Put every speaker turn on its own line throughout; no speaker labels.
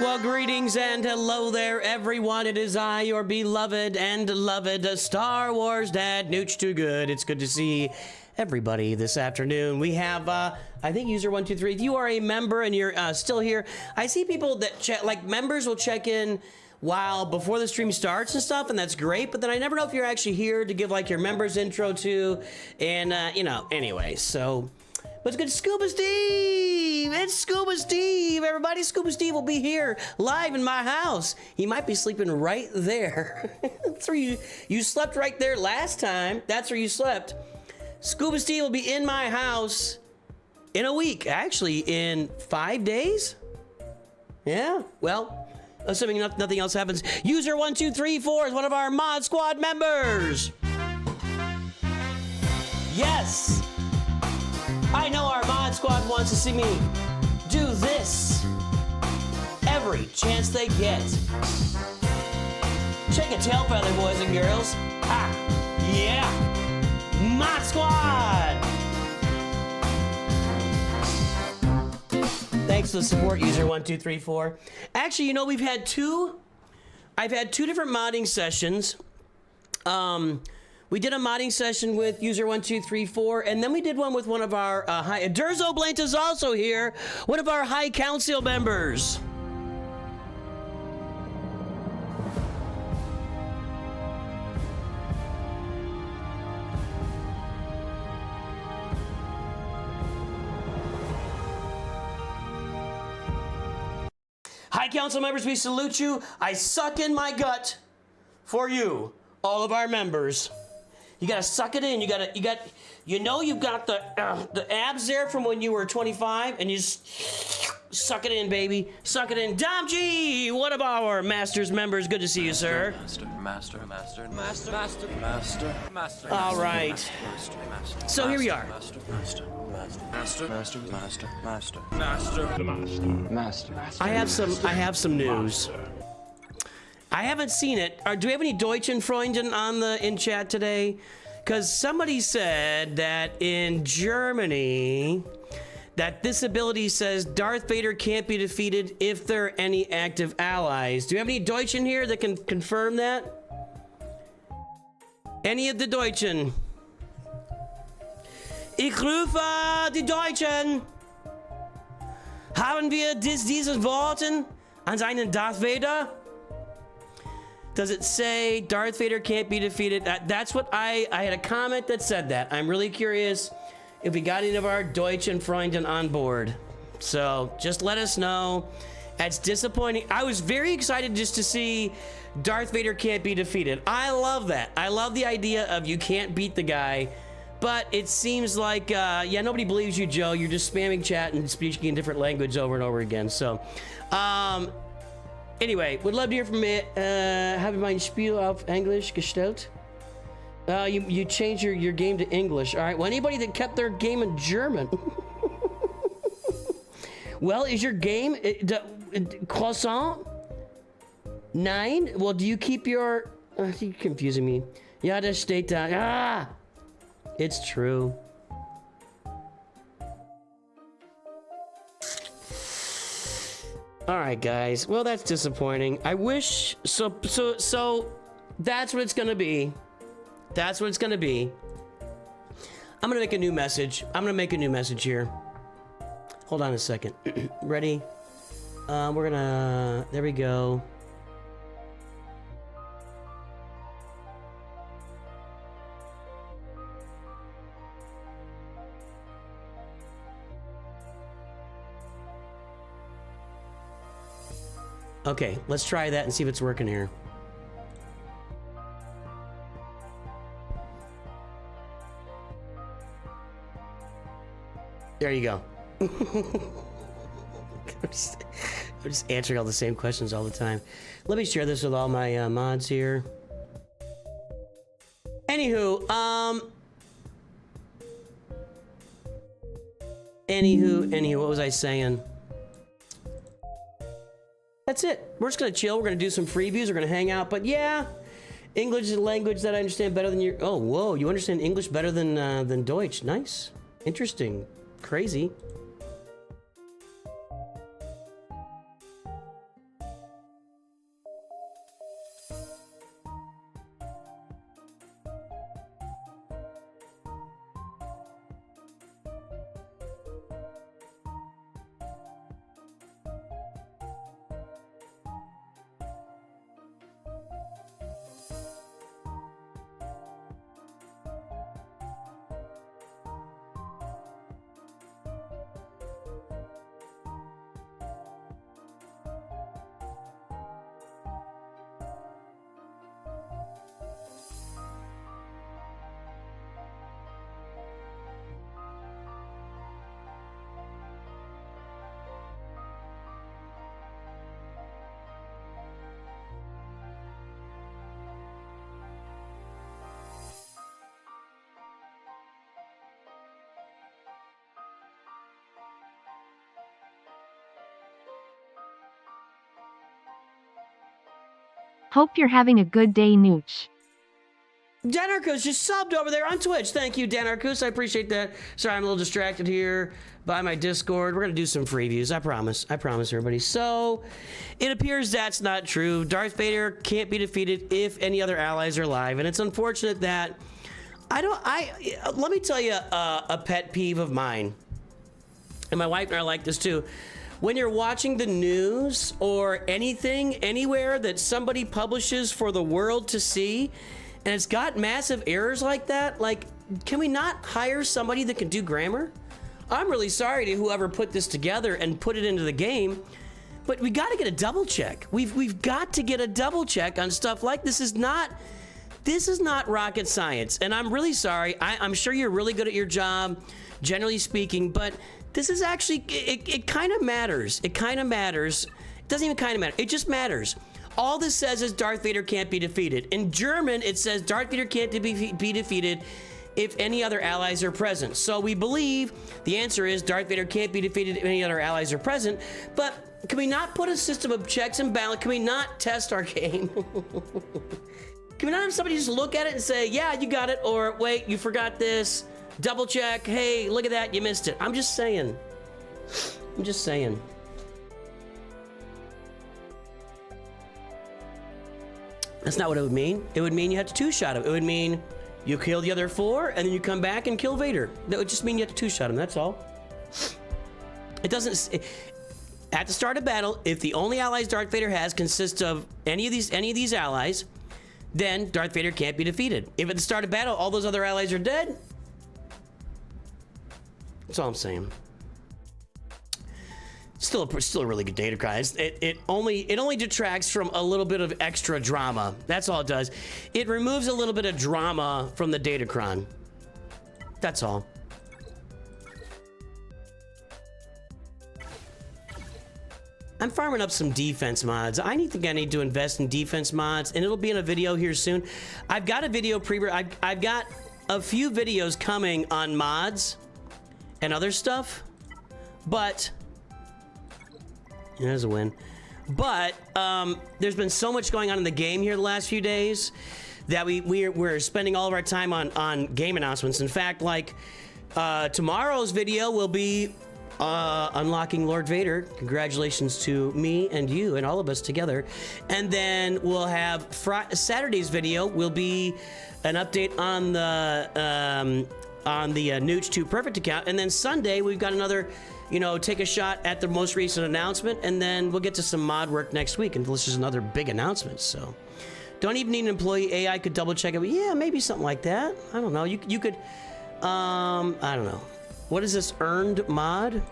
Well, greetings and hello there, everyone. It is I, your beloved and loved Star Wars Dad, Nooch2Gud. It's good to see everybody this afternoon. We have, I think, user123. If you are a member and you're still here, I see people that check, like members will check in while before the stream starts and stuff, and that's great. But then I never know if you're actually here to give like your members intro to, and you know, anyway. So, but it's good, Scuba Steve. It's Scuba Steve, everybody. Scuba Steve will be here live in my house. He might be sleeping right there. That's where you slept right there last time. That's where you slept. Scuba Steve will be in my house in a week, actually in 5 days. Yeah, well, assuming nothing else happens. User1234 is one of our mod squad members. Yes, I know our mod squad wants to see me do this every chance they get. Check a tail feather, boys and girls. Ha, yeah. Mod Squad! Thanks for the support, user1234. Actually, you know, I've had two different modding sessions. We did a modding session with user1234, and then we did one with one of our high... Durzo Blant is also here, one of our High Council members. High Council members, we salute you. I suck in my gut for you, all of our members. You gotta suck it in. You've got the abs there from when you were 25, and you just suck it in, baby. Suck it in. Dom G, one of our Masters members. Good to see you, sir.
Master.
All right. So here we are. I have some news. I haven't seen it. Do we have any Deutschenfreunden in chat today? Because somebody said that in Germany, that this ability says Darth Vader can't be defeated if there are any active allies. Do you have any Deutschen here that can confirm that? Any of the Deutschen? Ich rufe die Deutschen. Haben wir diesen Worten an seinen Darth Vader? Does it say Darth Vader can't be defeated? That's what I had a comment that said that. I'm really curious if we got any of our Deutschenfreunden on board. So just let us know. It's disappointing. I was very excited just to see Darth Vader can't be defeated. I love that. I love the idea of you can't beat the guy. But it seems like, yeah, nobody believes you, Joe. You're just spamming chat and speaking in different language over and over again. So, anyway, would love to hear from you. Have mein Spiel auf Englisch gestellt? You changed your game to English. All right. Well, anybody that kept their game in German. Well, is your game croissant? 9? Well, do you keep your... you're confusing me. Ja, das steht da. Ah! It's true. All right, guys. Well, that's disappointing. I wish so that's what it's gonna be. That's what it's gonna be. I'm gonna make a new message. I'm gonna make a new message here. Hold on a second. Ready? We're gonna... There we go. Okay, let's try that and see if it's working here. There you go. I'm just answering all the same questions all the time. Let me share this with all my mods here. Anywho, what was I saying? That's it. We're just gonna chill. We're gonna do some freeviews. We're gonna hang out. But yeah, English is a language that I understand better than your... Oh, whoa. You understand English better than Deutsch. Nice. Interesting. Crazy.
Hope you're having a good day, Nooch.
Danarkus just subbed over there on Twitch. Thank you, Danarkus. I appreciate that. Sorry, I'm a little distracted here by my Discord. We're going to do some free views. I promise. I promise, everybody. So, it appears that's not true. Darth Vader can't be defeated if any other allies are alive. And it's unfortunate that let me tell you a pet peeve of mine. And my wife and I like this too. When you're watching the news or anything, anywhere that somebody publishes for the world to see, and it's got massive errors like that, like, can we not hire somebody that can do grammar? I'm really sorry to whoever put this together and put it into the game, but we got to get a double check. We've got to get a double check on stuff like this. Is not rocket science, and I'm really sorry. I'm sure you're really good at your job, generally speaking, but this is actually, it kind of matters. It kind of matters. It doesn't even kind of matter. It just matters. All this says is Darth Vader can't be defeated. In German, it says Darth Vader can't be defeated if any other allies are present. So we believe the answer is Darth Vader can't be defeated if any other allies are present. But can we not put a system of checks and balance? Can we not test our game? Can we not have somebody just look at it and say, yeah, you got it, or wait, you forgot this, double check, hey, look at that, you missed it. I'm just saying. I'm just saying. That's not what it would mean. It would mean you had to two-shot him. It would mean you kill the other 4, and then you come back and kill Vader. That would just mean you have to two-shot him, that's all. It doesn't... At the start of battle, if the only allies Darth Vader has consists of any of these allies, then Darth Vader can't be defeated. If at the start of battle, all those other allies are dead, that's all I'm saying. Still a really good Datacron. It only detracts from a little bit of extra drama. That's all it does. It removes a little bit of drama from the Datacron. That's all. I'm farming up some defense mods. I need to invest in defense mods, and it'll be in a video here soon. I've got a video I've got a few videos coming on mods and other stuff, but there's a win. But there's been so much going on in the game here the last few days that we're spending all of our time on game announcements. In fact, like tomorrow's video will be unlocking Lord Vader. Congratulations to me and you and all of us together. And then we'll have Saturday's video will be an update on the Nooch2 Perfect account. And then Sunday we've got another, take a shot at the most recent announcement, and then we'll get to some mod work next week, and this is another big announcement. So don't even need an employee. AI could double check it. But yeah, maybe something like that. I don't know. You could, I don't know. What is this earned mod?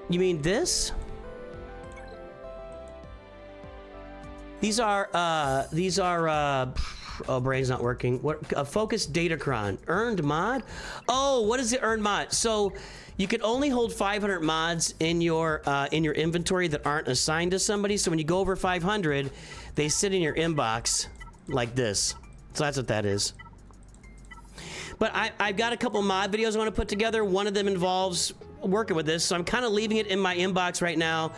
You mean this? These are oh, brain's not working. What? Focus Datacron. Earned mod? Oh, what is the earned mod? So you can only hold 500 mods in your inventory that aren't assigned to somebody. So when you go over 500, they sit in your inbox like this. So that's what that is. But I've got a couple mod videos I want to put together. One of them involves working with this, so I'm kind of leaving it in my inbox right now.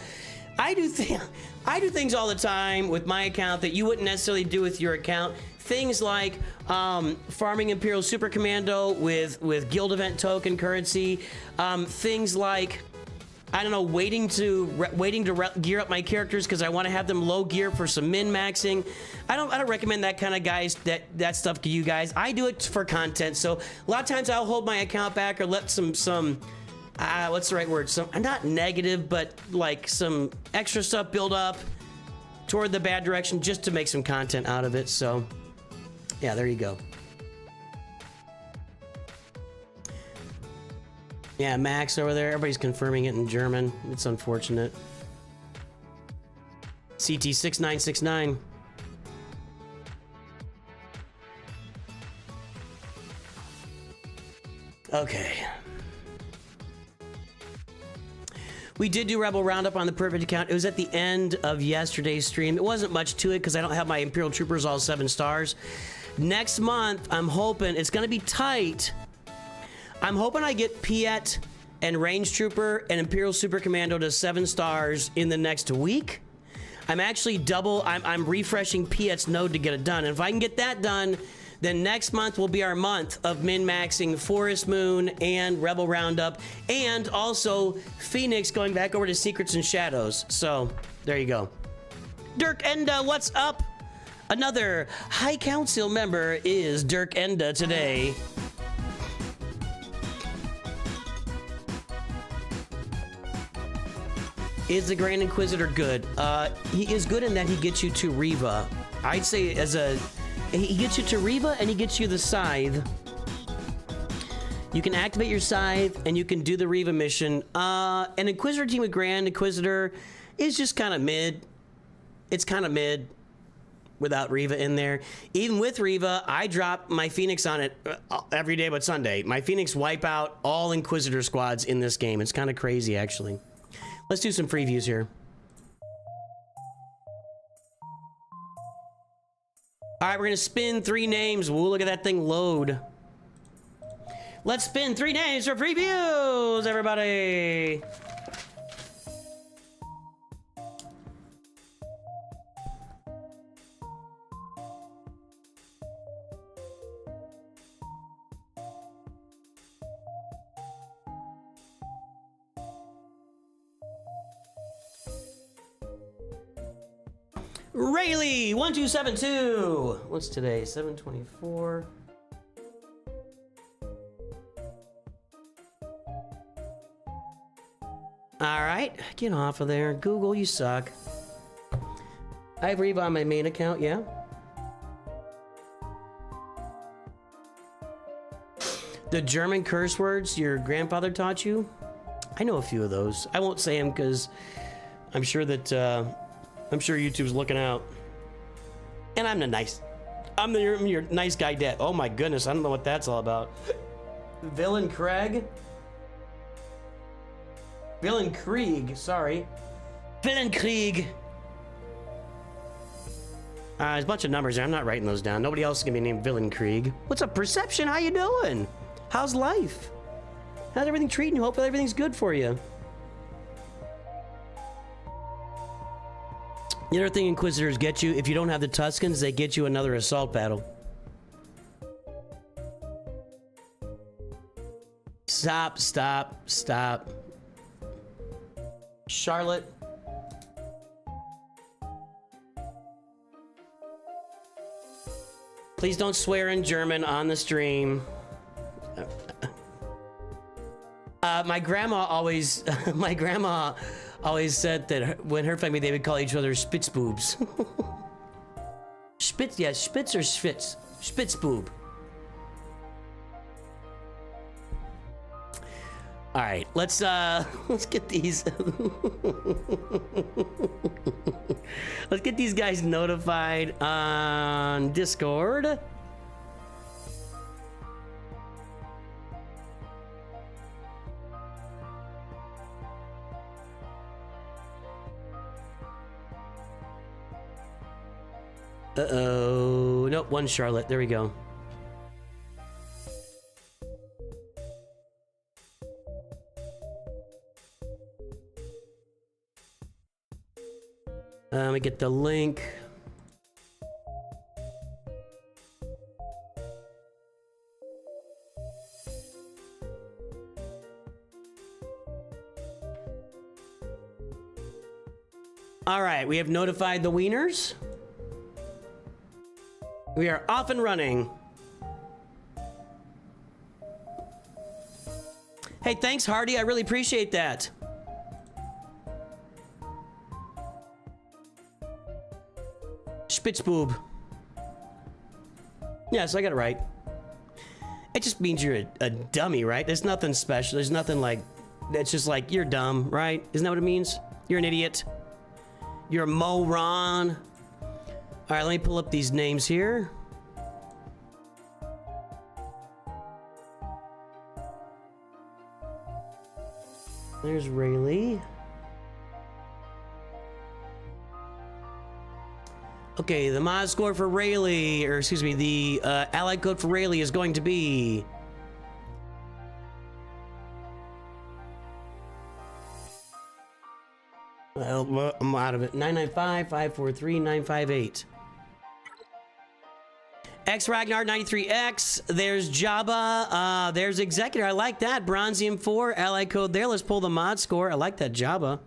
I do things all the time with my account that you wouldn't necessarily do with your account. Things like farming Imperial Super Commando with guild event token currency. Things like, I don't know, waiting to gear up my characters because I want to have them low gear for some min-maxing. I don't recommend that kind of that stuff to you guys. I do it for content. So a lot of times I'll hold my account back or let some what's the right word? Some, not negative, but like some extra stuff build up toward the bad direction just to make some content out of it. So yeah, there you go. Yeah, Max over there. Everybody's confirming it in German. It's unfortunate. CT6969. Okay. We did do Rebel Roundup on the Perfect account. It was at the end of yesterday's stream. It wasn't much to it because I don't have my Imperial Troopers all 7 stars. Next month, I'm hoping it's going to be tight. I'm hoping I get Piet and Range Trooper and Imperial Super Commando to 7 stars in the next week. I'm actually I'm refreshing Piet's node to get it done. And if I can get that done, then next month will be our month of min-maxing Forest Moon and Rebel Roundup, and also Phoenix going back over to Secrets and Shadows. So, there you go. Dirk Enda, what's up? Another High Council member is Dirk Enda today. Is the Grand Inquisitor good? He is good in that he gets you to Riva. I'd say he gets you to Riva and he gets you the Scythe. You can activate your Scythe and you can do the Riva mission. An Inquisitor team with Grand Inquisitor is just kind of mid. It's kind of mid without Riva in there. Even with Riva, I drop my Phoenix on it every day but Sunday. My Phoenix wipe out all Inquisitor squads in this game. It's kind of crazy, actually. Let's do some free views here. All right, we're gonna spin 3 names. Ooh, look at that thing load. Let's spin 3 names for previews, everybody. Rayleigh 1272. What's today? 7/24. All right, get off of there. Google, you suck. I have Reba on my main account, yeah. The German curse words your grandfather taught you? I know a few of those. I won't say them because I'm sure that I'm sure YouTube's looking out. And I'm your nice guy dad. Oh my goodness, I don't know what that's all about. Villain Craig? Villain Krieg, sorry. Villain Krieg. There's a bunch of numbers there. I'm not writing those down. Nobody else is gonna be named Villain Krieg. What's up, Perception? How you doing? How's life? How's everything treating you? Hopefully everything's good for you. The other thing Inquisitors get you, if you don't have the Tuscans, they get you another assault battle. Stop, stop, stop. Charlotte. Please don't swear in German on the stream. My grandma always said that when her family, they would call each other Spitzboobs. Spitz, yeah, Spitz or Schwitz? Spitzboob. All right, let's get these. Let's get these guys notified on Discord. Uh-oh. Nope, one Charlotte. There we go. Let me get the link. All right, we have notified the wieners. We are off and running. Hey, thanks, Hardy. I really appreciate that. Spitzboob. Yes, I got it right. It just means you're a dummy, right? There's nothing special. There's nothing like... It's just like, you're dumb, right? Isn't that what it means? You're an idiot. You're a moron. All right, let me pull up these names here. There's Rayleigh. Okay, the mod score for Rayleigh, or excuse me, the allied code for Rayleigh is going to be... Well, I'm out of it. 995-543-958. X Ragnar 93X. There's Jabba. There's Executor. I like that. Bronzium 4. Ally code there. Let's pull the mod score. I like that Jabba.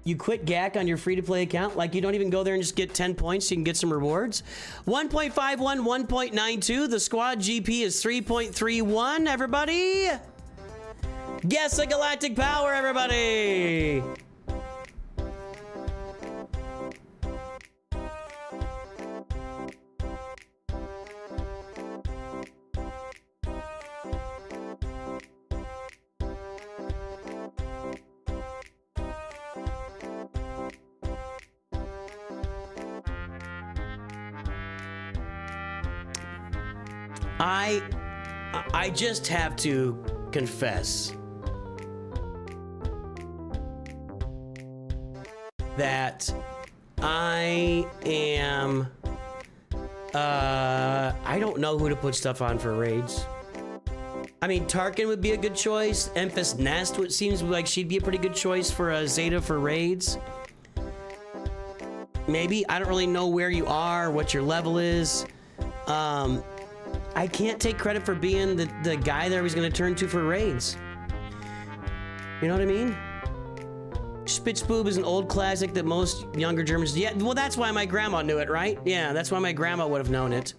You quit GAC on your free-to-play account? Like you don't even go there and just get 10 points so you can get some rewards? 1.51, 1.92. The squad GP is 3.31, everybody. Guess a galactic power, everybody. I just have to confess that I am I don't know who to put stuff on for raids. I mean, Tarkin would be a good choice. Emphas Nest, it seems like she'd be a pretty good choice for Zeta for raids. Maybe. I don't really know where you are, what your level is. I can't take credit for being the guy that I was going to turn to for raids. You know what I mean? Spitzboob is an old classic that most younger Germans... Yeah, well, that's why my grandma knew it, right? Yeah, that's why my grandma would have known it.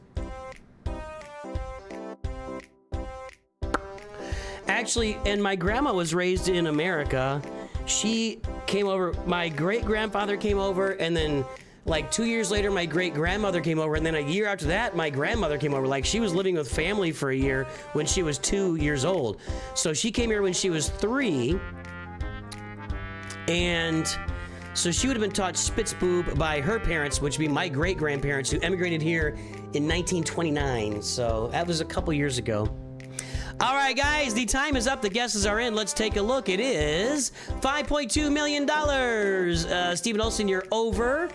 Actually, and my grandma was raised in America. She came over... My great-grandfather came over, and then... Like 2 years later, my great-grandmother came over, and then a year after that, my grandmother came over. Like, she was living with family for a year when she was 2 years old. So she came here when she was 3, and so she would have been taught Spitzboob by her parents, which would be my great-grandparents, who emigrated here in 1929. So that was a couple years ago. All right, guys, the time is up. The guesses are in. Let's take a look. It is $5.2 million. Stephen Olsen, you're over.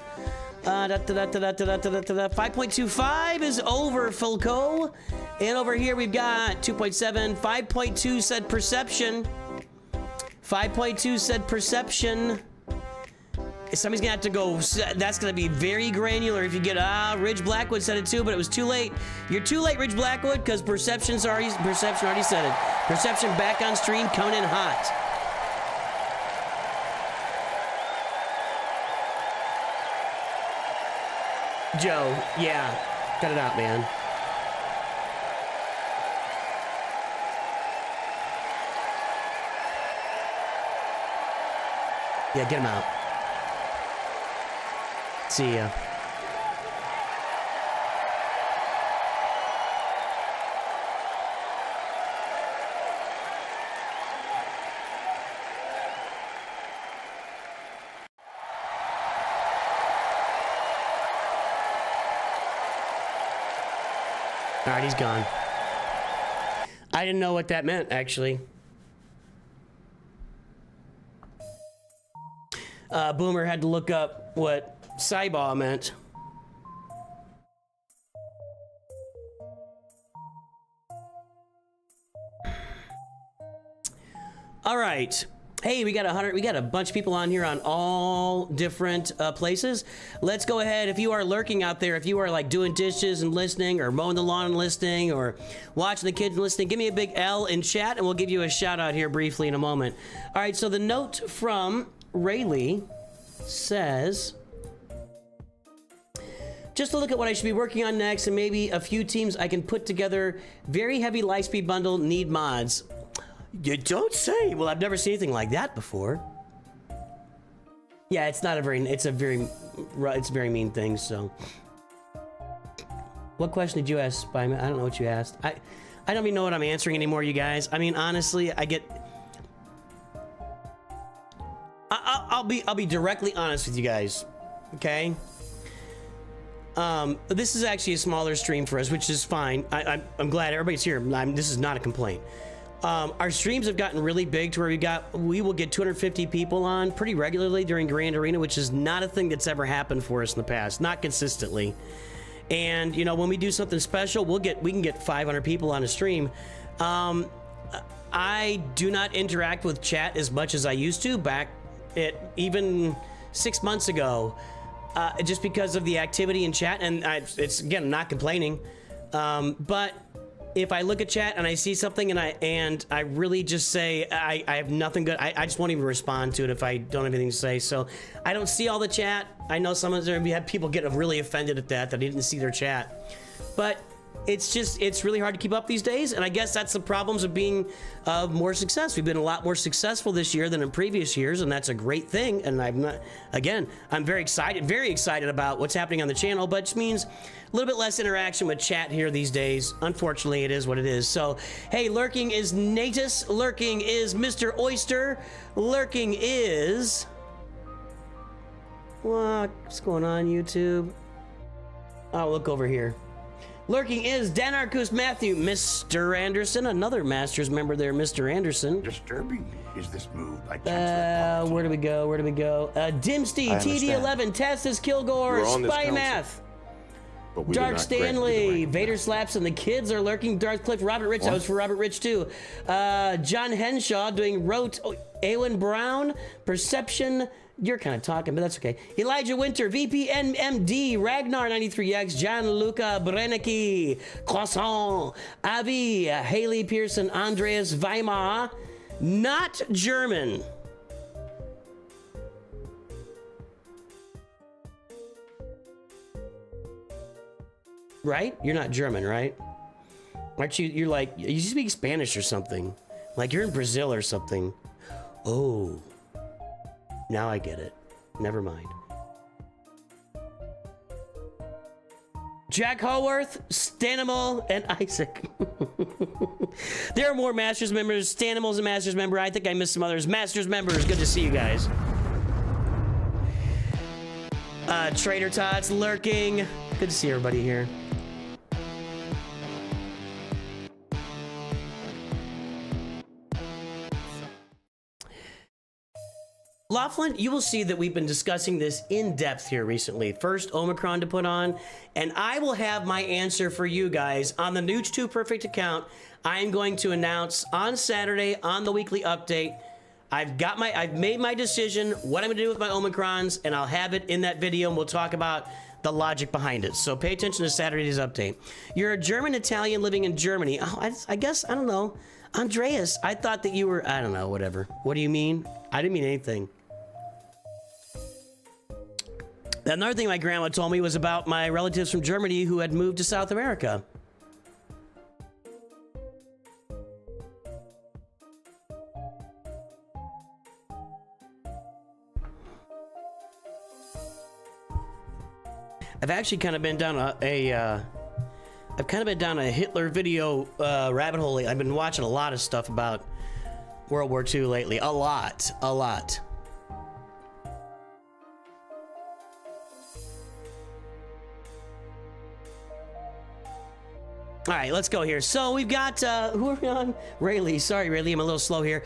5.25 is over, Fulco. And over here we've got 2.7. 5.2 said Perception. 5.2 said Perception. Somebody's gonna have to go. That's gonna be very granular if you get. Ridge Blackwood said it too, but it was too late. You're too late, Ridge Blackwood, because Perception already said it. Perception back on stream, coming in hot. Joe, yeah, cut it out, man. Yeah, get him out. See ya. All right, he's gone. I didn't know what that meant, actually. Boomer had to look up what Cybaw meant. All right. Hey, we got a bunch of people on here on all different places. Let's go ahead. If you are lurking out there, if you are like doing dishes and listening, or mowing the lawn and listening, or watching the kids and listening, give me a big L in chat and we'll give you a shout out here briefly in a moment. All right, so the note from Rayleigh says, just to look at what I should be working on next and maybe a few teams I can put together. Very heavy Lightspeed bundle, need mods. You don't say. Well, I've never seen anything like that before. Yeah, it's not a very, it's a very mean thing, so. What question did you ask, Spyman? I don't know what you asked. I don't even know what I'm answering anymore, you guys. I mean, honestly, I'll be directly honest with you guys, okay? This is actually a smaller stream for us, which is fine. I'm glad everybody's here. This is not a complaint. Our streams have gotten really big to where we will get 250 people on pretty regularly during Grand Arena, which is not a thing that's ever happened for us in the past, not consistently. And you know, when we do something special, we can get 500 people on a stream. I do not interact with chat as much as I used to back even 6 months ago, just because of the activity in chat. And it's again, I'm not complaining, but if I look at chat and I see something and I really just say I have nothing good, I just won't even respond to it if I don't have anything to say. So I don't see all the chat. I know we had people get really offended at that I didn't see their chat, but it's really hard to keep up these days. And I guess that's the problems of being more success. We've been a lot more successful this year than in previous years, and that's a great thing. And I'm very excited about what's happening on the channel, but it just means a little bit less interaction with chat here these days. Unfortunately, it is what it is. So, hey, lurking is Natus, lurking is Mr. Oyster, lurking is... What's going on, YouTube? Oh, look over here. Lurking is Danarkus Matthew, Mr. Anderson, another Masters member there, Mr. Anderson.
Disturbing is this move by Chancellor
where do we go? Dimsty, TD11, Tassus Kilgore, Spy Math, Dark Stanley, Vader Slaps, and the kids are lurking. Darth Cliff, Robert Rich, I was for Robert Rich too. John Henshaw doing Rote, Awen Brown, Perception. You're kind of talking, but that's okay. Elijah Winter, VPNMD, Ragnar93X, Gianluca Brennicki, Croissant, Avi, Haley Pearson, Andreas Weimar, not German. Right? You're not German, right? Aren't you? You're like, you speak Spanish or something. Like you're in Brazil or something. Oh. Now I get it. Never mind. Jack Haworth, Stanimal, and Isaac. There are more Masters members. Stanimal's a Masters member. I think I missed some others. Masters members, good to see you guys. Trader Tots lurking. Good to see everybody here. Laughlin, you will see that we've been discussing this in depth here recently. First, Omicron to put on, and I will have my answer for you guys on the Nooch2 Perfect account. I am going to announce on Saturday on the weekly update. I've made my decision what I'm gonna do with my Omicrons, and I'll have it in that video, and we'll talk about the logic behind it. So pay attention to Saturday's update. You're a German Italian living in Germany. Oh, I guess, I don't know. Andreas, I thought that you were, I don't know, whatever. What do you mean? I didn't mean anything. Another thing my grandma told me was about my relatives from Germany who had moved to South America. I've actually kind of been down a Hitler video rabbit hole. I've been watching a lot of stuff about World War II lately. A lot. All right, let's go here. So we've got, who are we on? Rayleigh. Sorry, Rayleigh, I'm a little slow here.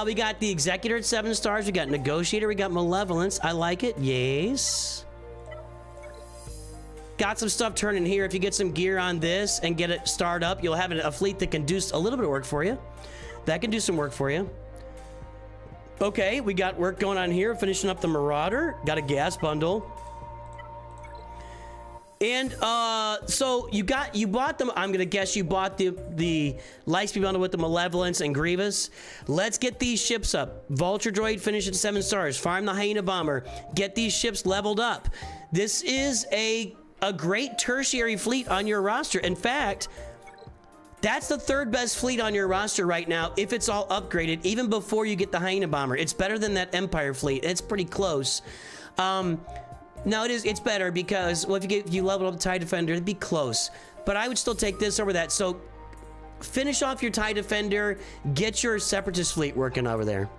We got the Executor at 7 stars. We got Negotiator. We got Malevolence. I like it. Yes. Got some stuff turning here. If you get some gear on this and get it started up, you'll have a fleet that can do a little bit of work for you. That can do some work for you. Okay, we got work going on here. Finishing up the Marauder. Got a gas bundle. And so you bought them. I'm gonna guess you bought the Lightspeed bundle with the Malevolence and Grievous. Let's get these ships up. Vulture Droid finish at 7 stars. Farm the Hyena Bomber. Get these ships leveled up. This is a great tertiary fleet on your roster. In fact, that's the 3rd best fleet on your roster right now if it's all upgraded, even before you get the Hyena Bomber. It's better than that Empire fleet. It's pretty close. No, it's better because, well, if you level up the TIE Defender, it'd be close. But I would still take this over that. So finish off your TIE Defender, get your Separatist fleet working over there.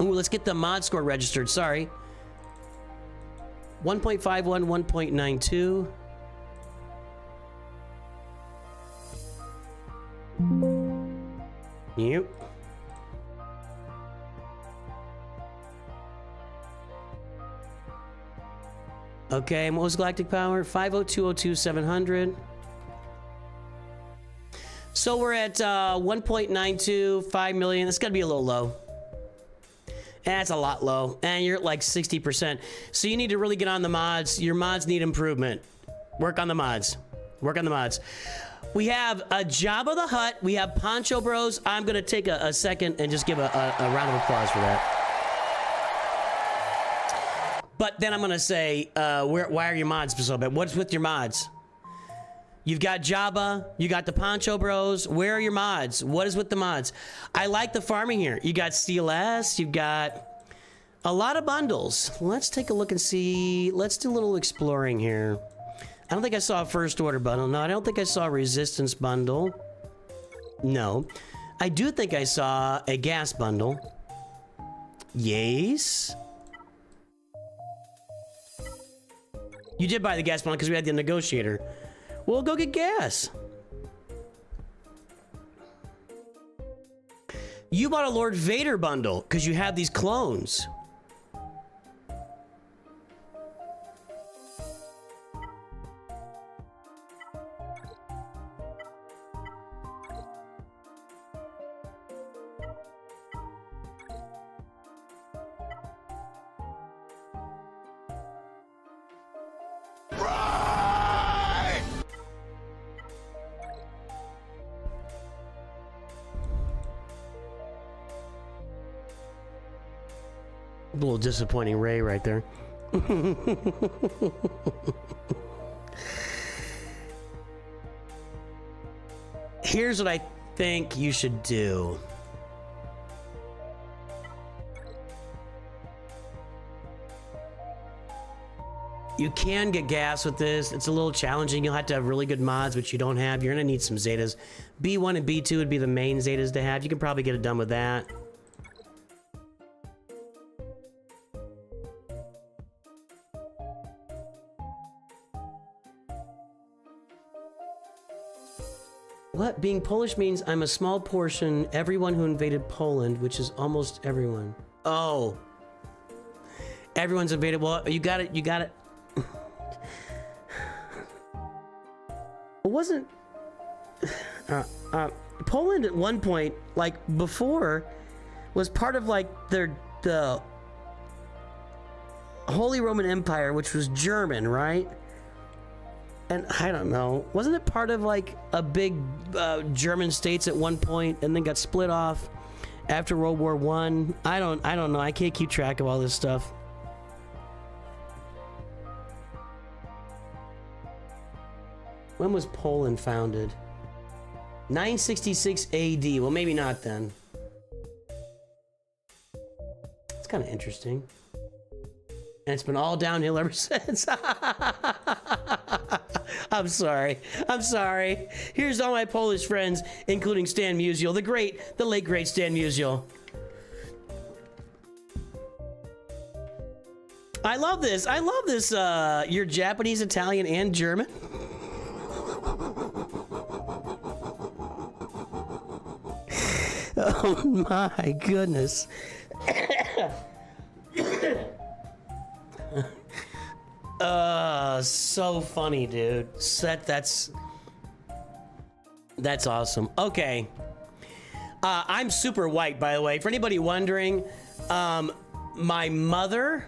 Ooh, let's get the mod score registered. Sorry. 1.51, 1.92. Yep. Okay, and what was galactic power? 50202 700. So we're at 1.92, 5 million. That's gotta be a little low. That's a lot low. And you're at like 60%. So you need to really get on the mods. Your mods need improvement. Work on the mods. Work on the mods. We have a Jabba the Hutt. We have Poncho Bros. I'm gonna take a second and just give a round of applause for that. But then I'm gonna say, why are your mods so bad? What's with your mods? You've got Jabba, you got the Poncho Bros. Where are your mods? What is with the mods? I like the farming here. You got CLS, you've got a lot of bundles. Let's take a look and see. Let's do a little exploring here. I don't think I saw a first order bundle. No, I don't think I saw a resistance bundle. No. I do think I saw a gas bundle. Yes. You did buy the gas bundle because we had the negotiator. Well, go get gas. You bought a Lord Vader bundle because you have these clones. A little disappointing Ray right there. Here's what I think you should do. You can get gas with this. It's a little challenging. You'll have to have really good mods, which you don't have. You're gonna need some Zetas. B1 and B2 would be the main Zetas to have. You can probably get it done with that. What? Being Polish means I'm a small portion, everyone who invaded Poland, which is almost everyone. Oh. Everyone's invaded. Well, you got it. You got it. It wasn't... Poland at one point, like before, was part of like the Holy Roman Empire, which was German, right? And I don't know, wasn't it part of like a big German states at one point and then got split off after World War I? I don't know. I can't keep track of all this stuff. When was Poland founded? 966 AD. Well, maybe not then. It's kind of interesting. And it's been all downhill ever since. I'm sorry. I'm sorry. Here's all my Polish friends, including Stan Musial, the late great Stan Musial. I love this. I love this. You're Japanese, Italian, and German. Oh my goodness. So funny, dude. That's awesome. Okay. I'm super white, by the way. For anybody wondering, my mother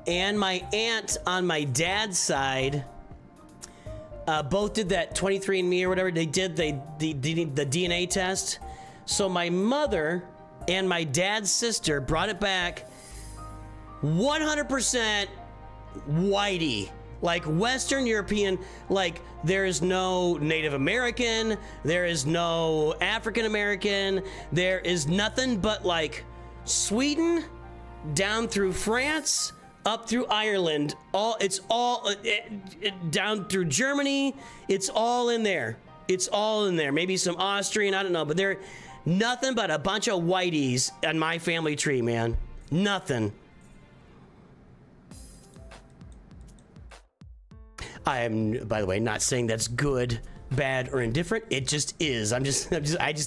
and my aunt on my dad's side both did that 23andMe or whatever. They did the DNA test. So my mother and my dad's sister brought it back 100% whitey, like Western European. Like there is no Native American, there is no African American, there is nothing but like Sweden down through France up through Ireland. It's all down through Germany. It's all in there. It's all in there. Maybe some Austrian, I don't know, but they're nothing but a bunch of whiteys on my family tree, man. Nothing. I am, by the way, not saying that's good, bad, or indifferent. It just is. I just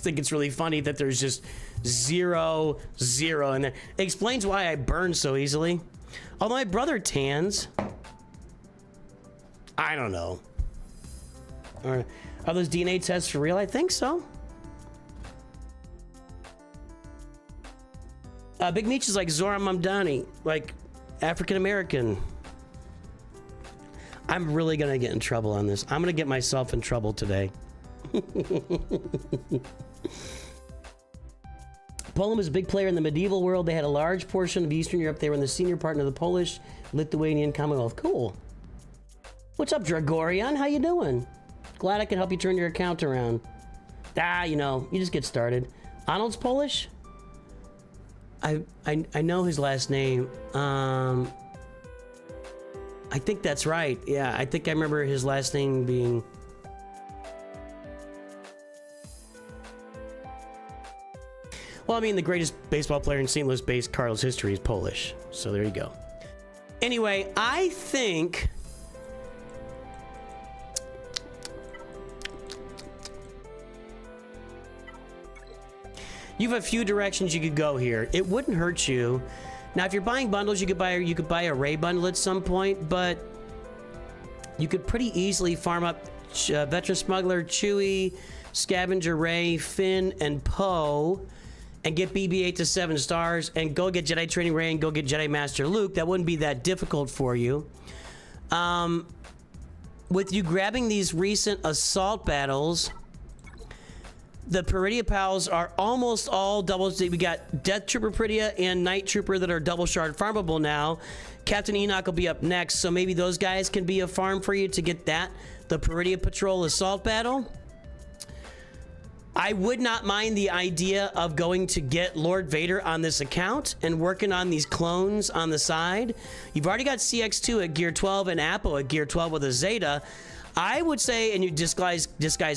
think it's really funny that there's just 0, 0 in there. It explains why I burn so easily. Although my brother tans. I don't know. Are those DNA tests for real? I think so. Big Meech is like Zora Mamdani, like African American. I'm really gonna get in trouble on this. I'm gonna get myself in trouble today. Poland was a big player in the medieval world. They had a large portion of Eastern Europe. They were in the senior partner of the Polish, Lithuanian Commonwealth. Cool. What's up, Dragorian? How you doing? Glad I can help you turn your account around. You know, you just get started. Arnold's Polish? I know his last name. I think that's right. Yeah, I think I remember his last name being... Well, I mean, the greatest baseball player in St. Louis-based Cardinals history is Polish. So there you go. Anyway, I think... you have a few directions you could go here. It wouldn't hurt you. Now, if you're buying bundles, you could buy a Ray bundle at some point, but you could pretty easily farm up Veteran Smuggler, Chewie, Scavenger Ray, Finn, and Poe, and get BB-8 to 7 stars, and go get Jedi Training Ray and go get Jedi Master Luke. That wouldn't be that difficult for you. With you grabbing these recent assault battles, the Peridia Pals are almost all double. We got Death Trooper Peridia and Night Trooper that are double shard farmable now. Captain Enoch will be up next, so maybe those guys can be a farm for you to get that, the Peridia Patrol assault battle. I would not mind the idea of going to get Lord Vader on this account and working on these clones on the side. You've already got CX2 at gear 12 and Apo at gear 12 with a Zeta. I would say, and you disguise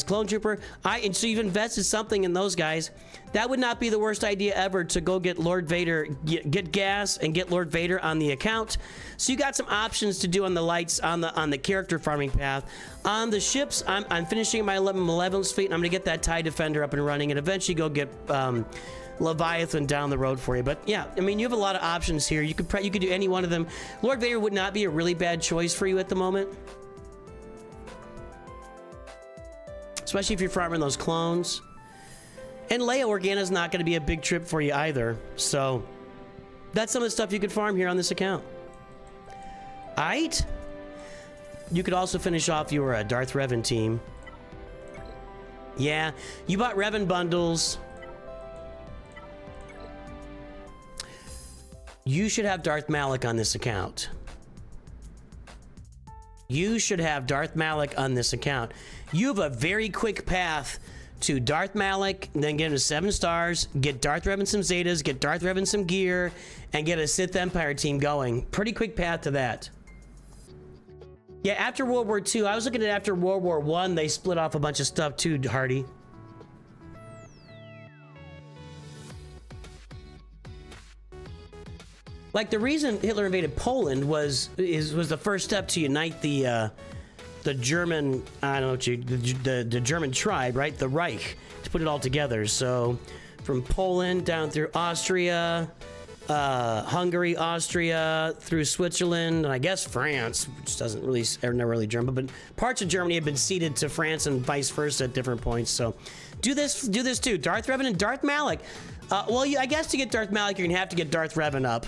Clone Trooper, and so you've invested something in those guys. That would not be the worst idea ever to go get Lord Vader, get gas and get Lord Vader on the account. So you got some options to do on the lights on the character farming path. On the ships, I'm finishing my Malevolence fleet, and I'm gonna get that TIE Defender up and running, and eventually go get Leviathan down the road for you. But yeah, I mean, you have a lot of options here. You could do any one of them. Lord Vader would not be a really bad choice for you at the moment, especially if you're farming those clones. And Leia Organa is not going to be a big trip for you either. So that's some of the stuff you could farm here on this account. Aight? You could also finish off your Darth Revan team. Yeah, you bought Revan bundles. You should have Darth Malak on this account. You should have Darth Malak on this account. You have a very quick path to Darth Malak, then get him to 7 stars, get Darth Revan some Zetas, get Darth Revan some gear, and get a Sith Empire team going. Pretty quick path to that. Yeah, after World War II, I was looking at after World War I, they split off a bunch of stuff too, Hardy. Like, the reason Hitler invaded Poland was the first step to unite the German, I don't know what the German tribe, right? The Reich, to put it all together. So from Poland down through Austria, Hungary, Austria, through Switzerland, and I guess France, which doesn't really, never really German, but parts of Germany have been ceded to France and vice versa at different points. So do this too. Darth Revan and Darth Malak. Well, I guess to get Darth Malak, you're gonna have to get Darth Revan up.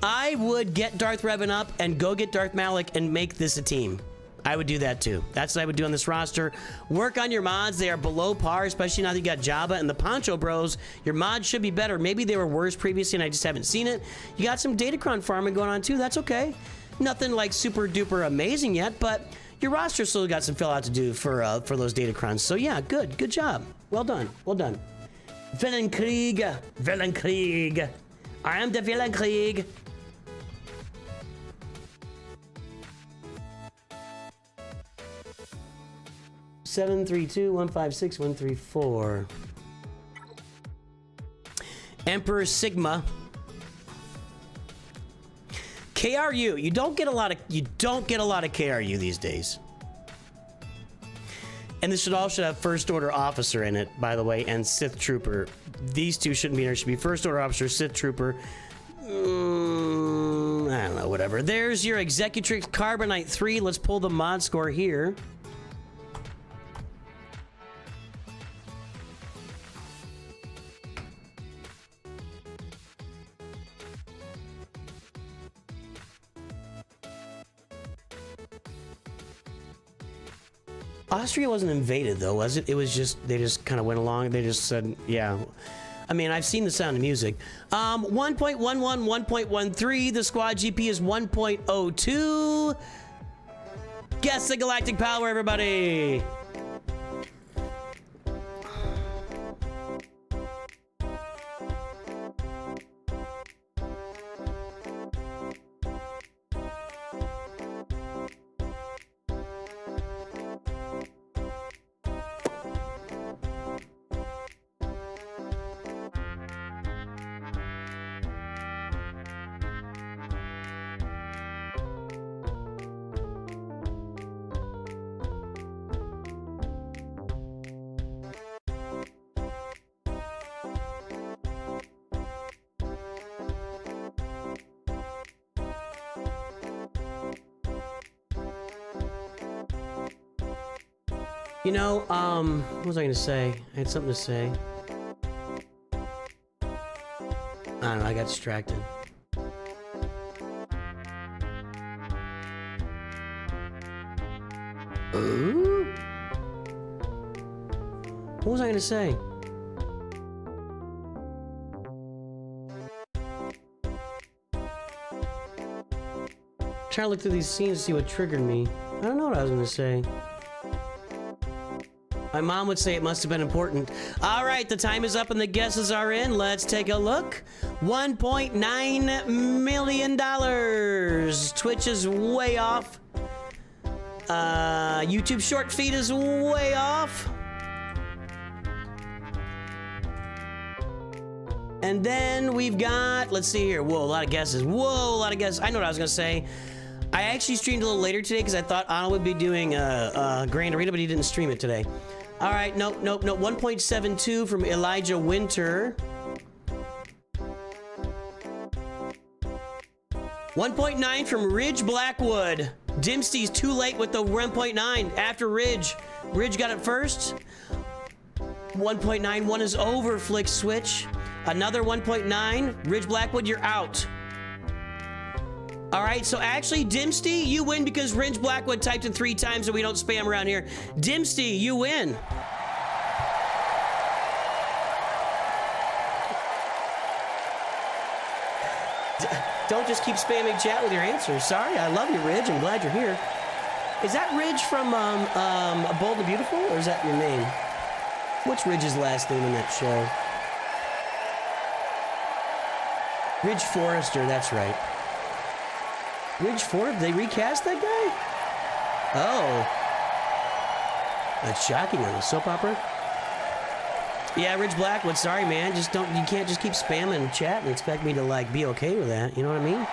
I would get Darth Revan up and go get Darth Malak and make this a team. I would do that too. That's what I would do on this roster. Work on your mods. They are below par, especially now that you got Jabba and the Poncho Bros. Your mods should be better. Maybe they were worse previously and I just haven't seen it. You got some Datacron farming going on too. That's okay. Nothing like super duper amazing yet, but your roster still got some fill out to do for those Datacrons. So yeah, good job. Well done. Villenkrieg. I am the Villenkrieg. Seven, 3, 2, 1, 5, 6, 1, 3, 4. Emperor Sigma. KRU. You don't get a lot of KRU these days. And this should have First Order Officer in it, by the way, and Sith Trooper. These two shouldn't be in there. It should be First Order Officer, Sith Trooper. I don't know, whatever. There's your Executrix Carbonite 3. Let's pull the mod score here. Austria wasn't invaded, though, was it? It was just, they just kind of went along. They just said, yeah. I mean, I've seen The Sound of Music. 1.11, 1.13. The squad GP is 1.02. Guess the galactic power, everybody. You know, what was I gonna say? I had something to say. I don't know, I got distracted. Ooh? What was I gonna say? Trying to look through these scenes to see what triggered me. I don't know what I was gonna say. My mom would say it must have been important. All right, the time is up and the guesses are in. Let's take a look. $1.9 million. Twitch is way off. YouTube short feed is way off. And then we've got, let's see here. Whoa, a lot of guesses. Whoa, a lot of guesses. I know what I was gonna say. I actually streamed a little later today because I thought Anna would be doing Grand Arena, but he didn't stream it today. All right, nope. 1.72 from Elijah Winter. 1.9 from Ridge Blackwood. Dimsty's too late with the 1.9 after Ridge. Ridge got it first. 1.9, one is over, Flick Switch. Another 1.9. Ridge Blackwood, you're out. All right, so actually, Dimsty, you win because Ridge Blackwood typed it 3 times and we don't spam around here. Dimsty, you win. Don't just keep spamming chat with your answers. Sorry, I love you, Ridge. I'm glad you're here. Is that Ridge from Bold and Beautiful, or is that your name? What's Ridge's last name in that show? Ridge Forrester, that's right. Ridge Forrester, they recast that guy? Oh. That's shocking on a soap opera. Yeah, Ridge Blackwood, sorry man, just don't, you can't just keep spamming chat and expect me to like be okay with that, you know what I mean?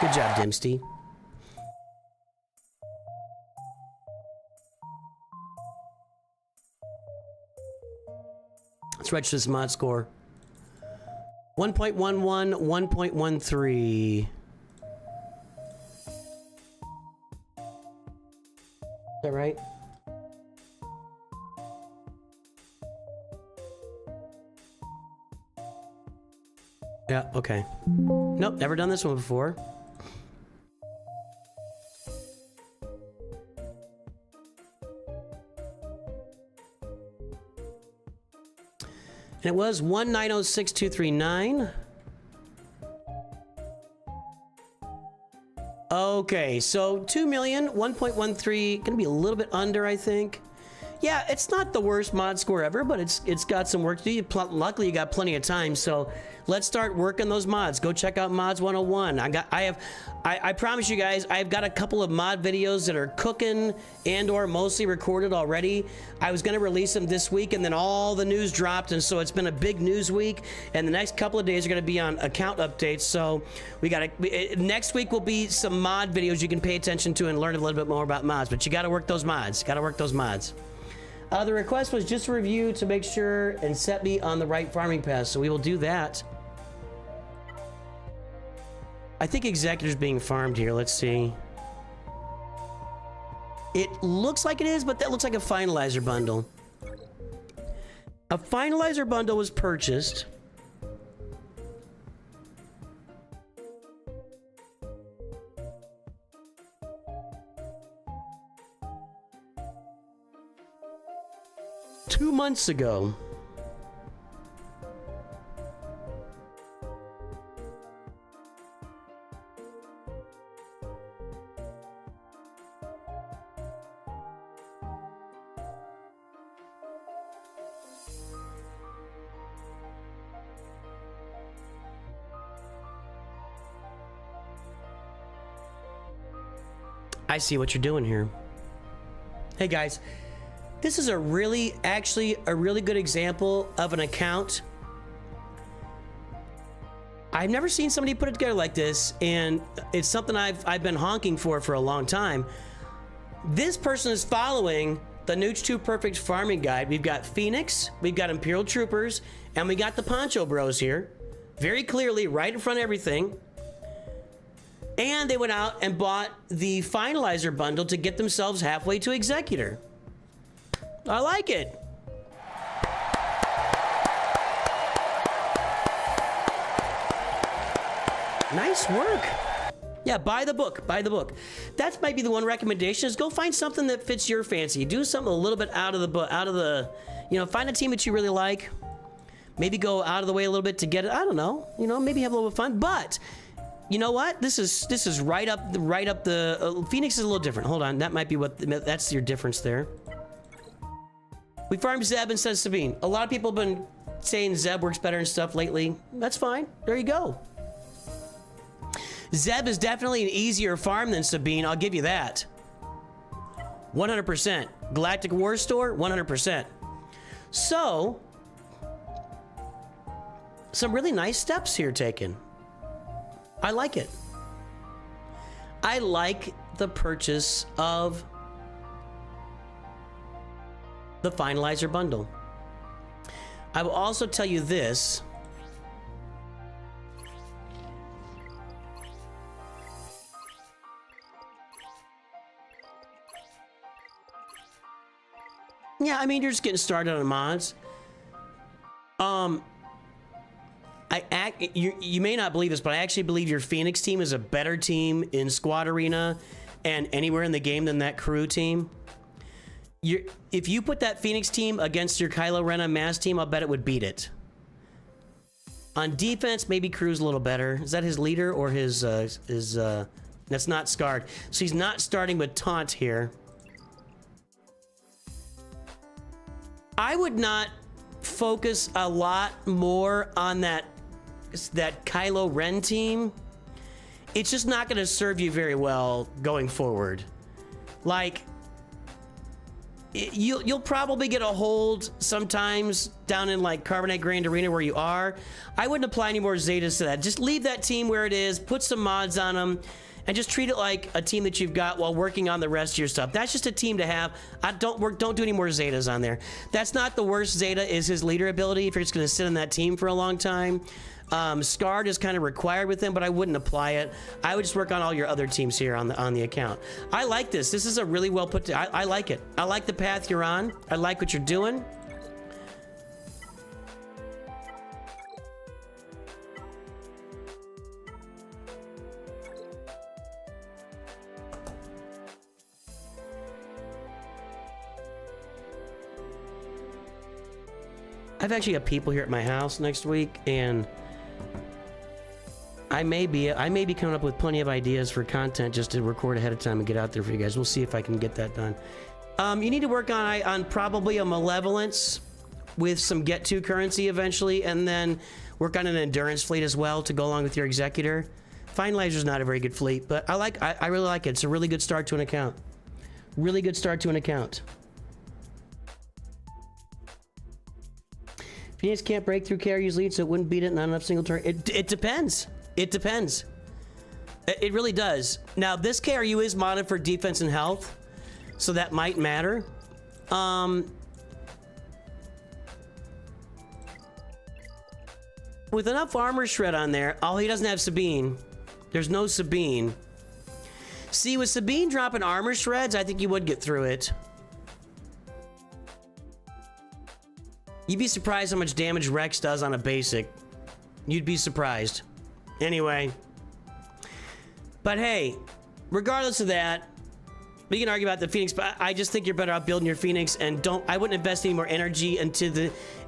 Good job, Dimsty. Let's register this mod score. 1.11, 1.13. Is that right? Yeah, okay. Nope, never done this one before. And it was 1906239. Okay, so 2 million, 1.13, gonna be a little bit under, I think. Yeah, it's not the worst mod score ever, but it's got some work to do. Luckily, you got plenty of time, so let's start working those mods. Go check out Mods 101. I promise you guys, I've got a couple of mod videos that are cooking and/or mostly recorded already. I was gonna release them this week, and then all the news dropped, and so it's been a big news week. And the next couple of days are gonna be on account updates. So next week will be some mod videos you can pay attention to and learn a little bit more about mods. But you got to work those mods. Got to work those mods. The request was just a review to make sure and set me on the right farming path, so we will do that. I think Executor's being farmed here. Let's see. It looks like it is, but that looks like a Finalizer bundle. A Finalizer bundle was purchased. Two months ago. I see what you're doing here. Hey guys, this is actually a really good example of an account. I've never seen somebody put it together like this, and it's something I've been honking for a long time. This person is following the Nooch2 Perfect Farming Guide. We've got Phoenix, we've got Imperial Troopers, and we got the Poncho Bros here. Very clearly, right in front of everything. And they went out and bought the Finalizer bundle to get themselves halfway to Executor. I like it. Nice work. Yeah, buy the book, buy the book. That might be the one recommendation, is go find something that fits your fancy. Do something a little bit out of the book, find a team that you really like. Maybe go out of the way a little bit to get it. I don't know, maybe have a little bit of fun, but you know what? This is right up the Phoenix is a little different. Hold on, that might be that's your difference there. We farmed Zeb and says Sabine. A lot of people have been saying Zeb works better and stuff lately. That's fine. There you go. Zeb is definitely an easier farm than Sabine. I'll give you that. 100%. Galactic War Store, 100%. So, some really nice steps here taken. I like it. I like the purchase of the Finalizer bundle. I will also tell you this. Yeah, I mean, you're just getting started on mods. You may not believe this, but I actually believe your Phoenix team is a better team in Squad Arena and anywhere in the game than that Crew team. If you put that Phoenix team against your Kylo Ren and Mass team, I'll bet it would beat it. On defense, maybe Crew's a little better. Is that his leader or his that's not Scarred. So he's not starting with Taunt here. I would not focus a lot more on that Kylo Ren team. It's just not going to serve you very well going forward. Like, you'll probably get a hold sometimes down in like Carbonite Grand Arena where you are. I wouldn't apply any more Zetas to that. Just leave that team where it is, put some mods on them, and just treat it like a team that you've got while working on the rest of your stuff. That's just a team to have. Don't do any more Zetas on there. That's not the worst Zeta, is his leader ability if you're just going to sit on that team for a long time. Scarred is kind of required with him, but I wouldn't apply it. I would just work on all your other teams here on the account. I like this. This is a really well put. I like it. I like the path you're on. I like what you're doing. I've actually got people here at my house next week, and I may be coming up with plenty of ideas for content just to record ahead of time and get out there for you guys. We'll see if I can get that done. You need to work on probably a Malevolence with some Get To currency eventually, and then work on an Endurance fleet as well to go along with your Executor. Finalizer's not a very good fleet, but I really like it. It's a really good start to an account. Really good start to an account. Phoenix can't break through KRU's lead, so it wouldn't beat it. Not enough single target. It depends. It depends. It really does. Now, this KRU is modded for defense and health, so that might matter. With enough armor shred on there, he doesn't have Sabine. There's no Sabine. See, with Sabine dropping armor shreds, I think you would get through it. You'd be surprised how much damage Rex does on a basic. You'd be surprised. Anyway. But hey, regardless of that, we can argue about the Phoenix, but I just think you're better off building your Phoenix, and I wouldn't invest any more energy into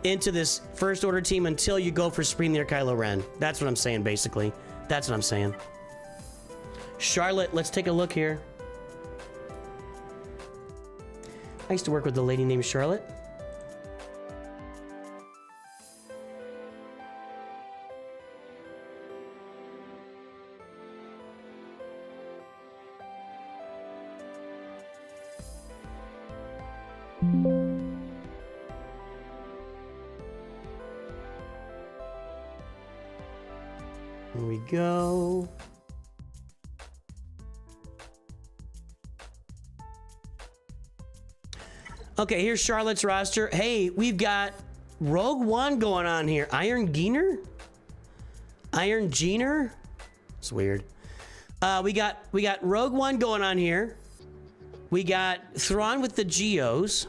this First Order team until you go for Supreme Leader Kylo Ren. That's what I'm saying, basically. That's what I'm saying. Charlotte, let's take a look here. I used to work with a lady named Charlotte. Here we go. Okay, here's Charlotte's roster. Hey, we've got Rogue One going on here. Iron Geener? Iron Geener? It's weird. We got Rogue One going on here. We got Thrawn with the Geos.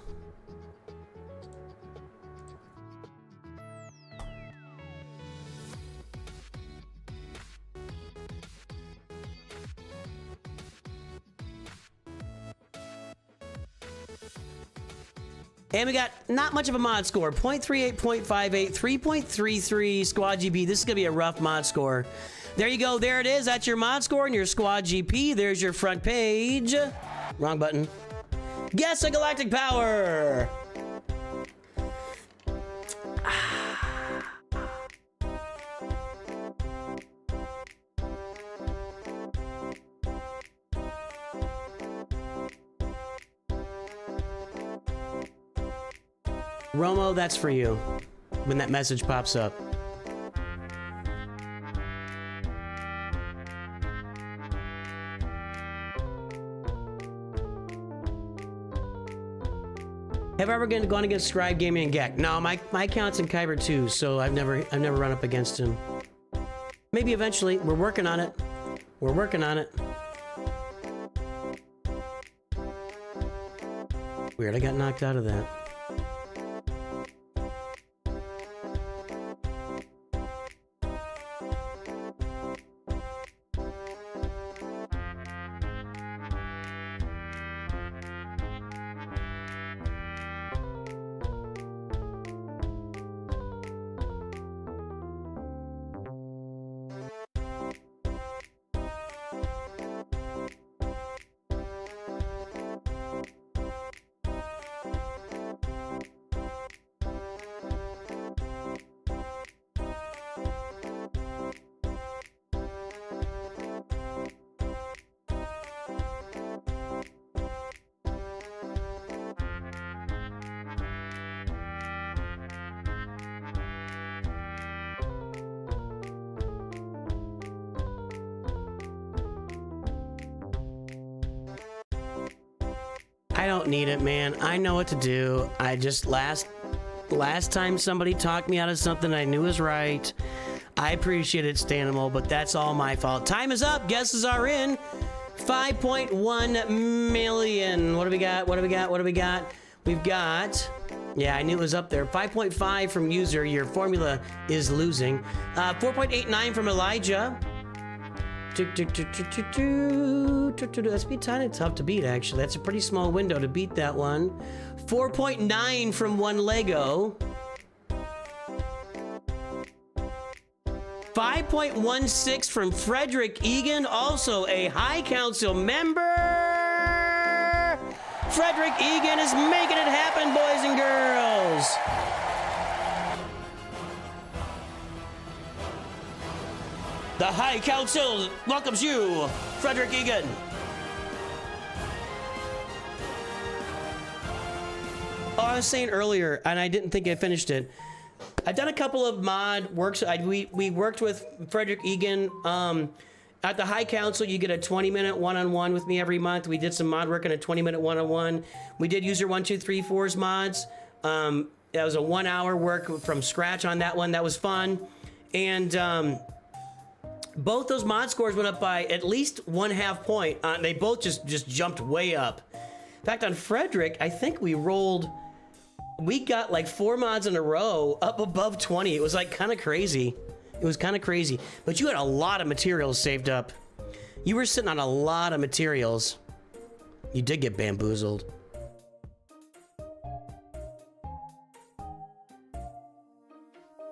And we got not much of a mod score. 0.38, 0.58, 3.33 Squad GP. This is going to be a rough mod score. There you go. There it is. That's your mod score and your Squad GP. There's your front page. Wrong button. Guess a Galactic Power. Romo, that's for you when that message pops up. Have I ever gone against Scribe Gaming and Gek? No, my account's in Kyber too, so I've never run up against him. Maybe eventually. We're working on it. We're working on it. Weird, I got knocked out of that. I don't need it, man. I know what to do. I just last time somebody talked me out of something I knew was right. I appreciate it, Stanimal, but that's all my fault. Time is up. Guesses are in. 5.1 million. What do we got? What do we got? What do we got? We've got... Yeah, I knew it was up there. 5.5 from user. Your formula is losing. 4.89 from Elijah. That's be kind of tough to beat, actually. That's a pretty small window to beat that one. 4.9 from One Lego. 5.16 from Frederick Egan, also a High Council member. Frederick Egan is making it happen, boys and girls. The High Council welcomes you, Frederick Egan. Oh, I was saying earlier, and I didn't think I finished it. I've done a couple of mod works. We worked with Frederick Egan. At the High Council, you get a 20-minute one-on-one with me every month. We did some mod work and a 20-minute one-on-one. We did user 123.4's mods. That was a 1 hour work from scratch on that one. That was fun. And Both those mod scores went up by at least 1/2 point. They both just jumped way up. In fact, on Frederick, I think we got like 4 mods in a row up above 20. It was like kind of crazy. It was kind of crazy. But you had a lot of materials saved up. You were sitting on a lot of materials. You did get bamboozled.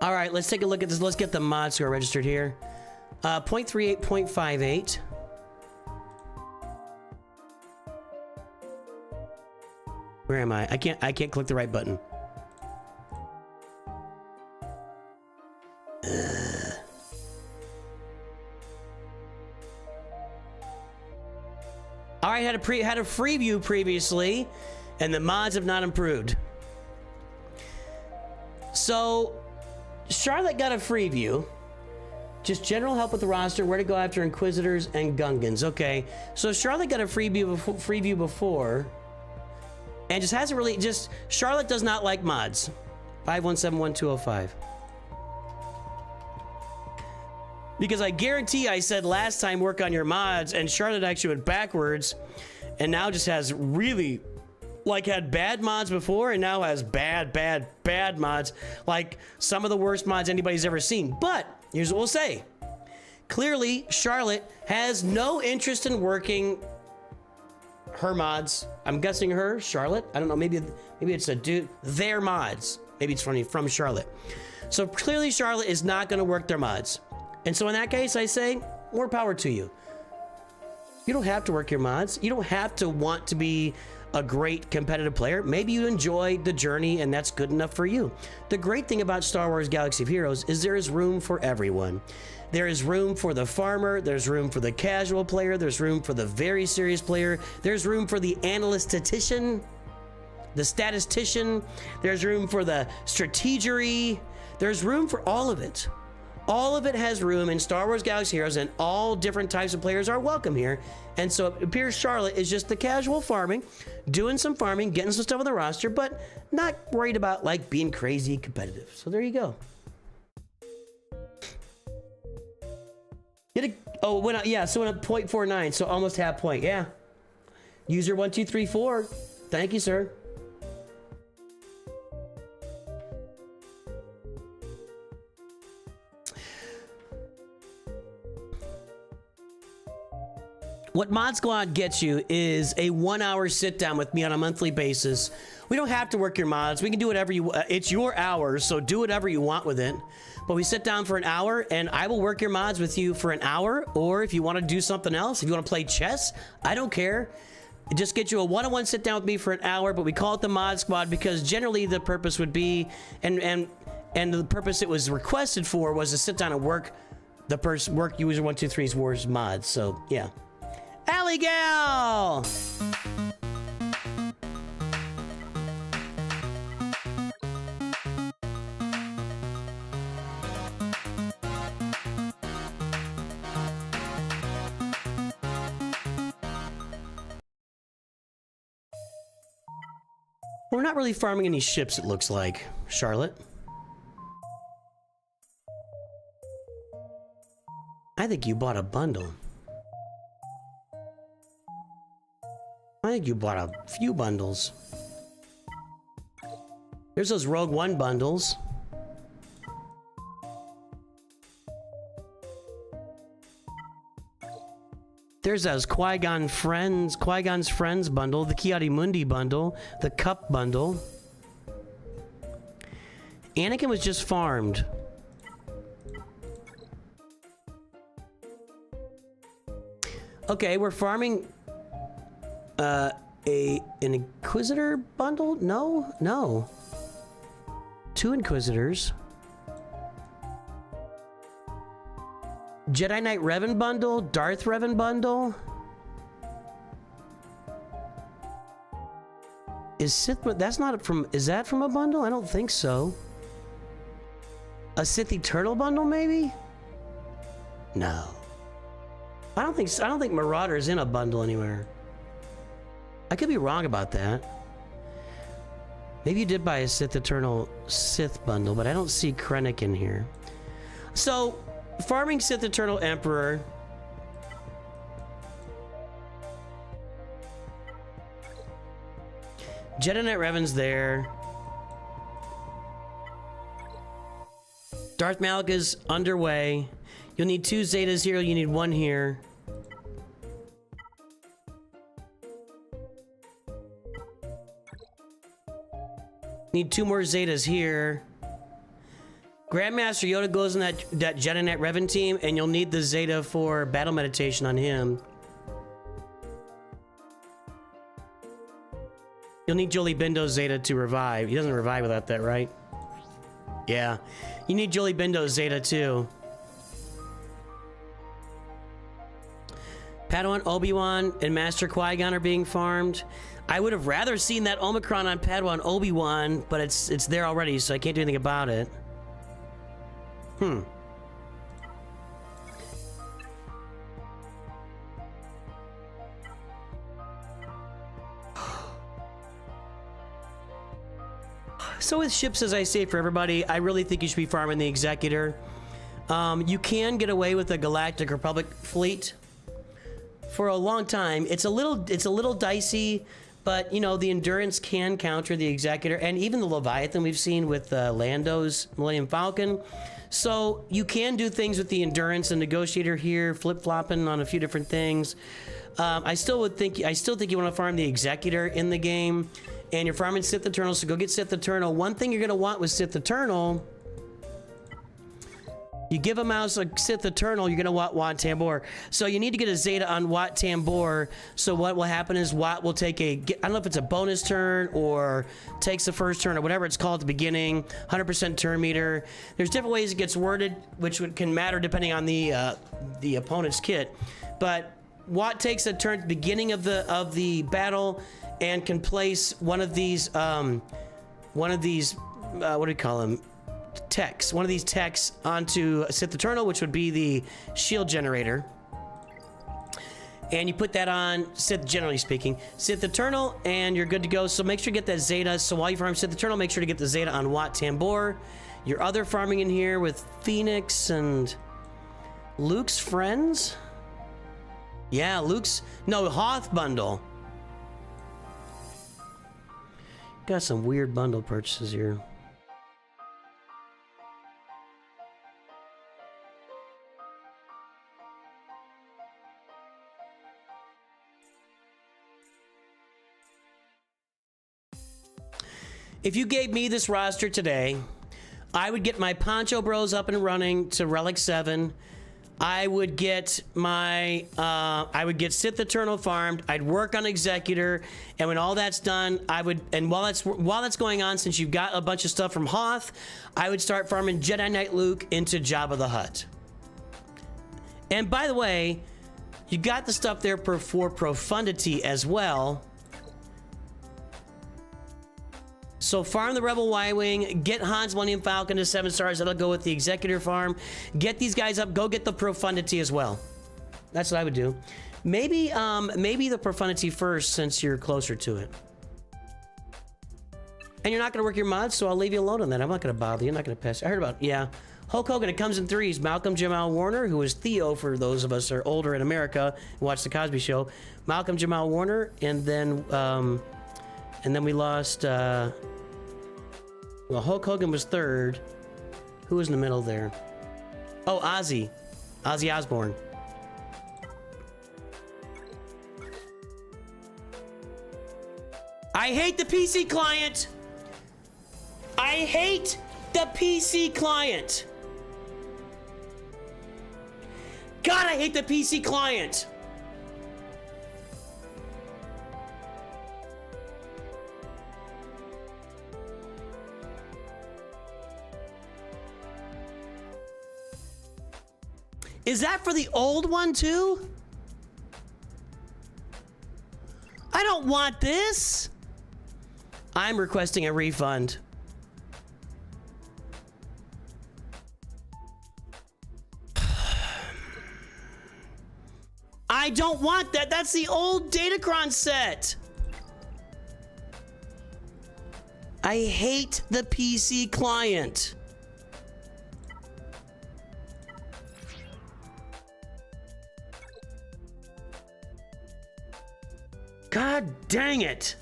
All right, let's take a look at this. Let's get the mod score registered here. 0.38, 0.58. Where am I? I can't click the right button. All right, had a free view previously, and the mods have not improved. So, Charlotte got a free view. Just general help with the roster, where to go after Inquisitors and Gungans. Okay, so Charlotte got a free view before, and just hasn't really. Charlotte does not like mods. 5171-205. Because I guarantee I said last time work on your mods, and Charlotte actually went backwards, and now just has really, like, had bad mods before, and now has bad mods, like some of the worst mods anybody's ever seen. But here's what we'll say. Clearly, Charlotte has no interest in working her mods. I'm guessing her, Charlotte. I don't know. Maybe it's a dude. Their mods. Maybe it's from Charlotte. So clearly, Charlotte is not going to work their mods. And so in that case, I say, more power to you. You don't have to work your mods. You don't have to want to be a great competitive player. Maybe you enjoy the journey and that's good enough for you. The great thing about Star Wars Galaxy of Heroes is there is room for everyone. There is room for the farmer, there's room for the casual player, there's room for the very serious player, there's room for the analystatician, the statistician, there's room for the strategery, there's room for all of it. All of it has room in Star Wars Galaxy Heroes, and all different types of players are welcome here. And so it appears Charlotte is just the casual farming, doing some farming, getting some stuff on the roster, but not worried about like being crazy competitive. So there you go. Oh, went up, yeah, so it went up 0.49, so almost half point, yeah. User 1234, thank you, sir. What Mod Squad gets you is a 1-hour sit down with me on a monthly basis. We don't have to work your mods. We can do whatever you, it's your hours, so do whatever you want with it. But we sit down for an hour and I will work your mods with you for an hour. Or if you want to do something else, if you want to play chess, I don't care. Just get you a one-on-one sit down with me for an hour, but we call it the Mod Squad because generally the purpose would be, and the purpose it was requested for was to sit down and work work user 123's Wars mods. So yeah. Alley Gal! We're not really farming any ships, it looks like, Charlotte. I think you bought a bundle. I think you bought a few bundles. There's those Rogue One bundles. There's those Qui-Gon's Friends bundle, the Ki-Adi-Mundi bundle, the Cup bundle. Anakin was just farmed. Okay, we're farming an Inquisitor bundle? No. 2 Inquisitors. Jedi Knight Revan bundle, Darth Revan bundle. Is Sith, that's not from, is that from a bundle? I don't think so. A Sith Eternal bundle, maybe? No. I don't think Marauder's in a bundle anywhere. I could be wrong about that. Maybe you did buy a Sith Eternal Sith bundle, but I don't see Krennic in here. So, farming Sith Eternal Emperor. Jedi Knight Revan's there. Darth Malik is underway. You'll need 2 Zetas here. You need 1 here. Need 2 more Zetas here. Grandmaster Yoda goes in that Jedi Knight Revan team, and you'll need the Zeta for battle meditation on him. You'll need Jolie Bindo's Zeta to revive. He doesn't revive without that, right? Yeah. You need Jolie Bindo's Zeta too. Padawan Obi-Wan and Master Qui-Gon are being farmed. I would have rather seen that Omicron on Padawan Obi-Wan, but it's there already, so I can't do anything about it. So with ships, as I say for everybody, I really think you should be farming the Executor. You can get away with the Galactic Republic fleet for a long time. It's a little dicey, but you know the Endurance can counter the Executor and even the Leviathan we've seen with Lando's Millennium Falcon. So you can do things with the Endurance and Negotiator here, flip-flopping on a few different things. I still think you want to farm the Executor in the game, and you're farming Sith Eternal, so go get Sith Eternal. One thing you're going to want with Sith Eternal, you give a mouse a Sith Eternal, you're going to want Wat Tambor. So you need to get a Zeta on Wat Tambor. So what will happen is Wat will take I don't know if it's a bonus turn or takes the first turn or whatever it's called at the beginning, 100% turn meter. There's different ways it gets worded, which can matter depending on the opponent's kit. But Wat takes a turn at the beginning of the battle and can place one of these what do we call them? Techs. One of these techs onto Sith Eternal, which would be the shield generator. And you put that on Sith, generally speaking, Sith Eternal, and you're good to go. So make sure you get that Zeta. So while you farm Sith Eternal, make sure to get the Zeta on Wat Tambor. Your other farming in here with Phoenix and Luke's friends. Yeah, Hoth bundle. Got some weird bundle purchases here. If you gave me this roster today, I would get my Poncho Bros up and running to Relic 7. I would get Sith Eternal farmed. I'd work on Executor, and when all that's done, while that's going on, since you've got a bunch of stuff from Hoth, I would start farming Jedi Knight Luke into Jabba the Hutt. And by the way, you got the stuff there for Profundity as well. So farm the Rebel Y-Wing, get Han's Millennium Falcon to 7 stars. That'll go with the Executor farm. Get these guys up. Go get the Profundity as well. That's what I would do. Maybe the Profundity first, since you're closer to it. And you're not going to work your mods, so I'll leave you alone on that. I'm not going to bother you. I'm not going to pass. I heard about, yeah. Hulk Hogan, it comes in 3s. Malcolm Jamal Warner, who is Theo for those of us who are older in America who watch The Cosby Show. Malcolm Jamal Warner, and then we lost... Well, Hulk Hogan was 3rd. Who was in the middle there? Oh, Ozzy Osbourne. I hate the PC client. I hate the PC client. God, I hate the PC client. Is that for the old one too? I don't want this. I'm requesting a refund. I don't want that. That's the old Datacron set. I hate the PC client. God dang it.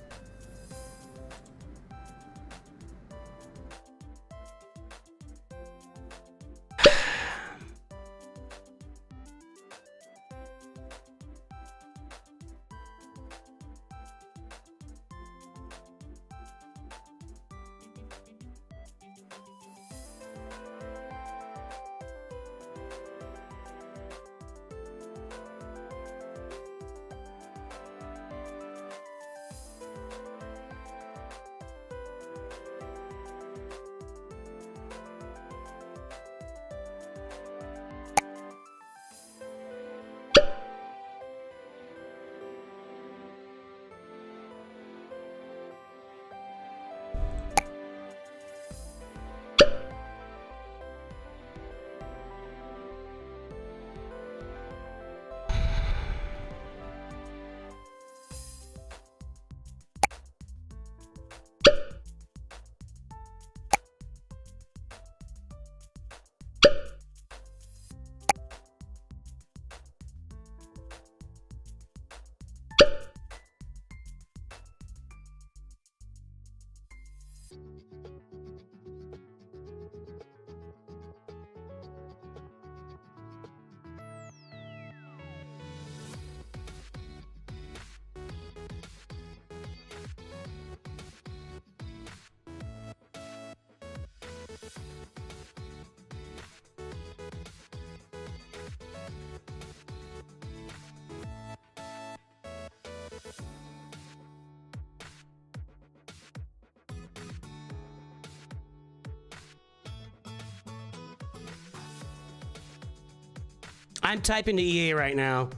I'm typing to EA right now.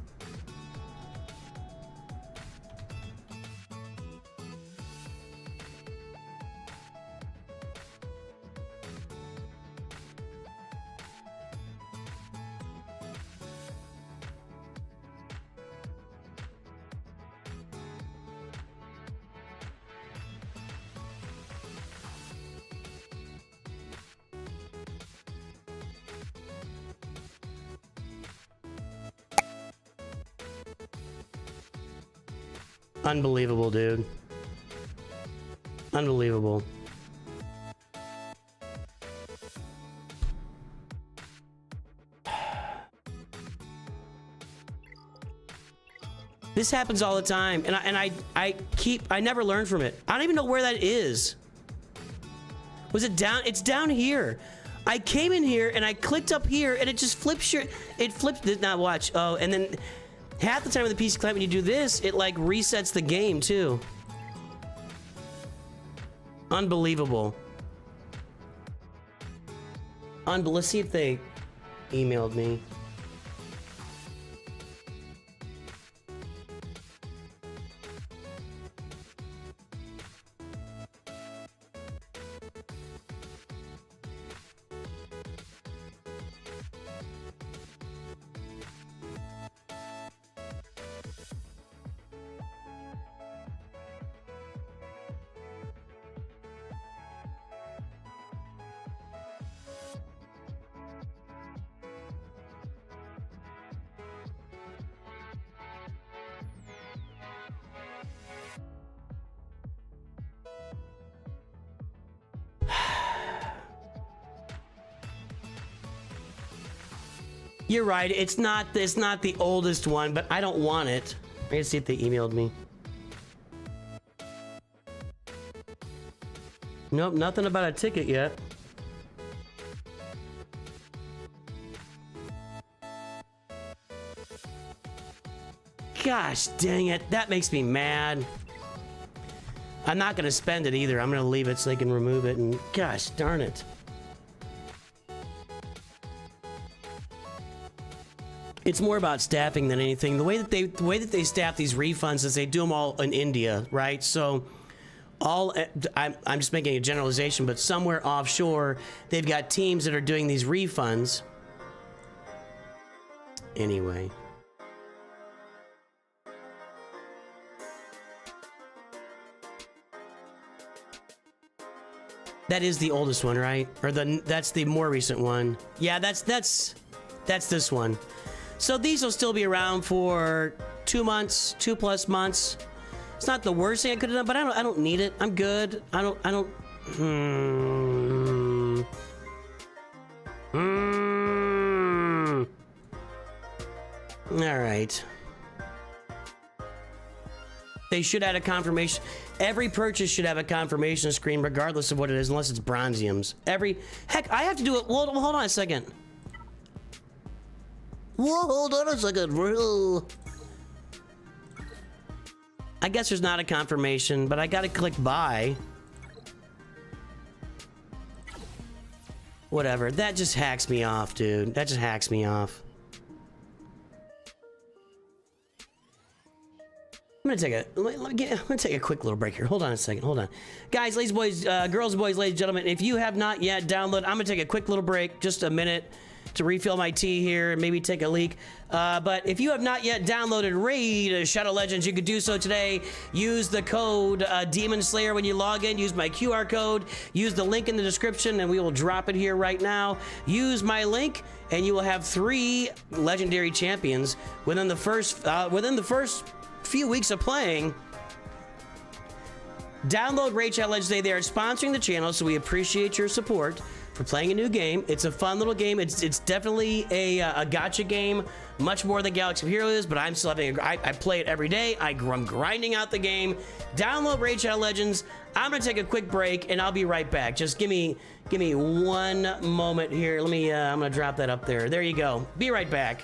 Unbelievable, dude. Unbelievable. This happens all the time, and I never learn from it. I don't even know where that is. Was it down? It's down here. I came in here and I clicked up here, and it just flips did not watch. Oh, and then half the time with the PC client, when you do this, it like resets the game too. Unbelievable. Let's see if they emailed me. You're right. It's not the oldest one, but I don't want it. I gotta see if they emailed me. Nope, nothing about a ticket yet. Gosh dang it. That makes me mad. I'm not gonna spend it either. I'm gonna leave it so they can remove it, and gosh darn it. It's more about staffing than anything. The way that they staff these refunds is they do them all in India, right? So I'm just making a generalization, but somewhere offshore, they've got teams that are doing these refunds. Anyway. That is the oldest one, right? Or that's the more recent one. Yeah, that's this one. So these will still be around for 2 months, 2+ months. It's not the worst thing I could have done, but I don't need it. I'm good. I don't. All right. They should add a confirmation. Every purchase should have a confirmation screen, regardless of what it is, unless it's bronziums. Heck, I have to do it. Well, hold on a second. Whoa, hold on a second, bro. I guess there's not a confirmation, but I gotta click buy. Whatever. That just hacks me off, dude. That just hacks me off. I'm gonna take a quick little break here. Hold on a second. Hold on, guys, ladies, boys, girls, boys, ladies, gentlemen. If you have not yet downloaded, I'm gonna take a quick little break, just a minute, to refill my tea here and maybe take a leak. But if you have not yet downloaded Raid Shadow Legends, you could do so today. Use the code DEMONSLAYER when you log in. Use my QR code. Use the link in the description, and we will drop it here right now. Use my link, and you will have 3 legendary champions within the first few weeks of playing. Download Raid Shadow Legends today. They are sponsoring the channel, so we appreciate your support for playing a new game. It's a fun little game. It's definitely a gacha game, much more than Galaxy of Heroes, but I'm still having I play it every day. I'm grinding out the game. Download Raid Shadow Legends. I'm gonna take a quick break, and I'll be right back. Just give me 1 moment here. Let me. I'm gonna drop that up there. There you go. Be right back.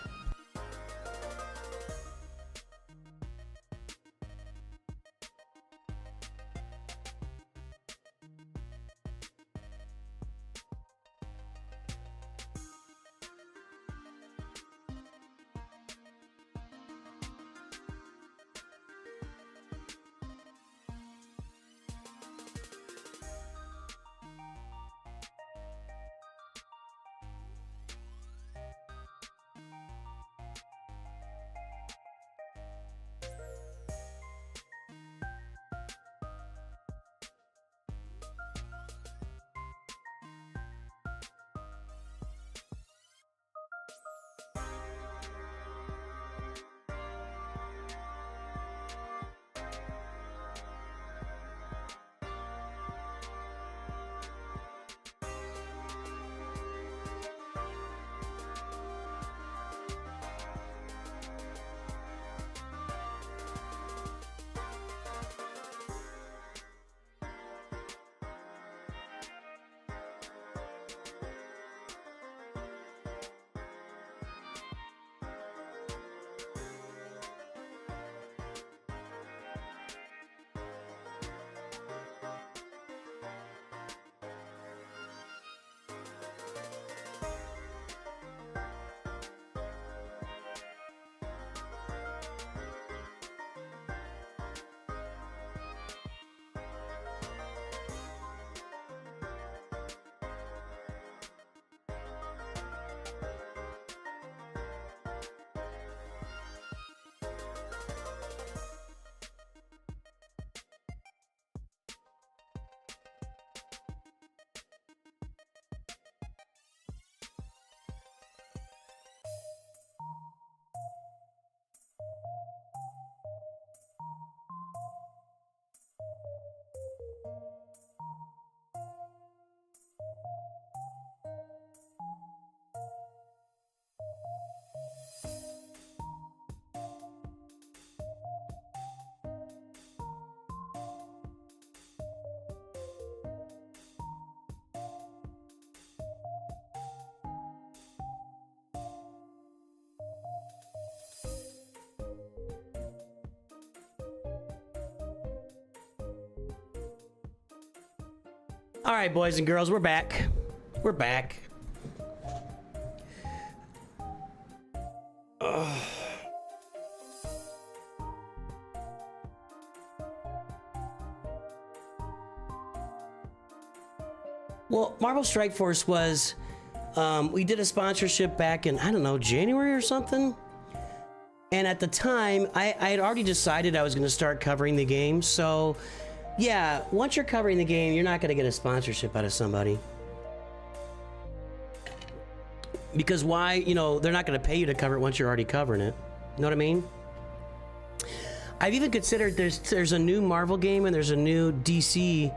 All right, boys and girls, we're back. We're back. Ugh. Well, Marvel Strike Force was, we did a sponsorship back in, I don't know, January or something. And at the time, I had already decided I was going to start covering the game. So, yeah, once you're covering the game, you're not going to get a sponsorship out of somebody. Because why, you know, they're not going to pay you to cover it once you're already covering it. You know what I mean? I've even considered there's a new Marvel game and there's a new DC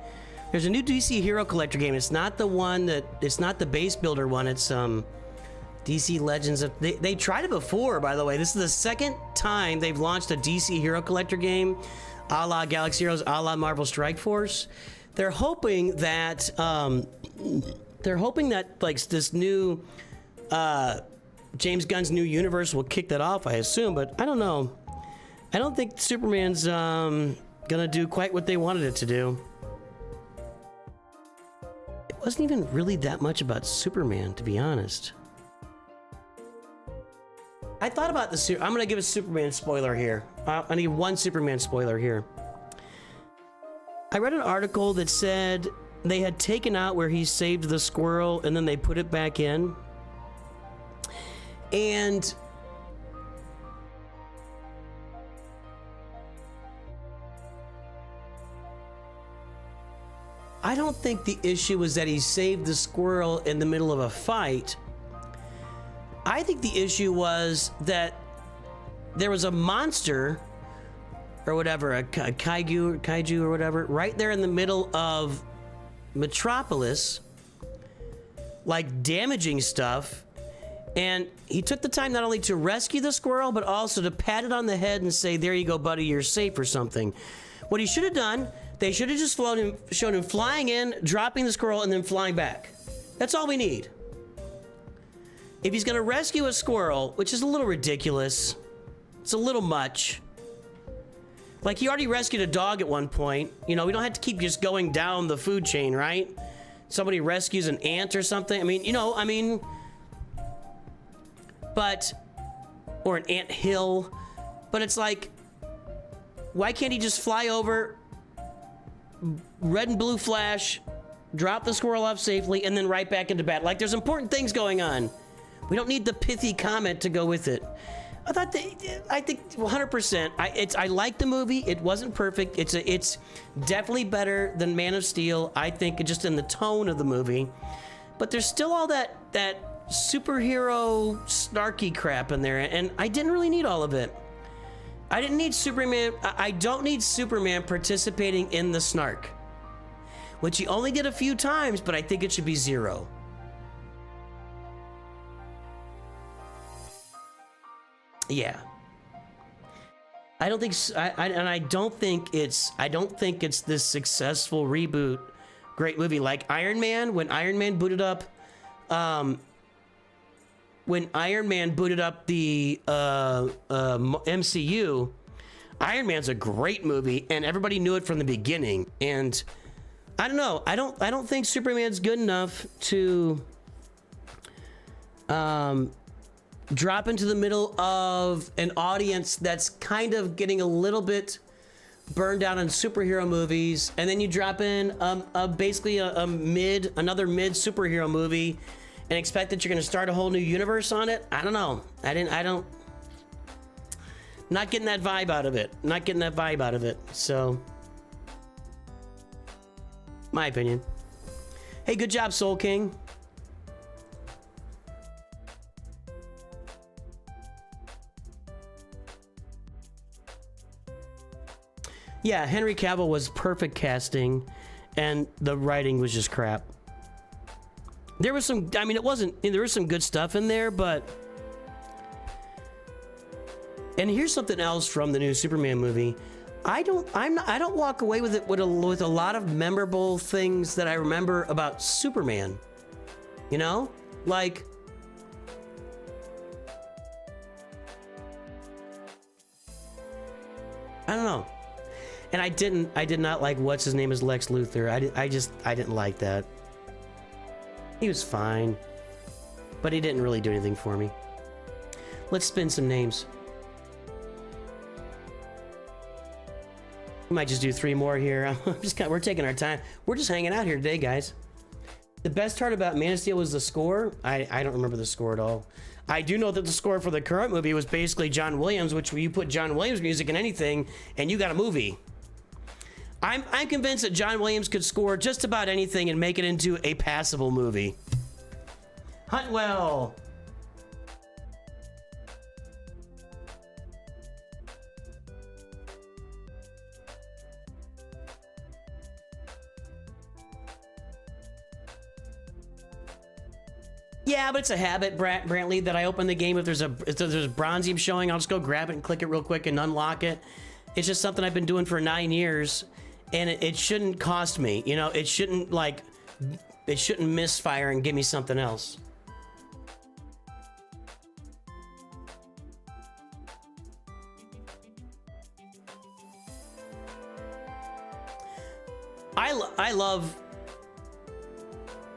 Hero Collector game. It's not the one it's not the base builder one. It's DC Legends of, they tried it before, by the way. This is the second time they've launched a DC Hero Collector game, a la Galaxy Heroes, a la Marvel Strike Force. They're hoping that like this new James Gunn's new universe will kick that off, I assume, but I don't know. I don't think Superman's gonna do quite what they wanted it to do. It wasn't even really that much about Superman, to be honest. I thought about I'm gonna give a Superman spoiler here. I need one Superman spoiler here. I read an article that said they had taken out where he saved the squirrel and then they put it back in. And I don't think the issue was that he saved the squirrel in the middle of a fight. I think the issue was that there was a monster or whatever, a kaiju or whatever, right there in the middle of Metropolis, like damaging stuff. And he took the time not only to rescue the squirrel, but also to pat it on the head and say, there you go, buddy, you're safe or something. What he should have done, they should have just shown him flying in, dropping the squirrel, and then flying back. That's all we need. If he's gonna rescue a squirrel, which is a little ridiculous, it's a little much. Like, he already rescued a dog at one point. You know, we don't have to keep just going down the food chain, right? Somebody rescues an ant or something. I mean, you know, but, or an ant hill. But it's like, why can't he just fly over, red and blue flash, drop the squirrel off safely, and then right back into battle? Like, there's important things going on. We don't need the pithy comment to go with it. I think 100%. I like the movie. It wasn't perfect. It's definitely better than Man of Steel. I think just in the tone of the movie, but there's still all that superhero snarky crap in there, and I didn't really need all of it. I didn't need Superman. I don't need Superman participating in the snark, which he only did a few times, but I think it should be 0. Yeah, I don't think, I don't think it's this successful reboot, great movie like Iron Man. When Iron Man booted up, the MCU, Iron Man's a great movie, and everybody knew it from the beginning. And I don't know, I don't think Superman's good enough to drop into the middle of an audience that's kind of getting a little bit burned out on superhero movies, and then you drop in basically another mid superhero movie and expect that you're going to start a whole new universe on it. I don't know. Not getting that vibe out of it. So, my opinion. Hey, good job, Soul King. Yeah, Henry Cavill was perfect casting, and the writing was just crap. There was some, there was some good stuff in there, but... And here's something else from the new Superman movie. I don't walk away with it with a lot of memorable things that I remember about Superman. You know? Like... I don't know. And I did not like what's his name as Lex Luthor. I didn't like that. He was fine, but he didn't really do anything for me. Let's spin some names. We might just do 3 more here. We're taking our time. We're just hanging out here today, guys. The best part about Man of Steel was the score. I don't remember the score at all. I do know that the score for the current movie was basically John Williams, which you put John Williams music in anything, and you got a movie. I'm convinced that John Williams could score just about anything and make it into a passable movie. Huntwell. Yeah, but it's a habit, Brantley, that I open the game if there's a Bronzium showing, I'll just go grab it and click it real quick and unlock it. It's just something I've been doing for 9 years, and it shouldn't cost me. You know, it shouldn't misfire and give me something else. I love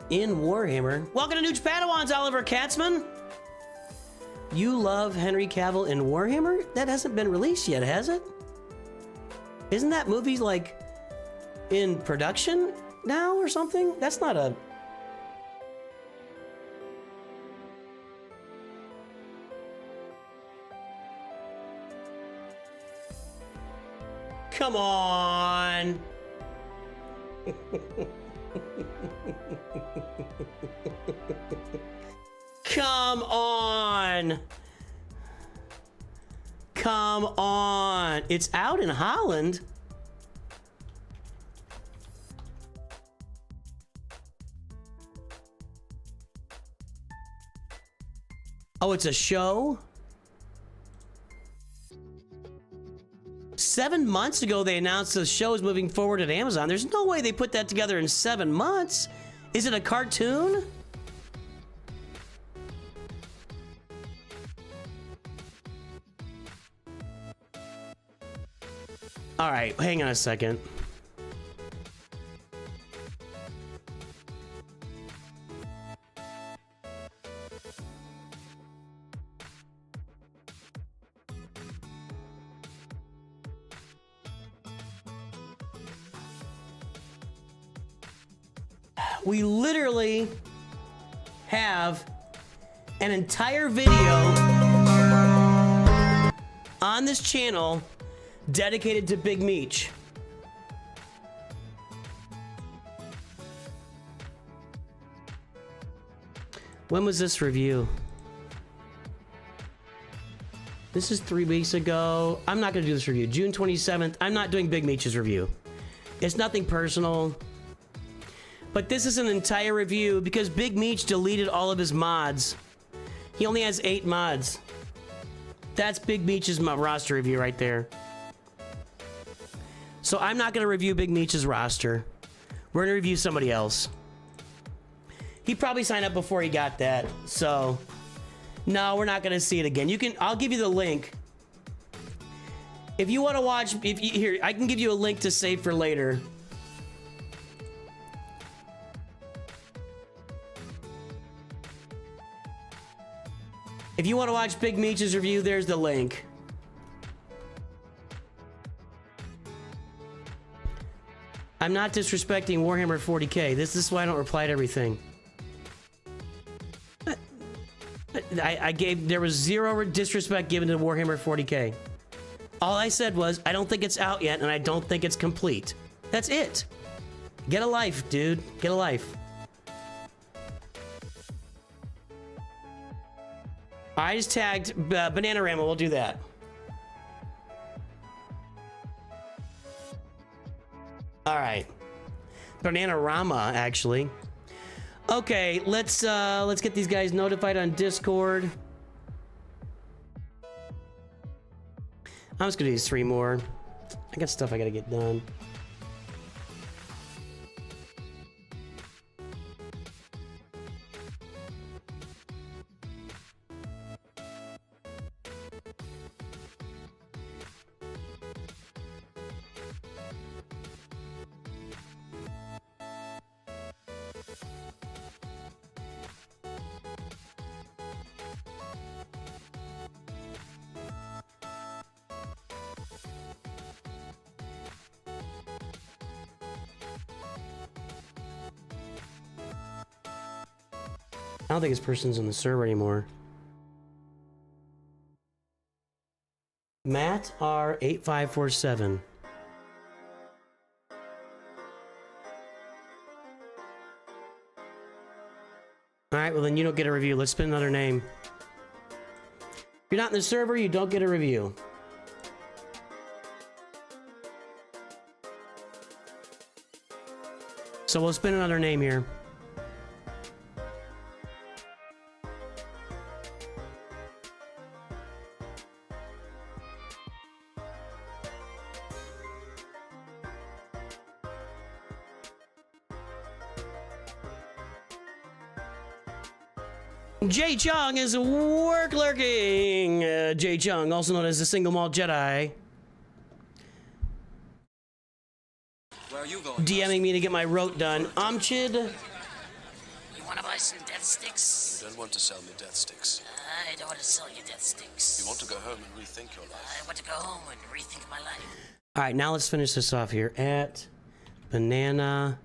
in Warhammer. Welcome to Nooch Padawans, Oliver Katzman. You love Henry Cavill in Warhammer? That hasn't been released yet, has it? Isn't that movie like in production now or something? That's not a... Come on. Come on. Come on. It's out in Holland. Oh, it's a show? 7 months ago, they announced the show is moving forward at Amazon. There's no way they put that together in 7 months. Is it a cartoon? All right, hang on a second. We literally have an entire video on this channel dedicated to Big Meech. When was this review? This is 3 weeks ago. I'm not going to do this review. June 27th. I'm not doing Big Meech's review. It's nothing personal. But this is an entire review because Big Meech deleted all of his mods. He only has 8 mods. That's Big Meech's roster review right there. So I'm not going to review Big Meech's roster. We're going to review somebody else. He probably signed up before he got that. So no, we're not going to see it again. I'll give you the link. If you want to watch, here, I can give you a link to save for later. If you want to watch Big Meech's review, there's the link. I'm not disrespecting Warhammer 40k. This is why I don't reply to everything. There was zero disrespect given to Warhammer 40k. All I said was, I don't think it's out yet, and I don't think it's complete. That's it. Get a life, dude. Get a life. I just tagged Bananarama. We'll do that. All right. Bananarama, actually. Okay, let's get these guys notified on Discord. I'm just gonna do these 3 more. I got stuff I gotta get done. I don't think this person's on the server anymore. Matt R8547. Alright, well then you don't get a review. Let's spin another name. If you're not in the server, you don't get a review. So we'll spin another name here. Jay Chung is work lurking. Jay Chung, also known as the Single Malt Jedi.
Where are you going?
DMing me to get my rote done. Chid.
You want to buy some death sticks?
You don't want to sell me death sticks.
I don't want to sell you death sticks.
You want to go home and rethink your life.
I want to go home and rethink my life.
All right, now let's finish this off here at Banana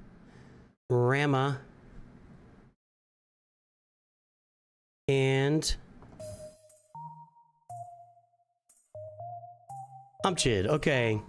Rama and Chid. Okay.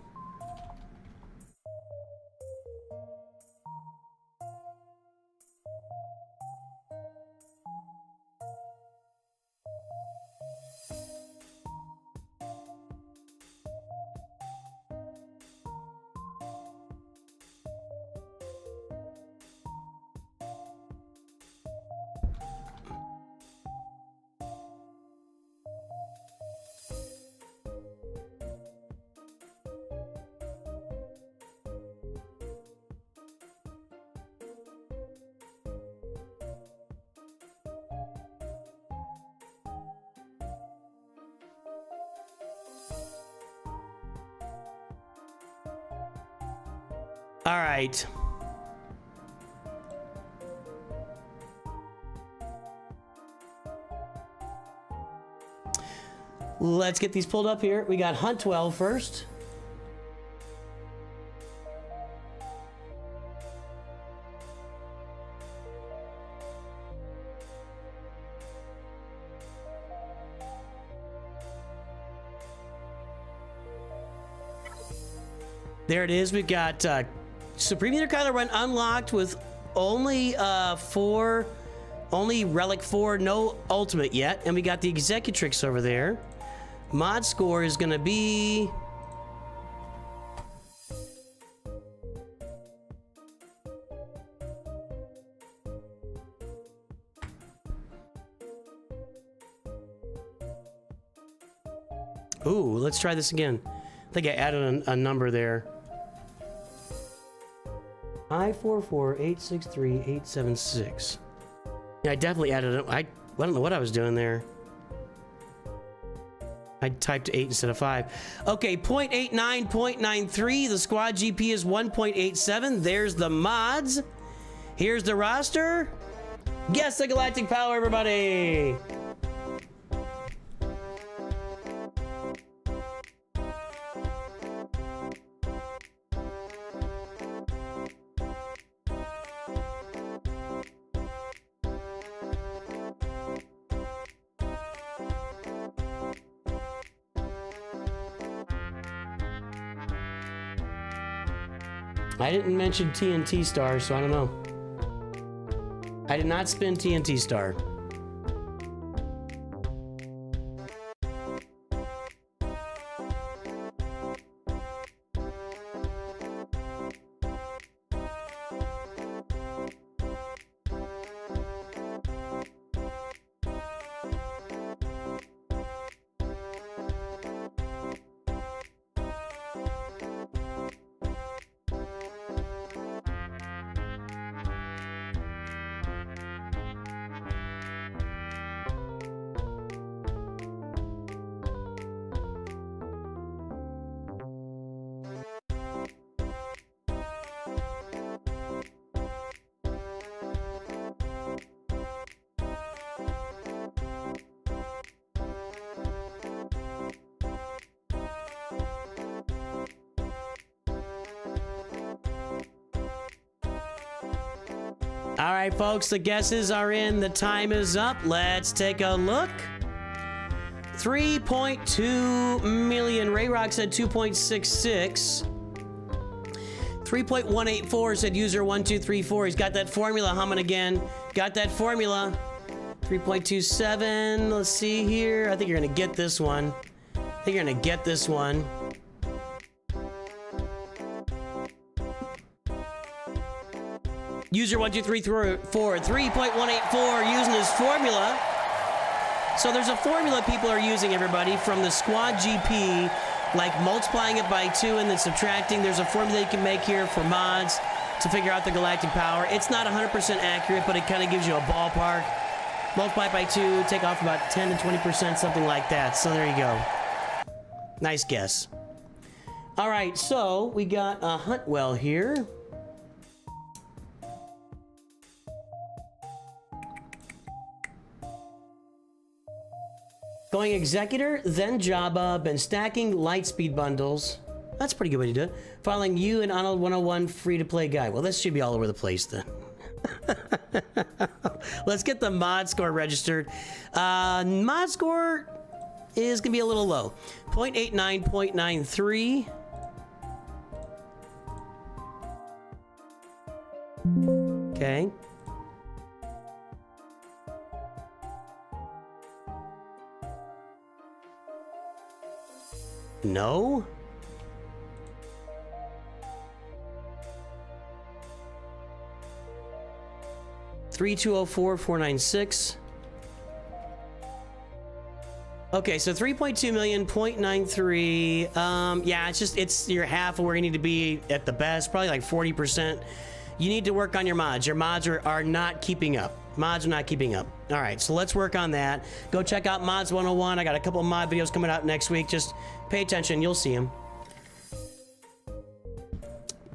All right. Let's get these pulled up here. We got Hunt 12 first. There it is. We've got Supreme Leader Kylo Ren unlocked with only only Relic 4, no Ultimate yet. And we got the Executrix over there. Mod score is going to be... Ooh, let's try this again. I think I added a number there. 544863876. Yeah, I definitely added it. I don't know what I was doing there. I typed 8 instead of 5. Okay, 0.89, 0.93. The squad GP is 1.87. There's the mods. Here's the roster. Guess the Galactic Power, everybody. I didn't mention TNT Star, so I don't know. I did not spin TNT Star. All right, folks, the guesses are in. The time is up. Let's take a look. 3.2 million. Rayrock said 2.66. 3.184 said user 1234. He's got that formula humming again. Got that formula. 3.27. Let's see here. I think you're going to get this one. I think you're going to get this one. User 1234, 3.184 using his formula. So there's a formula people are using, everybody, from the squad GP, like multiplying it by 2 and then subtracting. There's a formula you can make here for mods to figure out the galactic power. It's not 100% accurate, but it kind of gives you a ballpark. Multiply by 2, take off about 10 to 20%, something like that. So there you go. Nice guess. All right, so we got a Huntwell here. Going Executor, then Jabba, been stacking Lightspeed bundles. That's a pretty good way to do it. Following you and Arnold 101 free-to-play guide. Well, this should be all over the place then. Let's get the mod score registered. Mod score is going to be a little low. 0.89, 0.93. Okay. No? $3,204,496. Okay, so 3.2 million, 0.93. Yeah, it's you're half of where you need to be at the best, probably like 40%. You need to work on your mods. Your mods are not keeping up. Mods are not keeping up. All right, so let's work on that. Go check out Mods 101. I got a couple of mod videos coming out next week. Just pay attention, you'll see them.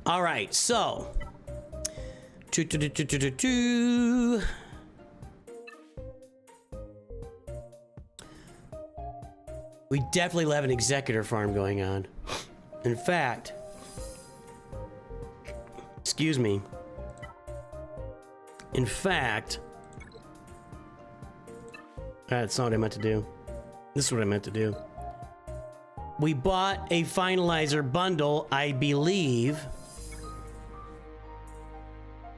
All right, so. We definitely have an executor farm going on. In fact, excuse me. In fact, that's not what I meant to do. This is what I meant to do. We bought a finalizer bundle, I believe.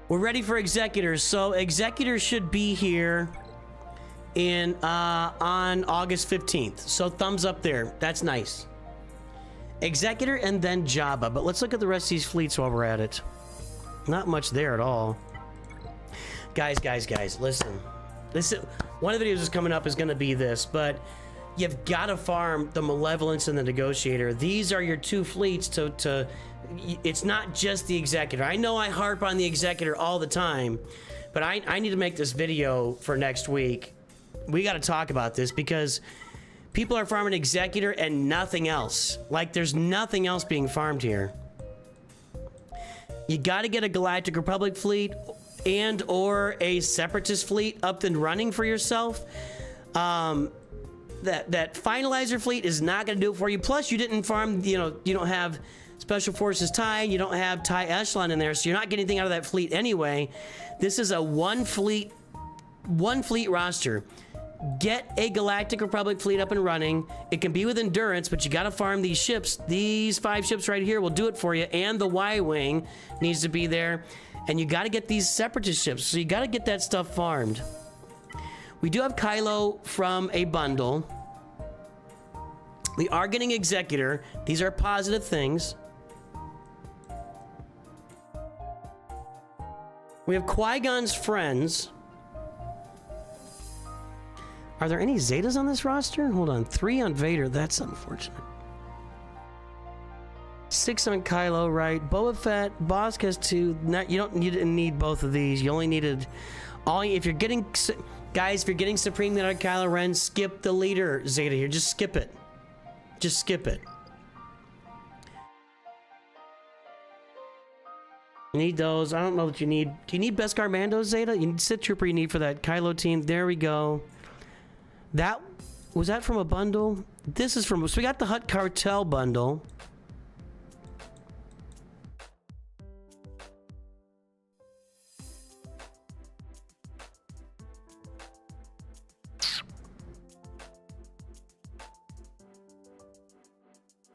We're ready for executors, so executors should be here in on August 15th. So thumbs up there. That's nice. Executor and then Jabba. But let's look at the rest of these fleets while we're at it. Not much there at all. Guys, listen. One of the videos that's coming up is going to be this, but you've got to farm the Malevolence and the Negotiator. These are your two fleets to it's not just the Executor. I know I harp on the Executor all the time, but I need to make this video for next week. We got to talk about this because people are farming Executor and nothing else. Like, there's nothing else being farmed here. You got to get a Galactic Republic fleet and or a Separatist fleet up and running for yourself. That finalizer fleet is not going to do it for you. Plus, you didn't farm, you don't have Special Forces TIE, you don't have TIE Echelon in there, so you're not getting anything out of that fleet anyway. This is a one fleet roster. Get a Galactic Republic fleet up and running. It can be with endurance, but you got to farm these ships. These 5 ships right here will do it for you, and the Y-Wing needs to be there. And you got to get these Separatist ships, so you got to get that stuff farmed. We do have Kylo from a bundle. We are getting Executor. These are positive things. We have Qui-Gon's friends. Are there any Zetas on this roster? Hold on, 3 on Vader. That's unfortunate. 6 on Kylo, right? Boba Fett, Bosk has 2. You don't need both of these. You only needed if you're getting guys. If you're getting Supreme Leader Kylo Ren, skip the leader Zeta here. Just skip it. Just skip it. You need those. I don't know what you need. Do you need Beskar Mando Zeta? You need Sith Trooper. You need for that Kylo team. There we go. Was that from a bundle? This is from. So we got the Hutt Cartel bundle.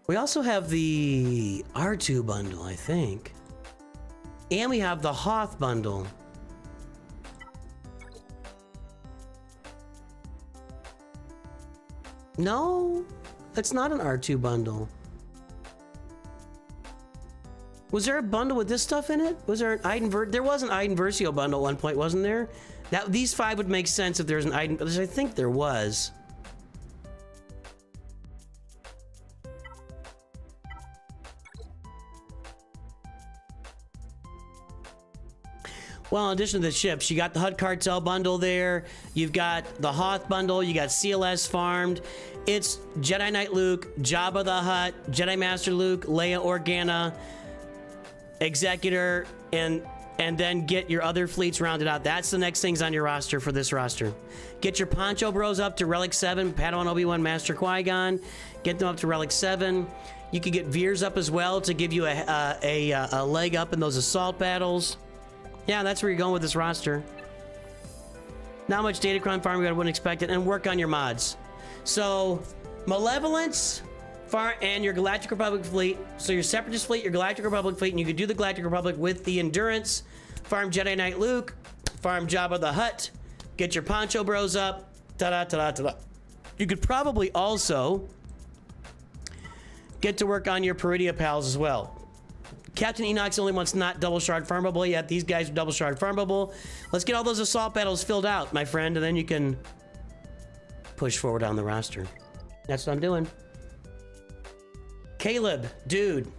We also have the R2 bundle, I think. And we have the Hoth bundle. No, it's not an R2 bundle. Was there a bundle with this stuff in it? Was there an Iden there was an Iden Versio bundle at one point, wasn't there? These 5 would make sense if there's an Iden, I think there was. Well, in addition to the ships, you got the Hutt Cartel bundle there. You've got the Hoth bundle. You got CLS farmed. It's Jedi Knight Luke, Jabba the Hutt, Jedi Master Luke, Leia Organa, Executor, and then get your other fleets rounded out. That's the next things on your roster for this roster. Get your Poncho Bros up to Relic 7, Padawan Obi-Wan, Master Qui-Gon. Get them up to Relic 7. You could get Veers up as well to give you a leg up in those assault battles. Yeah, that's where you're going with this roster. Not much Datacron farming I wouldn't expect it, and work on your mods. So, Malevolence, and your Galactic Republic fleet. So your Separatist fleet, your Galactic Republic fleet, and you could do the Galactic Republic with the Endurance. Farm Jedi Knight Luke, farm Jabba the Hutt, get your Poncho Bros up. Ta-da. You could probably also get to work on your Peridia pals as well. Captain Enoch's the only one's not double shard farmable yet. These guys are double shard farmable. Let's get all those assault battles filled out, my friend, and then you can push forward on the roster. That's what I'm doing. Caleb, dude.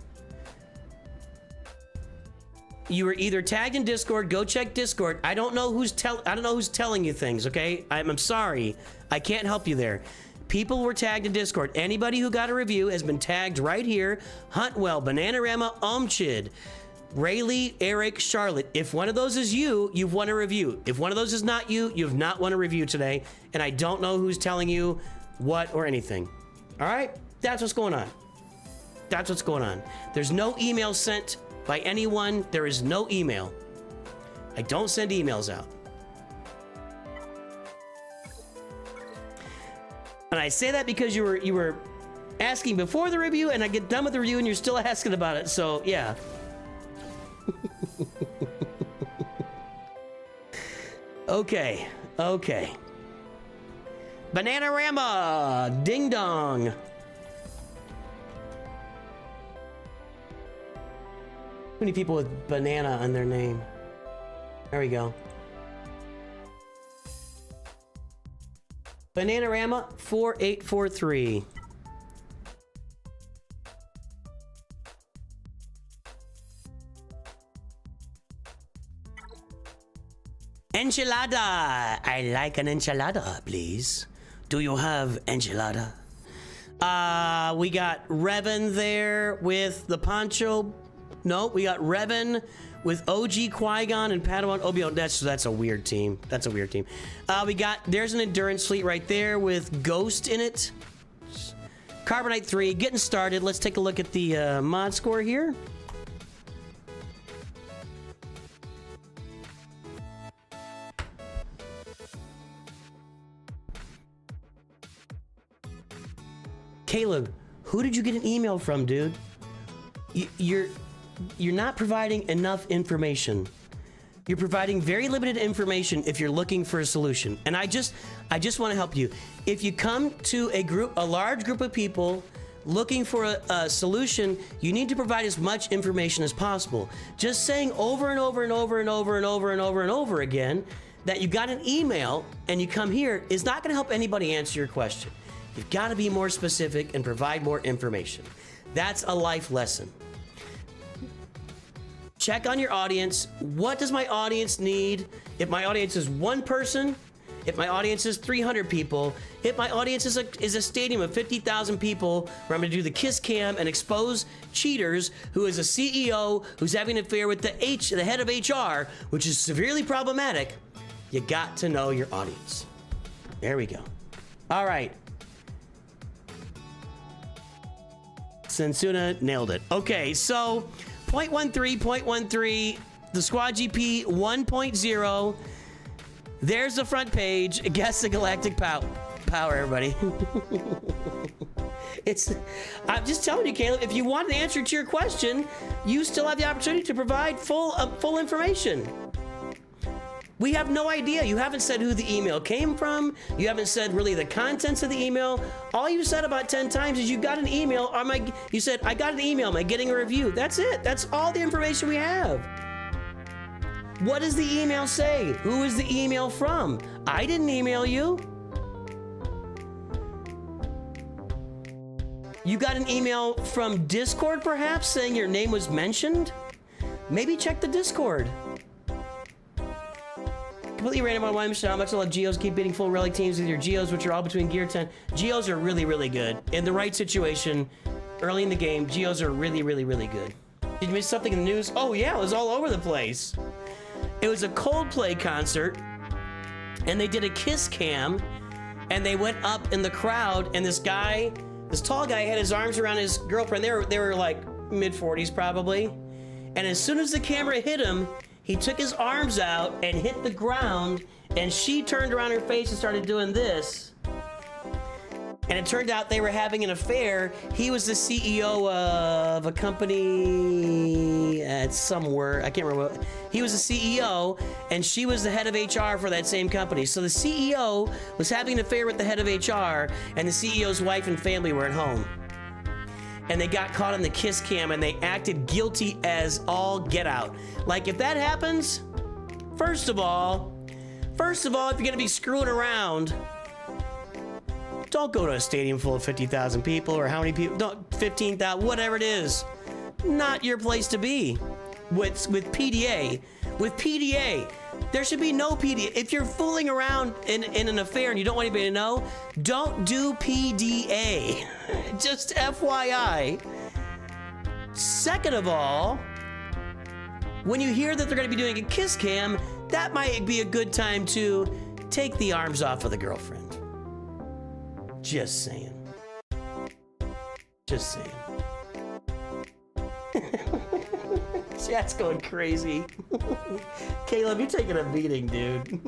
You were either tagged in Discord. Go check Discord. I don't know who's telling you things, okay? I'm sorry. I can't help you there. People were tagged in Discord. Anybody who got a review has been tagged right here. Huntwell, Bananarama, Omchid, Rayleigh, Eric, Charlotte. If one of those is you, you've won a review. If one of those is not you, you've not won a review today. And I don't know who's telling you what or anything. All right? That's what's going on. That's what's going on. There's no email sent by anyone. There is no email. I don't send emails out. And I say that because you were asking before the review, and I get done with the review and you're still asking about it. So yeah. Okay. Bananarama, ding dong. Too many people with banana on their name. There we go. Bananarama 4843. Enchilada. I like an enchilada, please. Do you have enchilada? We got Revan there with the poncho. No, we got Revan with OG Qui-Gon and Padawan Obi-Wan. That's a weird team. That's a weird team. There's an Endurance fleet right there with Ghost in it. Carbonite 3, getting started. Let's take a look at the mod score here. Caleb, who did you get an email from, dude? You're not providing enough information. You're providing very limited information if you're looking for a solution. And I just want to help you. If you come to a large group of people looking for a solution, you need to provide as much information as possible. Just saying over and over and over and over and over and over and over again that you got an email and you come here is not going to help anybody answer your question. You've got to be more specific and provide more information. That's a life lesson. Check on your audience. What does my audience need? If my audience is one person, if my audience is 300 people, if my audience is a stadium of 50,000 people where I'm going to do the kiss cam and expose cheaters, who is a CEO who's having an affair with the head of HR, which is severely problematic, you got to know your audience. There we go. All right. Sensuna nailed it. Okay, so 0.13, the Squad GP 1.0. There's the front page. Guess the Galactic power, everybody. I'm just telling you, Caleb, if you want an answer to your question, you still have the opportunity to provide full information. We have no idea. You haven't said who the email came from. You haven't said really the contents of the email. All you said about 10 times is you got an email. You said, I got an email. Am I getting a review? That's it. That's all the information we have. What does the email say? Who is the email from? I didn't email you. You got an email from Discord, perhaps, saying your name was mentioned? Maybe check the Discord. completely random on why how much I love Geos. Keep beating full relic teams with your Geos, which are all between gear 10. Geos are really, really good. In the right situation, early in the game, Geos are really, really, really good. Did you miss something in the news? Oh yeah, it was all over the place. It was a Coldplay concert, and they did a kiss cam, and they went up in the crowd, and this guy, this tall guy, had his arms around his girlfriend. They were like mid-40s probably. And as soon as the camera hit him, he took his arms out and hit the ground, and she turned around her face and started doing this. And it turned out they were having an affair. He was the CEO of a company at somewhere, I can't remember. He was the CEO, and she was the head of HR for that same company. So the CEO was having an affair with the head of HR, and the CEO's wife and family were at home. And they got caught on the kiss cam, and they acted guilty as all get out. Like, if that happens, first of all, if you're gonna be screwing around, don't go to a stadium full of 50,000 people, or how many people, don't, 15,000, whatever it is. Not your place to be. With PDA. With PDA, there should be no PDA. If you're fooling around in an affair and you don't want anybody to know, don't do PDA. Just FYI. Second of all, when you hear that they're going to be doing a kiss cam, that might be a good time to take the arms off of the girlfriend. Just saying. Just saying. Chat's going crazy. Caleb, you're taking a beating, dude.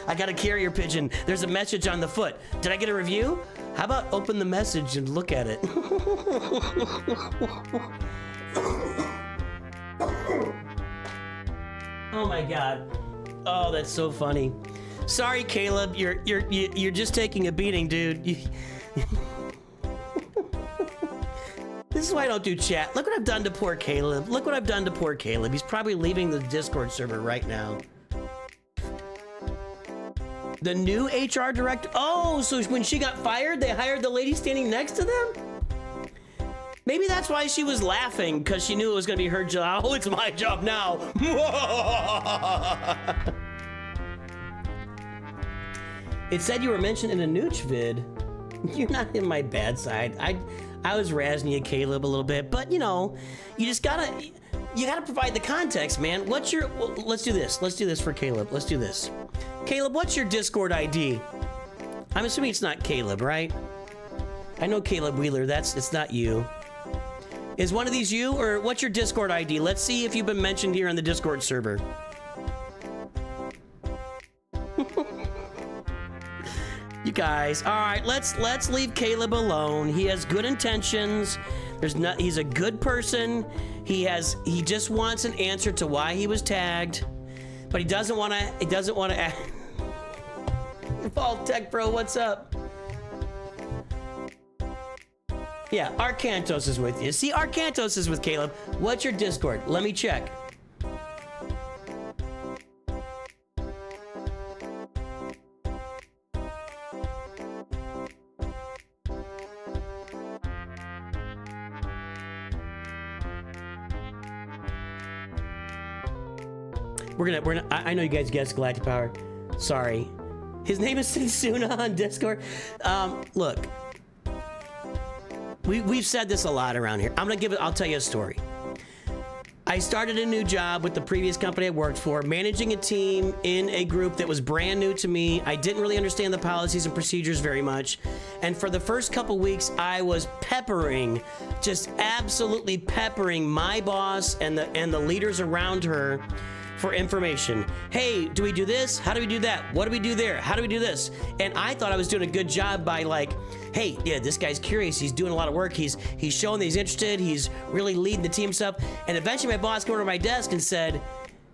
I got a carrier pigeon. There's a message on the foot. Did I get a review? How about open the message and look at it? Oh my God. Oh, that's so funny. Sorry, Caleb. You're just taking a beating, dude. This is why I don't do chat. Look what I've done to poor Caleb. Look what I've done to poor Caleb. He's probably leaving the Discord server right now. The new HR director. Oh, so when she got fired, they hired the lady standing next to them? Maybe that's why she was laughing, because she knew it was going to be her job. Oh, it's my job now. It said you were mentioned in a Nooch vid. You're not in my bad side. I was razzing you, Caleb, a little bit, but you know, you just gotta provide the context, man. What's your? Well, let's do this. Let's do this for Caleb. Let's do this. Caleb, what's your Discord ID? I'm assuming it's not Caleb, right? I know Caleb Wheeler. It's not you. Is one of these you, or what's your Discord ID? Let's see if you've been mentioned here on the Discord server. You guys, all right, let's leave Caleb alone. He has good intentions. He's a good person. He just wants an answer to why he was tagged, but he doesn't want to Evolve Tech Bro, what's up? Yeah, Arcantos is with you. See, Arcantos is with Caleb. What's your Discord? Let me check. I know you guys guessed Galactic Power. Sorry. His name is Sinsuna on Discord. Look. We've said this a lot around here. I'll tell you a story. I started a new job with the previous company I worked for, managing a team in a group that was brand new to me. I didn't really understand the policies and procedures very much. And for the first couple weeks, I was just absolutely peppering my boss and the leaders around her for information. Hey, do we do this? How do we do that? What do we do there? How do we do this? And I thought I was doing a good job by like, hey, yeah, this guy's curious. He's doing a lot of work. He's showing that he's interested. He's really leading the team stuff. And eventually my boss came over to my desk and said,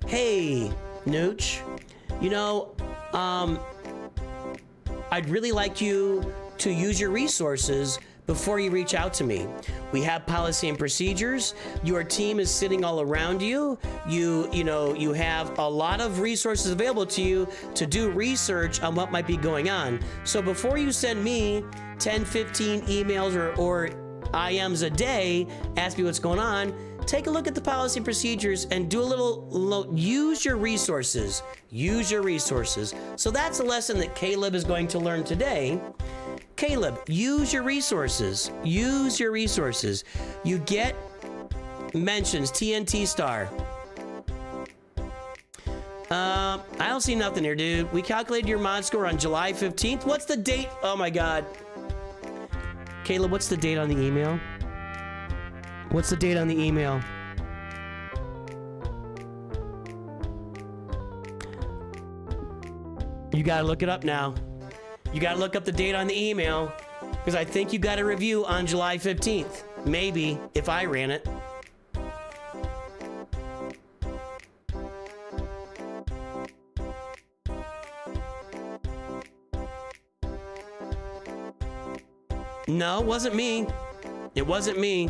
hey, Nooch, you know, I'd really like you to use your resources before you reach out to me. We have policy and procedures. Your team is sitting all around you. You have a lot of resources available to you to do research on what might be going on. So before you send me 10, 15 emails or IMs a day, ask me what's going on, take a look at the policy procedures and do a little use your resources. Use your resources. So that's a lesson that Caleb is going to learn today. Caleb, use your resources. Use your resources. You get mentions, TNT star. I don't see nothing here, dude. We calculated your mod score on July 15th. What's the date? Oh my God. Caleb, what's the date on the email? What's the date on the email? You gotta look it up now. You gotta look up the date on the email, because I think you got a review on July 15th. Maybe, if I ran it. No, it wasn't me. It wasn't me.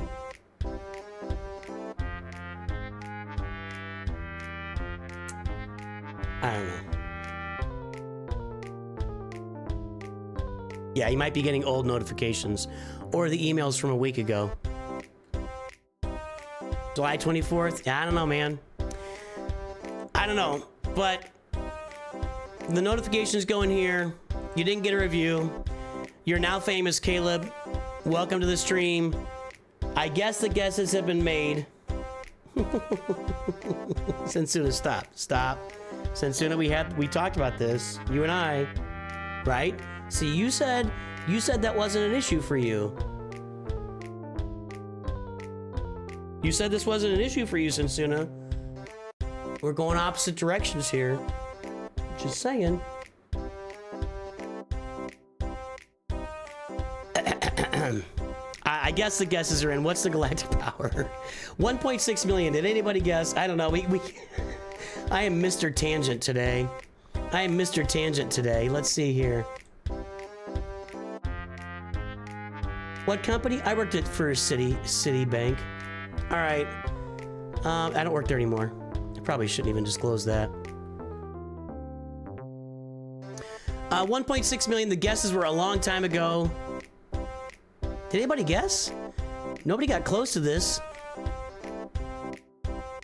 I don't know. Yeah, you might be getting old notifications or the emails from a week ago. July 24th? Yeah, I don't know, man. I don't know, but the notifications go in here. You didn't get a review. You're now famous, Caleb. Welcome to the stream. I guess the guesses have been made. Sensuna, stop. Stop. Sensuna, we talked about this. You and I. Right? See, you said that wasn't an issue for you. You said this wasn't an issue for you, Sensuna. We're going opposite directions here. Just saying. I guess the guesses are in. What's the galactic power? 1.6 million. Did anybody guess? I don't know. I am Mr. Tangent today. I am Mr. Tangent today. Let's see here. What company? I worked at First Citibank. All right. I don't work there anymore. I probably shouldn't even disclose that. 1.6 million. The guesses were a long time ago. Did anybody guess? Nobody got close to this.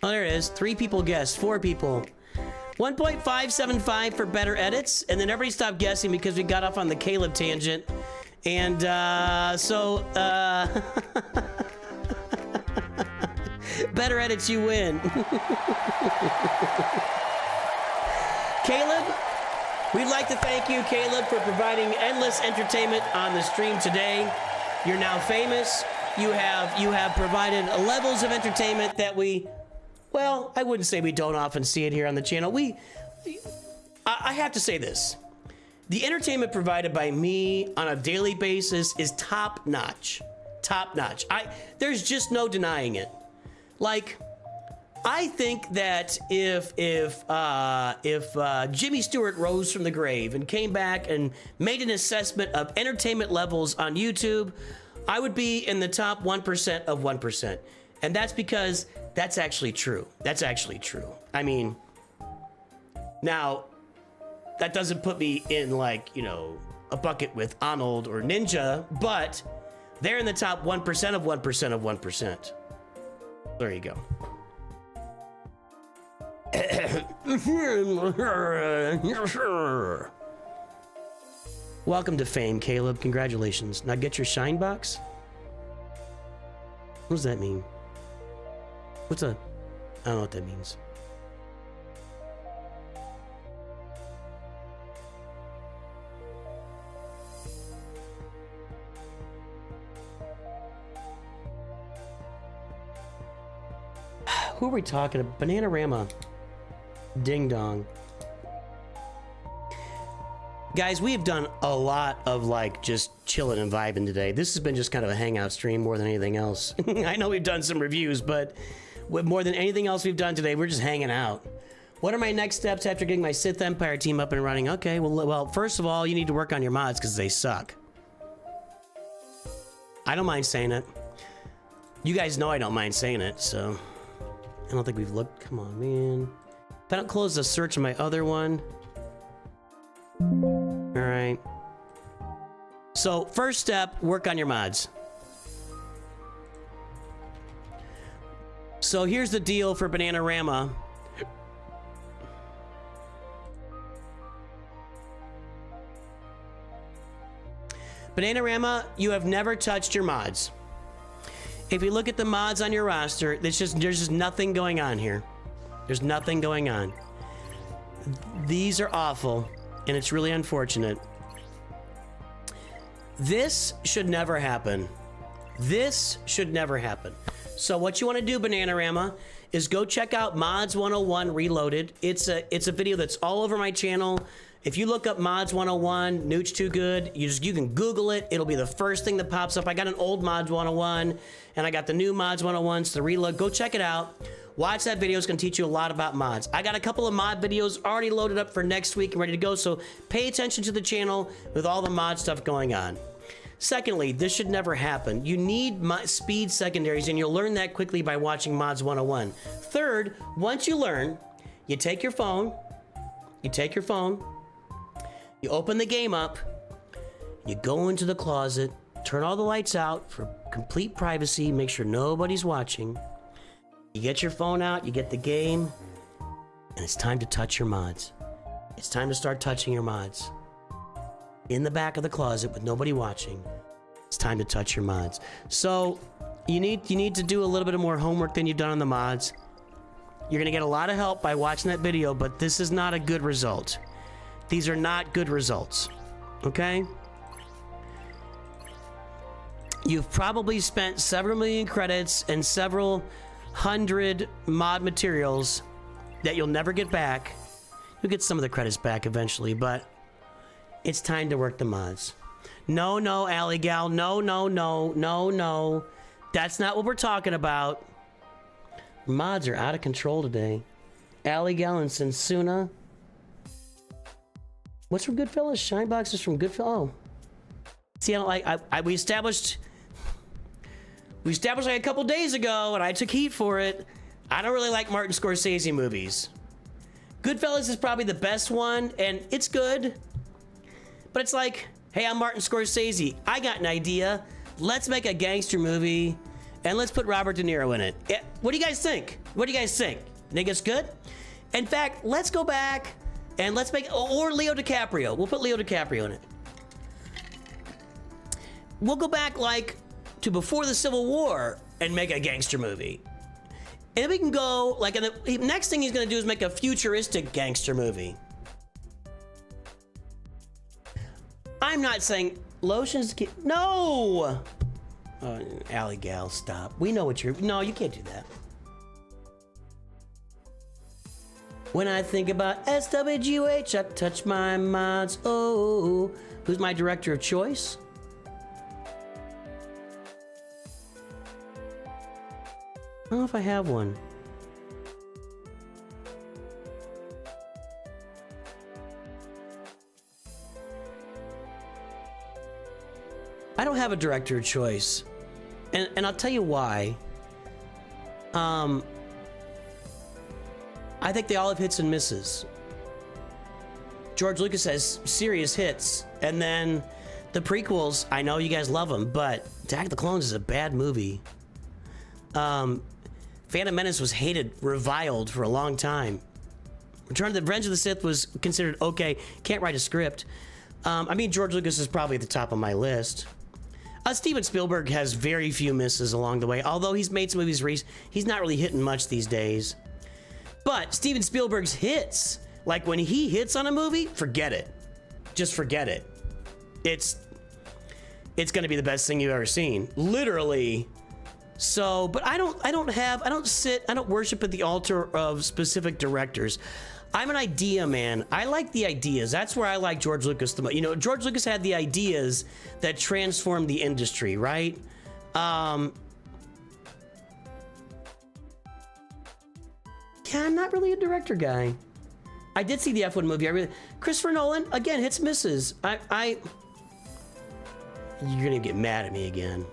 Oh, there it is. 3 people guessed. 4 people. 1.575 for better edits. And then everybody stopped guessing because we got off on the Caleb tangent. And better edits, you win. Caleb, we'd like to thank you, Caleb, for providing endless entertainment on the stream today. You're now famous. You have provided levels of entertainment that well, I wouldn't say we don't often see it here on the channel. I have to say this. The entertainment provided by me on a daily basis is top notch. Top notch. There's just no denying it. Like, I think that if Jimmy Stewart rose from the grave and came back and made an assessment of entertainment levels on YouTube, I would be in the top 1% of 1%. And that's because that's actually true. That's actually true. I mean, now, that doesn't put me in, like, you know, a bucket with Arnold or Ninja, but they're in the top 1% of 1% of 1%. There you go. Welcome to fame, Caleb. Congratulations. Now get your shine box. What does that mean? I don't know what that means. Who are we talking about? Bananarama. Ding dong. Guys, we have done a lot of, like, just chilling and vibing today. This has been just kind of a hangout stream more than anything else. I know we've done some reviews, but more than anything else we've done today, we're just hanging out. What are my next steps after getting my Sith Empire team up and running? Okay, well, first of all, you need to work on your mods because they suck. I don't mind saying it. You guys know I don't mind saying it, so I don't think we've looked. Come on, man. If I don't close the search on my other one. All right. So first step, work on your mods. So here's the deal for Bananarama. Bananarama, you have never touched your mods. If you look at the mods on your roster, there's just nothing going on here. There's nothing going on. These are awful, and it's really unfortunate. This should never happen. This should never happen. So what you want to do, Bananarama, is go check out Mods 101 Reloaded. It's a video that's all over my channel. If you look up Mods 101, Nooch2Gud, you can Google it. It'll be the first thing that pops up. I got an old Mods 101, and I got the new Mods 101, so the reload. Go check it out. Watch that video. It's going to teach you a lot about mods. I got a couple of mod videos already loaded up for next week and ready to go, so pay attention to the channel with all the mod stuff going on. Secondly, this should never happen. You need speed secondaries, and you'll learn that quickly by watching Mods 101. Third, once you learn, you take your phone, you open the game up, you go into the closet, turn all the lights out for complete privacy, make sure nobody's watching. You get your phone out, you get the game, and it's time to touch your mods. It's time to start touching your mods. In the back of the closet with nobody watching, it's time to touch your mods. So you need to do a little bit of more homework than you've done on the mods. You're gonna get a lot of help by watching that video, but this is not a good result. These are not good results, okay? You've probably spent several million credits and several hundred mod materials that you'll never get back. You'll get some of the credits back eventually, but it's time to work the mods. No, Alley Gal. No. That's not what we're talking about. Mods are out of control today. Alley Gal and Sensuna. What's from Goodfellas? Shinebox is from Goodfellas. Oh. See, I don't like. We established like a couple days ago, and I took heat for it. I don't really like Martin Scorsese movies. Goodfellas is probably the best one, and it's good. But it's like, hey, I'm Martin Scorsese. I got an idea. Let's make a gangster movie, and let's put Robert De Niro in it. What do you guys think? Think it's good? In fact, let's go back and let's make, or Leo DiCaprio. We'll put Leo DiCaprio in it. We'll go back like to before the Civil War and make a gangster movie. And then we can go, like, and the next thing he's gonna do is make a futuristic gangster movie. I'm not saying lotions, no! Oh, Alley Gal, stop. We know what you're, no, you can't do that. When I think about SWGH, I touch my mods, oh. Who's my director of choice? I don't know if I have one. I don't have a director of choice. And I'll tell you why. I think they all have hits and misses. George Lucas has serious hits. And then the prequels, I know you guys love them, but Attack of the Clones is a bad movie. Phantom Menace was hated, reviled for a long time. Return of the Revenge of the Sith was considered okay. Can't write a script. I mean, George Lucas is probably at the top of my list. Steven Spielberg has very few misses along the way, although he's made some movies he's not really hitting much these days. But Steven Spielberg's hits, like when he hits on a movie, forget it. Just forget it. It's gonna be the best thing you've ever seen. Literally. So, but I don't worship at the altar of specific directors. I'm an idea man. I like the ideas. That's where I like George Lucas the most. You know, George Lucas had the ideas that transformed the industry, right? Yeah, I'm not really a director guy. I did see the F1 movie. Christopher Nolan, again, hits misses. You're gonna get mad at me again.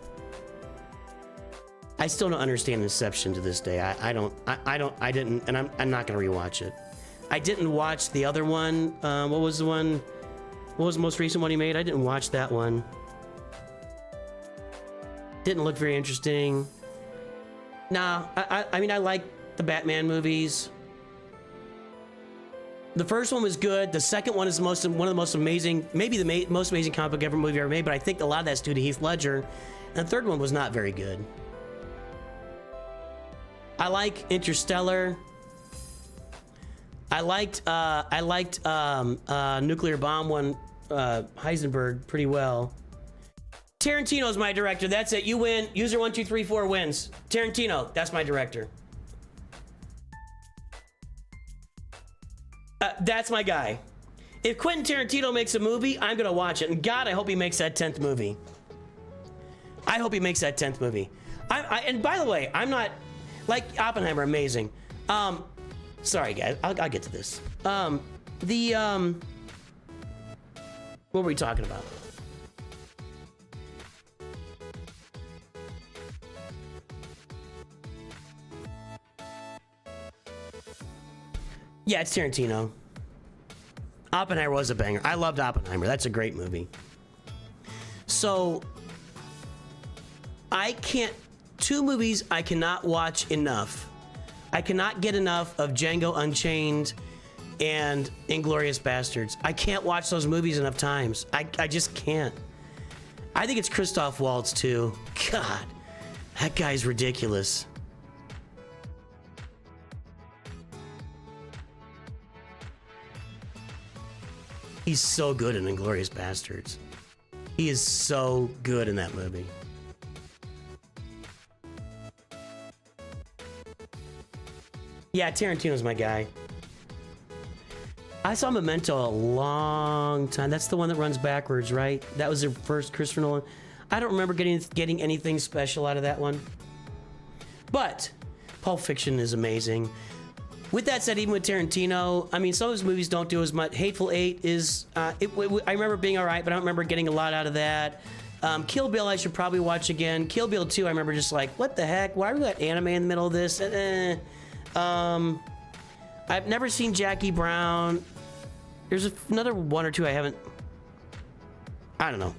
I still don't understand Inception to this day. I didn't, and I'm not gonna rewatch it. I didn't watch the other one. What was the most recent one he made? I didn't watch that one. Didn't look very interesting. Nah, I mean, I like the Batman movies. The first one was good. The second one is one of the most amazing, maybe the most amazing comic book movie ever made, but I think a lot of that's due to Heath Ledger. And the third one was not very good. I like Interstellar. I liked Nuclear Bomb one, Heisenberg pretty well. Tarantino's my director. That's it. You win. User 1234 wins. Tarantino. That's my director. That's my guy. If Quentin Tarantino makes a movie, I'm gonna watch it. And God, I hope he makes that 10th movie. I hope he makes that 10th movie. And by the way, I'm not like Oppenheimer. Amazing. Sorry guys, I'll get to this. What were we talking about? Yeah, it's Tarantino. Oppenheimer was a banger. I loved Oppenheimer. That's a great movie. So, two movies I cannot watch enough. I cannot get enough of Django Unchained and Inglourious Bastards. I can't watch those movies enough times. I just can't. I think it's Christoph Waltz too. God, that guy's ridiculous. He's so good in Inglourious Bastards. He is so good in that movie. Yeah, Tarantino's my guy. I saw Memento a long time. That's the one that runs backwards, right? That was their first Christopher Nolan. I don't remember getting anything special out of that one. But Pulp Fiction is amazing. With that said, even with Tarantino, I mean, some of his movies don't do as much. Hateful Eight is, I remember being all right, but I don't remember getting a lot out of that. Kill Bill, I should probably watch again. Kill Bill 2, I remember just like, what the heck? Why are we got anime in the middle of this? I've never seen Jackie Brown. There's another one or two I haven't. I don't know.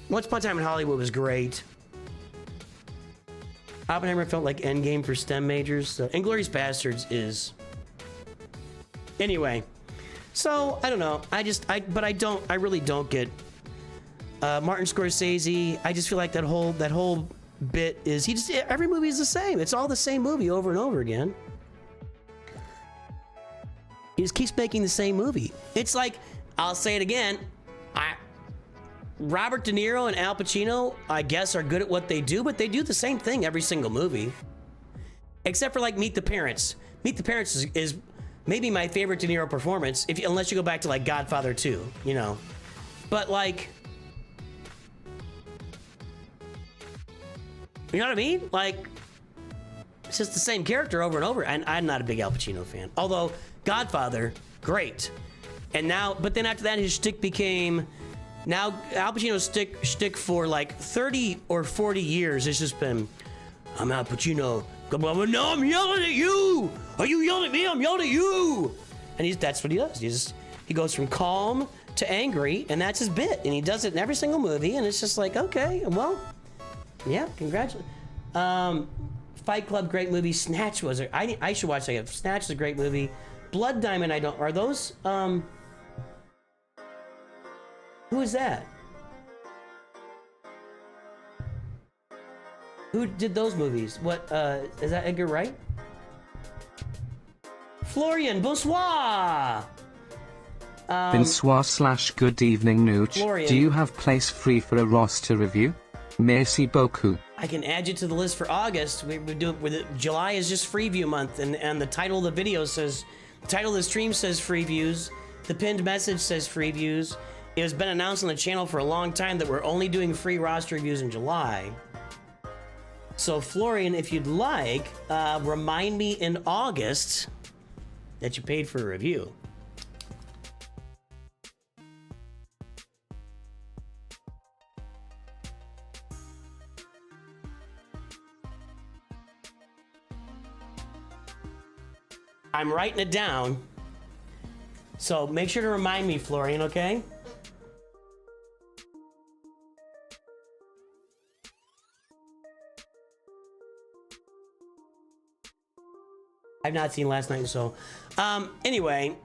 Once Upon a Time in Hollywood was great. Oppenheimer felt like Endgame for STEM majors. So Inglourious Bastards is. Anyway, so I don't know. I really don't get Martin Scorsese. I just feel like that whole bit is every movie is the same. It's all the same movie over and over again. He just keeps making the same movie. It's like, I'll say it again. Robert De Niro and Al Pacino, I guess, are good at what they do, but they do the same thing every single movie. Except for like Meet the Parents. Meet the Parents is maybe my favorite De Niro performance, unless you go back to like Godfather 2, you know. But like, you know what I mean? Like, it's just the same character over and over. And I'm not a big Al Pacino fan. Although, Godfather, great. And now, but then after that, his shtick became, now Al Pacino's shtick for like 30 or 40 years has just been, I'm Al Pacino. No, I'm yelling at you. Are you yelling at me? I'm yelling at you. And that's what he does. He goes from calm to angry, and that's his bit. And he does it in every single movie. And it's just like, okay, well, yeah, congratulations. Fight Club, great movie. Snatch was it? I should watch that. Snatch is a great movie. Blood Diamond, are those, who is that? Who did those movies? What, is that Edgar Wright? Florian, bonsoir!
Bonsoir/good evening, Nooch.
Florian.
Do you have place free for a roster review? Merci beaucoup.
I can add you to the list for August. We do it with it. July is just Freeview month, and the title of the video says, the title of the stream says Freeviews. The pinned message says Freeviews. It has been announced on the channel for a long time that we're only doing free roster reviews in July. So Florian, if you'd like, remind me in August that you paid for a review. I'm writing it down. So make sure to remind me, Florian, okay? I've not seen last night, so anyway,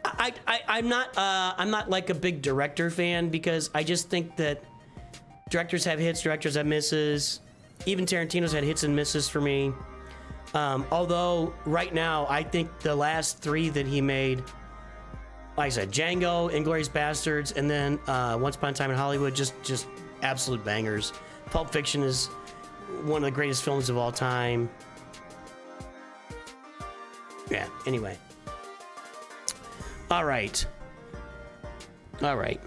I'm not like a big director fan because I just think that directors have hits, directors have misses. Even Tarantino's had hits and misses for me. Although right now I think the last 3 that he made, like I said, Django, Inglourious Bastards, and then Once Upon a Time in Hollywood, just absolute bangers. Pulp Fiction is one of the greatest films of all time. Yeah, anyway. All right. All right.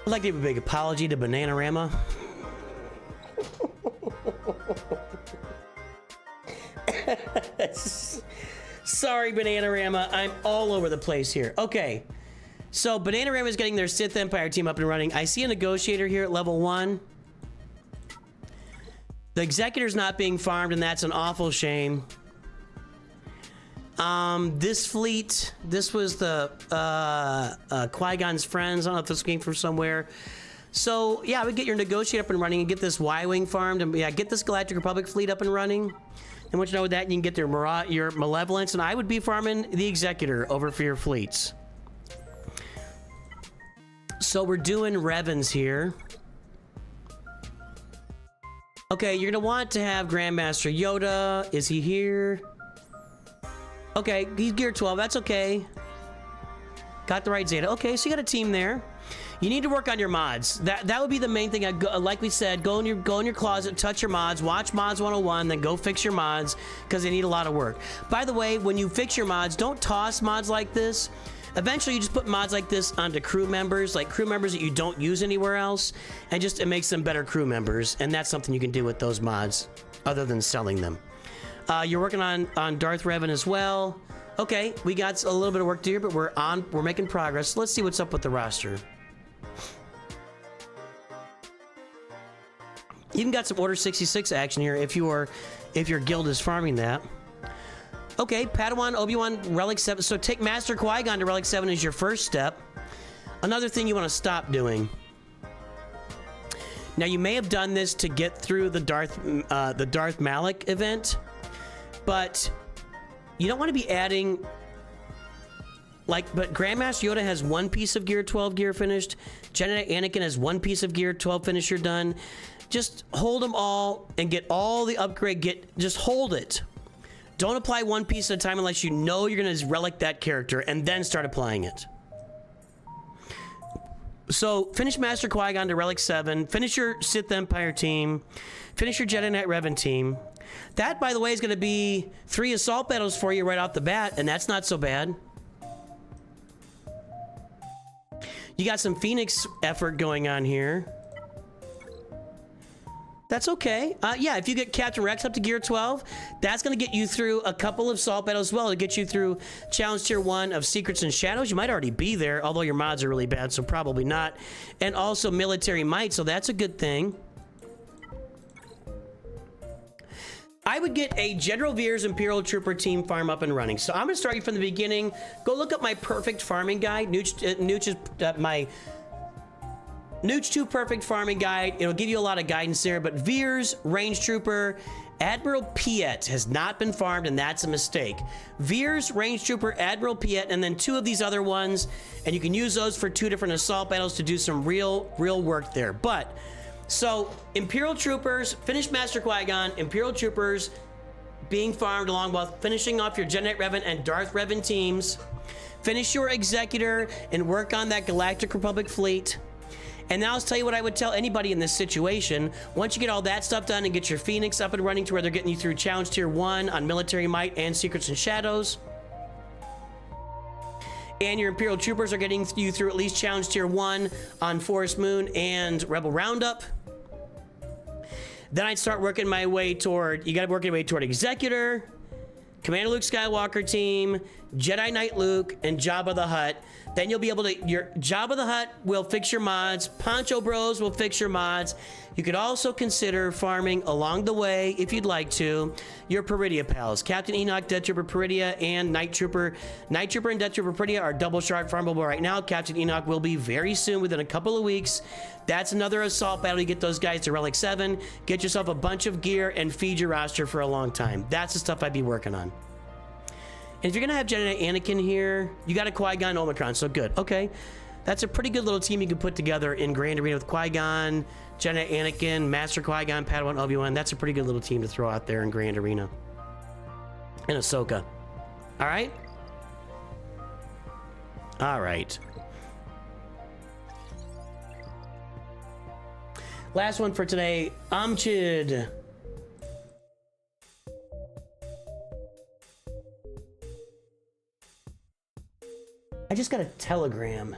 I'd like to give a big apology to Bananarama. Sorry, Bananarama. I'm all over the place here. Okay. So, Bananarama is getting their Sith Empire team up and running. I see a negotiator here at level 1. The Executor's not being farmed, and that's an awful shame. This fleet, this was the Qui-Gon's friends. I don't know if this came from somewhere. So, yeah, I would get your negotiator up and running and get this Y-Wing farmed. And, yeah, get this Galactic Republic fleet up and running. And once you know with that, you can get your Malevolence. And I would be farming the Executor over for your fleets. So we're doing Revens here. Okay, you're going to want to have Grandmaster Yoda. Is he here? Okay, he's gear 12. That's okay. Got the right Zeta. Okay, so you got a team there. You need to work on your mods. That would be the main thing. Like we said, go in your closet, touch your mods, watch Mods 101, then go fix your mods because they need a lot of work. By the way, when you fix your mods, don't toss mods like this. Eventually, you just put mods like this onto crew members, like crew members that you don't use anywhere else, and just it makes them better crew members. And that's something you can do with those mods, other than selling them. You're working on Darth Revan as well. Okay, we got a little bit of work to do, but we're making progress. Let's see what's up with the roster. Even got some Order 66 action here if your guild is farming that. Okay, Padawan, Obi-Wan, Relic 7. So take Master Qui-Gon to Relic 7 as your first step. Another thing you want to stop doing. Now, you may have done this to get through the Darth Malik event, but you don't want to be adding... But Grandmaster Yoda has 1 piece of gear 12 gear finished. Jedi Anakin has 1 piece of gear 12 finisher done. Just hold them all and get all the upgrade. Just hold it. Don't apply 1 piece at a time unless you know you're going to relic that character and then start applying it. So finish Master Qui-Gon to Relic 7. Finish your Sith Empire team. Finish your Jedi Knight Revan team. That, by the way, is going to be 3 assault battles for you right off the bat, and that's not so bad. You got some Phoenix effort going on here. That's okay. Yeah, if you get Captain Rex up to gear 12, that's going to get you through a couple of assault battles as well. It'll get you through Challenge Tier 1 of Secrets and Shadows. You might already be there, although your mods are really bad, so probably not. And also Military Might, so that's a good thing. I would get a General Veer's Imperial Trooper team farm up and running. So I'm going to start you from the beginning. Go look up my perfect farming guide. Nooch is my... Nooch2 Perfect Farming Guide. It'll give you a lot of guidance there, but Veer's Range Trooper, Admiral Piet has not been farmed, and that's a mistake. Veer's Range Trooper, Admiral Piet, and then 2 of these other ones, and you can use those for 2 different assault battles to do some real work there. But, so, Imperial Troopers, finish Master Qui-Gon, Imperial Troopers being farmed along while finishing off your Jedi Knight Revan and Darth Revan teams. Finish your Executor and work on that Galactic Republic fleet. And now I'll tell you what I would tell anybody in this situation. Once you get all that stuff done and get your Phoenix up and running to where they're getting you through Challenge Tier 1 on Military Might and Secrets and Shadows, and your Imperial Troopers are getting you through at least Challenge Tier 1 on Forest Moon and Rebel Roundup, then I'd start working my way toward, you gotta work your way toward Executor, Commander Luke Skywalker team, Jedi Knight Luke, and Jabba the Hutt. Then you'll be able to, your Jabba the Hutt will fix your mods, Poncho Bros will fix your mods. You could also consider farming along the way, if you'd like to, your Peridia pals. Captain Enoch, Death Trooper Peridia, and Night Trooper. Night Trooper and Death Trooper Peridia are double shard farmable right now. Captain Enoch will be very soon, within a couple of weeks. That's another assault battle. You get those guys to Relic 7, get yourself a bunch of gear, and feed your roster for a long time. That's the stuff I'd be working on. And if you're gonna have Jedi Anakin here, you got a Qui-Gon Omicron, so good. Okay, that's a pretty good little team you can put together in Grand Arena with Qui-Gon, Jedi Anakin, Master Qui-Gon, Padawan Obi-Wan. That's a pretty good little team to throw out there in Grand Arena. And Ahsoka. All right? All right. Last one for today, Nooch2Gud. I just got a telegram.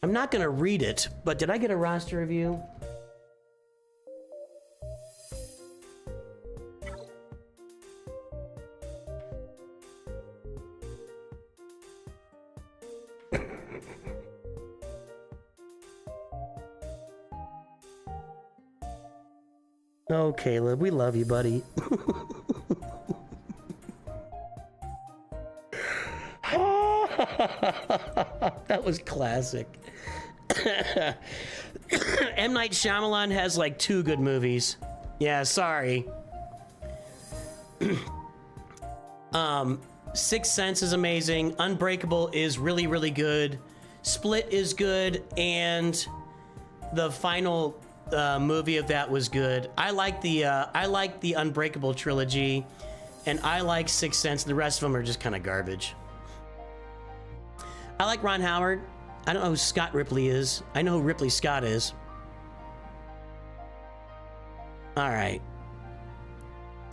I'm not gonna read it, but did I get a roster review? Oh, Caleb, we love you, buddy. That was classic. M. Night Shyamalan has like 2 good movies. Yeah, sorry. Sixth Sense is amazing. Unbreakable is really, really good. Split is good, and the final movie of that was good. I like the Unbreakable trilogy, and I like Sixth Sense. The rest of them are just kind of garbage. I like Ron Howard. I don't know who Scott Ripley is. I know who Ripley Scott is. All right.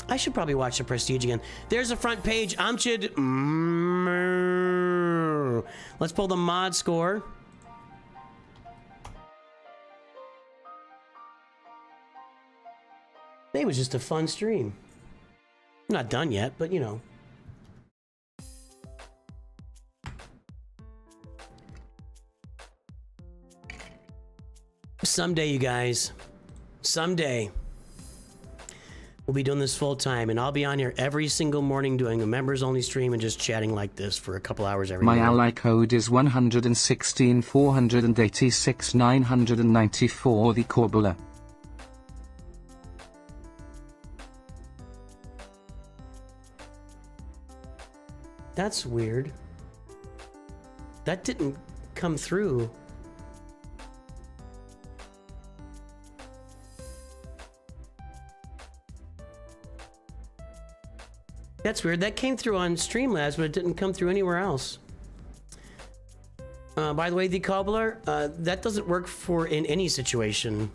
I should probably watch The Prestige again. There's a front page. Nooch2Gud. Let's pull the mod score. It was just a fun stream. I'm not done yet, but you know. Someday, you guys, someday, we'll be doing this full time, and I'll be on here every single morning doing a members only stream and just chatting like this for a couple hours every
My
day.
ally code is 116,486,994 the Corbula.
That's weird. That didn't come through. That's weird. That came through on Streamlabs, but it didn't come through anywhere else. By the way, the cobbler, that doesn't work for in any situation.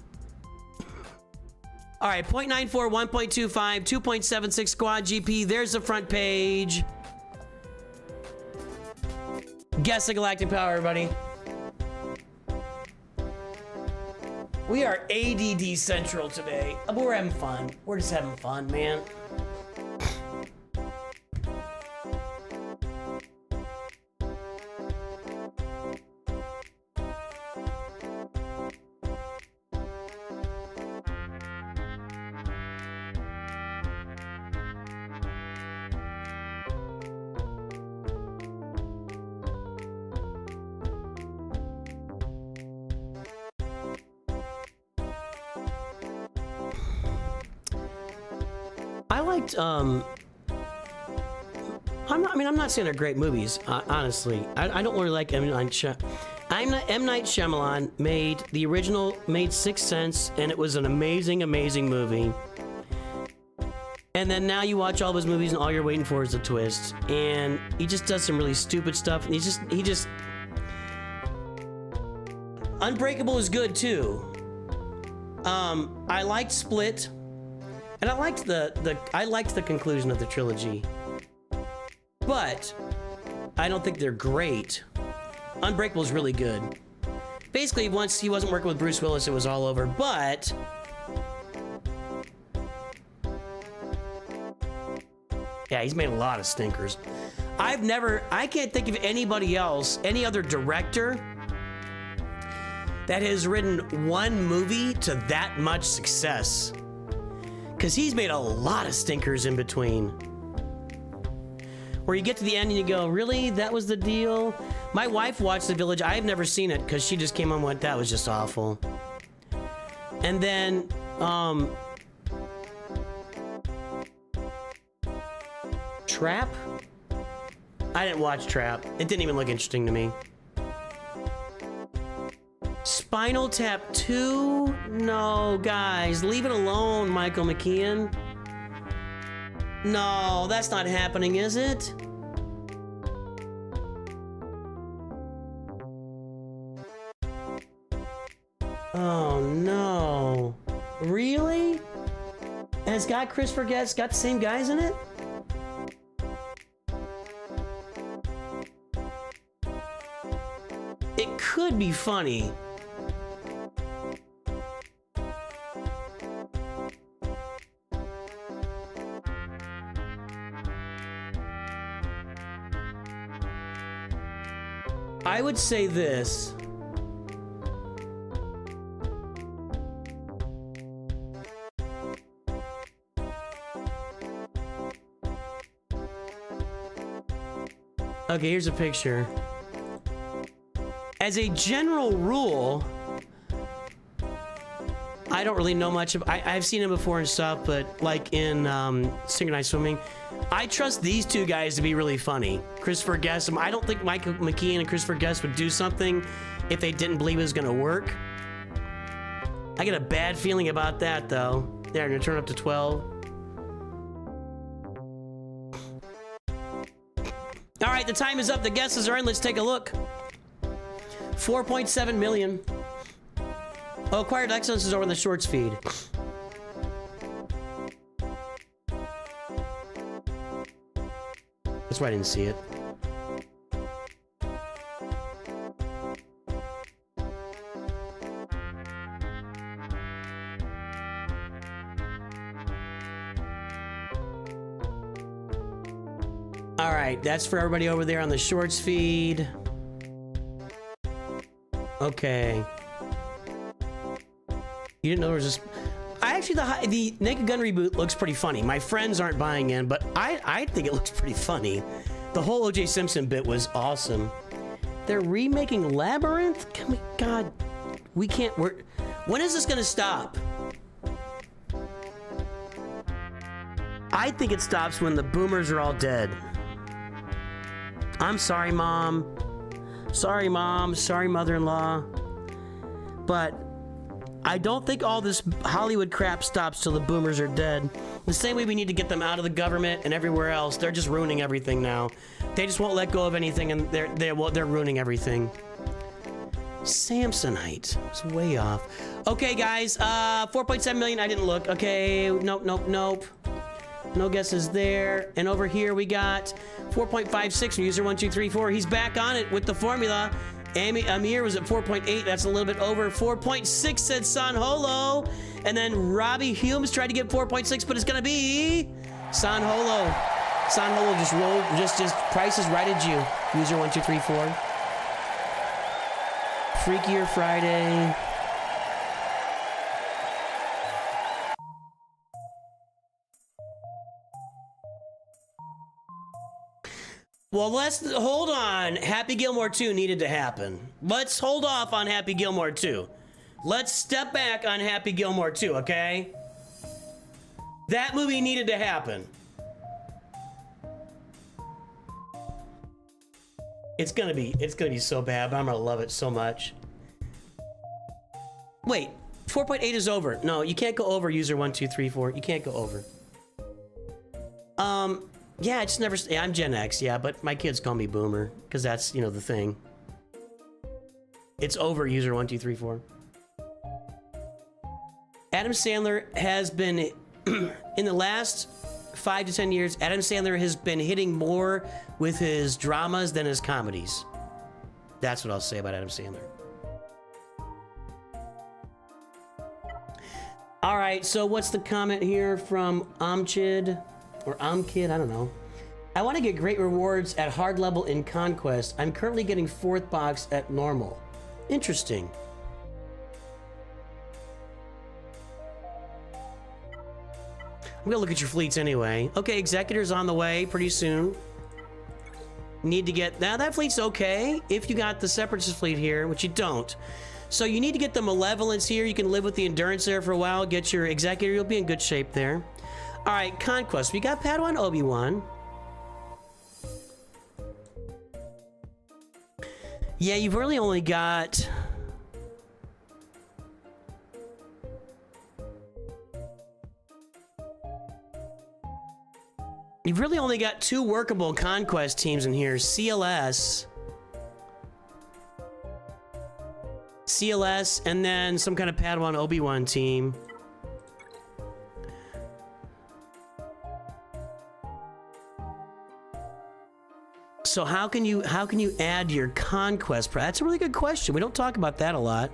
All right, 0.94, 1.25, 2.76 squad GP. There's the front page. Guess the Galactic Power, everybody. We are ADD Central today. We're having fun. We're just having fun, man. I liked, I'm not saying they're great movies, honestly. I don't really like M. Night Shyamalan made Sixth Sense, and it was an amazing, amazing movie. And then now you watch all of his movies, and all you're waiting for is a twist. And he just does some really stupid stuff. And he just... Unbreakable is good, too. I liked Split. And I liked the conclusion of the trilogy, but I don't think they're great. Unbreakable is really good. Basically, once he wasn't working with Bruce Willis, it was all over. But yeah, he's made a lot of stinkers. I can't think of anybody else, any other director that has written one movie to that much success. Because he's made a lot of stinkers in between. Where you get to the end and you go, really? That was the deal? My wife watched The Village. I've never seen it because she just came on and went, that was just awful. And then, Trap? I didn't watch Trap. It didn't even look interesting to me. Spinal Tap 2? No, guys, leave it alone, Michael McKean. No, that's not happening, is it? Oh, no. Really? And it's got Christopher Guest, got the same guys in it? It could be funny. I would say this. Okay, here's a picture. As a general rule, I don't really know much of. I've seen him before and stuff, but like in synchronized swimming, I trust these two guys to be really funny. Christopher Guest. I don't think Michael McKean and Christopher Guest would do something if they didn't believe it was gonna work. I get a bad feeling about that, though. They're gonna turn up to 12. All right, the time is up. The guesses are in. Let's take a look. 4.7 million. Oh, Acquired Excellence is over in the shorts feed. That's why I didn't see it. All right, that's for everybody over there on the shorts feed. Okay. You didn't know there was this. The Naked Gun reboot looks pretty funny. My friends aren't buying in, but I think it looks pretty funny. The whole O.J. Simpson bit was awesome. They're remaking Labyrinth? Can we, God, we can't, when is this gonna stop? I think it stops when the boomers are all dead. I'm sorry, Mom. Sorry, Mom. Sorry, mother-in-law. But I don't think all this Hollywood crap stops till the boomers are dead. The same way we need to get them out of the government and everywhere else. They're just ruining everything now. They just won't let go of anything, and they're ruining everything. Samsonite. It's way off. Okay, guys. 4.7 million. I didn't look. Okay. Nope, nope, nope. No guesses there. And over here we got 4.56 from user 1234. He's back on it with the formula. Amir was at 4.8. That's a little bit over. 4.6 said San Holo. And then Robbie Humes tried to get 4.6, but it's going to be San Holo. San Holo just rolled. Just prices righted you. User 1234. Freakier Friday. Well, let's hold on. Happy Gilmore 2 needed to happen. Let's hold off on Happy Gilmore 2. Let's step back on Happy Gilmore 2, okay? That movie needed to happen. It's gonna be so bad, but I'm gonna love it so much. Wait, 4.8 is over. No, you can't go over, user 1234. You can't go over. Yeah, I just never. Yeah, I'm Gen X, yeah, but my kids call me Boomer because that's, you know, the thing. It's over, user 1234. Adam Sandler has been in the last 5 to 10 years. Adam Sandler has been hitting more with his dramas than his comedies. That's what I'll say about Adam Sandler. All right, so what's the comment here from Amchid? Or Amkid, I don't know. I want to get great rewards at hard level in Conquest. I'm currently getting 4th box at normal. Interesting. I'm gonna look at your fleets anyway. Okay, Executor's on the way pretty soon. Need to get... Now, that fleet's okay if you got the Separatist fleet here, which you don't. So you need to get the Malevolence here. You can live with the Endurance there for a while. Get your Executor. You'll be in good shape there. All right, Conquest. We got Padawan Obi-Wan. Yeah, you've really only got... You've really only got 2 workable Conquest teams in here. CLS, and then some kind of Padawan Obi-Wan team. So how can you add your Conquest? That's a really good question. We don't talk about that a lot.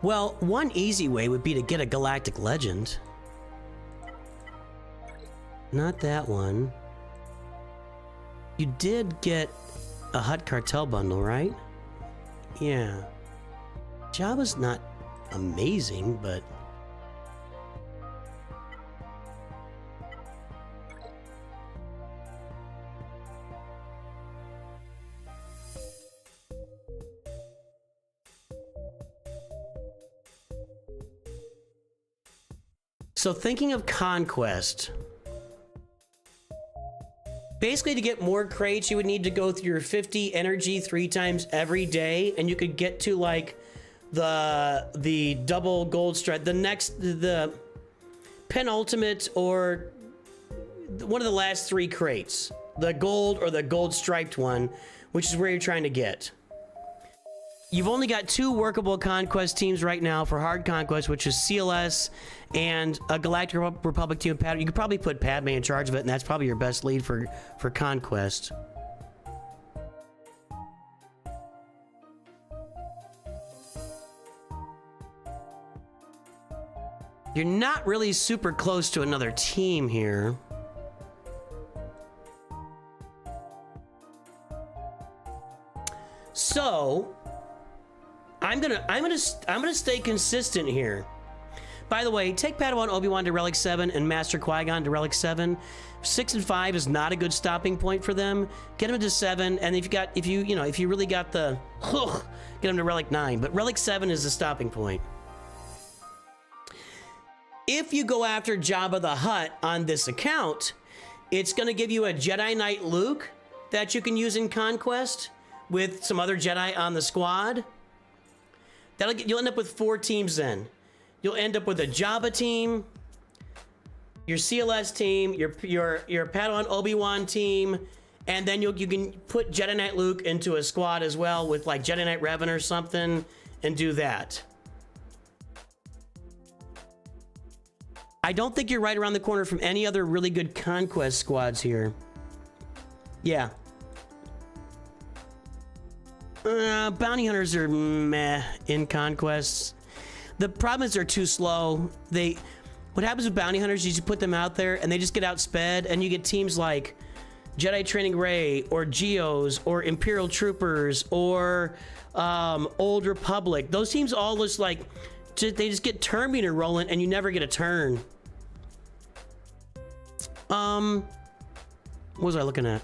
Well, one easy way would be to get a Galactic Legend. Not that one. You did get a Hutt Cartel bundle, right? Yeah. Jabba's not amazing, but... So thinking of Conquest... Basically, to get more crates, you would need to go through your 50 energy 3 times every day, and you could get to like the double gold stripe, the penultimate or one of the last 3 crates, the gold or the gold striped one, which is where you're trying to get. You've only got 2 workable Conquest teams right now for hard Conquest, which is CLS and a Galactic Republic team of Padme. You could probably put Padme in charge of it, and that's probably your best lead for Conquest. You're not really super close to another team here. So... I'm gonna stay consistent here. By the way, take Padawan Obi-Wan to Relic 7 and Master Qui-Gon to Relic 7. 6 and 5 is not a good stopping point for them. Get them to 7, and if you really got the get them to Relic 9. But Relic 7 is the stopping point. If you go after Jabba the Hutt on this account, it's gonna give you a Jedi Knight Luke that you can use in Conquest with some other Jedi on the squad. You'll end up with 4 teams then. You'll end up with a Jabba team, your CLS team, your Padawan Obi-Wan team, and then you can put Jedi Knight Luke into a squad as well with like Jedi Knight Revan or something and do that. I don't think you're right around the corner from any other really good Conquest squads here. Yeah. Bounty hunters are meh in Conquests. The problem is they're too slow. What happens with bounty hunters is you put them out there and they just get outsped, and you get teams like Jedi Training Ray or Geos or Imperial Troopers or Old Republic. Those teams all just like they just get turn meter rolling and you never get a turn. What was I looking at?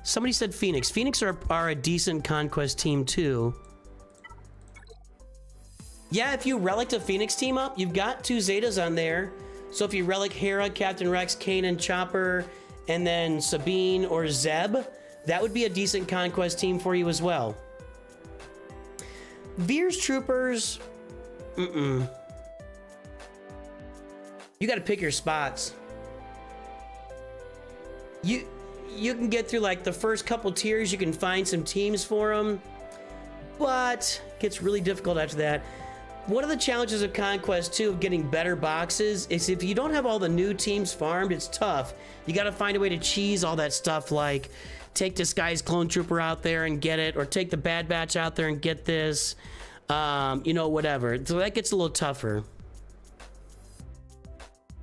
Somebody said Phoenix. Phoenix are a decent Conquest team too. Yeah, if you relic a Phoenix team up, you've got 2 Zetas on there. So if you relic Hera, Captain Rex, Kanan, Chopper, and then Sabine or Zeb, that would be a decent Conquest team for you as well. Veer's Troopers, you gotta pick your spots. You can get through like the first couple tiers, you can find some teams for them, but it gets really difficult after that. One of the challenges of Conquest 2 of getting better boxes is if you don't have all the new teams farmed, it's tough. You got to find a way to cheese all that stuff, like take this guy's clone trooper out there and get it, or take the Bad Batch out there and get this, whatever. So that gets a little tougher.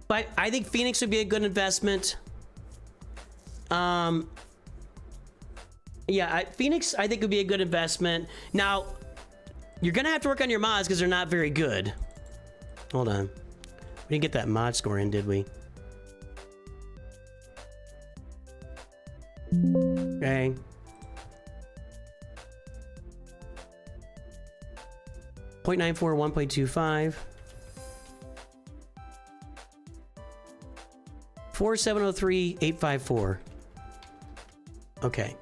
But I think Phoenix would be a good investment. Yeah, Phoenix, I think, would be a good investment. Now, you're going to have to work on your mods because they're not very good. Hold on. We didn't get that mod score in, did we? Okay. .94, 1.25. 4703, 854. Okay.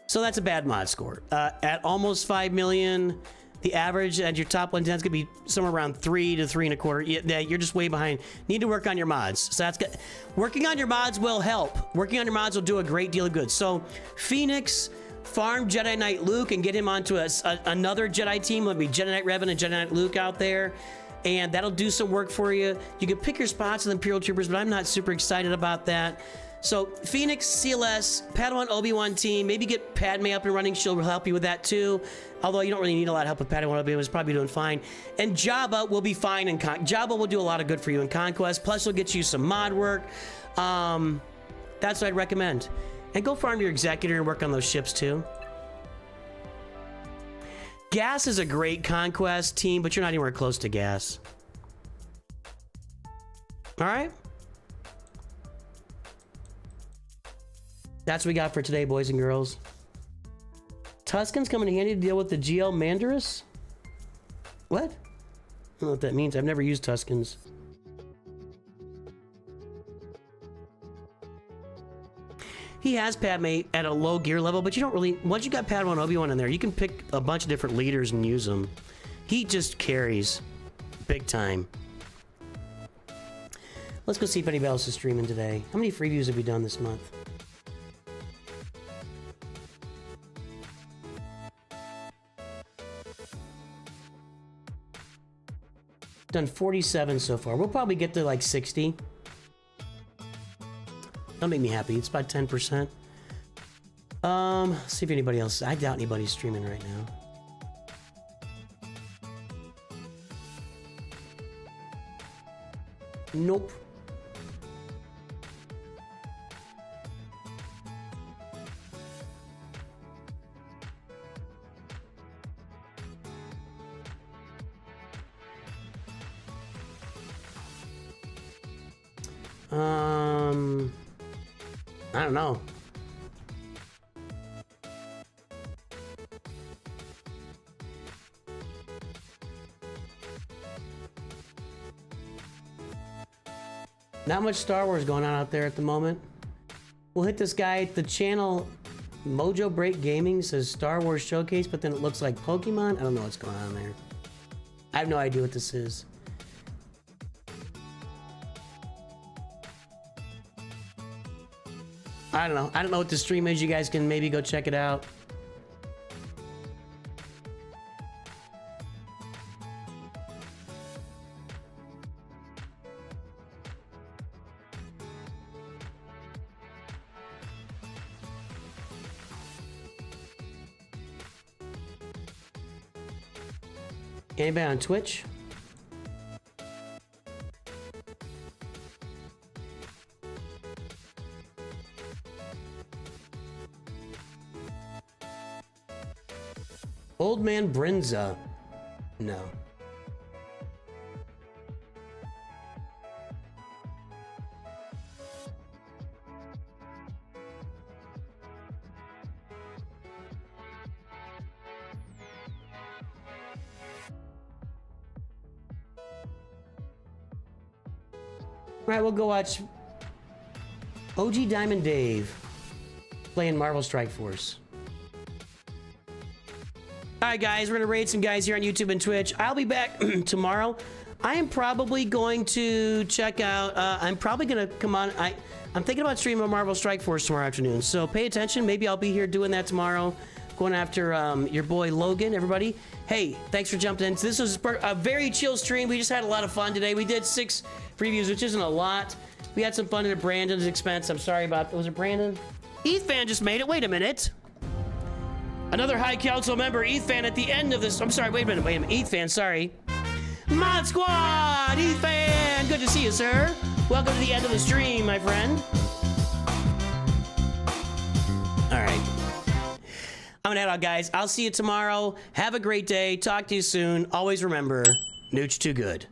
So that's a bad mod score. At almost 5 million, the average at your top 110 is going to be somewhere around 3 to 3 1/4. Yeah, you're just way behind. Need to work on your mods. So that's good. Working on your mods will help. Working on your mods will do a great deal of good. So Phoenix, farm Jedi Knight Luke and get him onto another Jedi team. It'll be Jedi Knight Revan and Jedi Knight Luke out there. And that'll do some work for you. You can pick your spots with Imperial Troopers, but I'm not super excited about that. So Phoenix, CLS, Padawan Obi-Wan team, maybe get Padme up and running. She'll help you with that too. Although you don't really need a lot of help with Padawan Obi-Wan, is probably doing fine. And Jabba will be fine, and Jabba will do a lot of good for you in Conquest. Plus, he'll get you some mod work. That's what I'd recommend. And go farm your Executor and work on those ships too. Gas is a great Conquest team, but you're not anywhere close to Gas. All right. That's what we got for today, boys and girls. Tuscans come in handy to deal with the GL Mandarus? What? I don't know what that means. I've never used Tuscans. He has Padme at a low gear level, but you don't really... Once you got Padawan Obi-Wan in there, you can pick a bunch of different leaders and use them. He just carries big time. Let's go see if anybody else is streaming today. How many free views have we done this month? Done 47 so far. We'll probably get to like 60. That'll make me happy. It's about 10%. Let's see if anybody else... I doubt anybody's streaming right now. Nope. I don't know. Not much Star Wars going on out there at the moment. We'll hit this guy at the channel. Mojo Break Gaming says Star Wars Showcase, but then it looks like Pokemon. I don't know what's going on there. I have no idea what this is. I don't know. I don't know what the stream is. You guys can maybe go check it out. Anybody on Twitch? Old Man Brinza. No. All right, we'll go watch OG Diamond Dave playing Marvel Strike Force. All right, guys, we're gonna raid some guys here on YouTube and Twitch. I'll be back tomorrow. I am probably going to check out. I'm probably gonna come on. I'm thinking about streaming Marvel Strike Force tomorrow afternoon. So pay attention. Maybe I'll be here doing that tomorrow. Going after your boy Logan. Everybody, hey, thanks for jumping in. This was a very chill stream. We just had a lot of fun today. We did 6 previews, which isn't a lot. We had some fun at Brandon's expense. I'm sorry about. Was it Brandon? Ethan just made it. Wait a minute. Another High Council member, Ethan, at the end of this. I'm sorry, wait a minute. Ethan, sorry. Mod Squad! Ethan! Good to see you, sir. Welcome to the end of the stream, my friend. I'm gonna head out, guys. I'll see you tomorrow. Have a great day. Talk to you soon. Always remember, Nooch2Gud.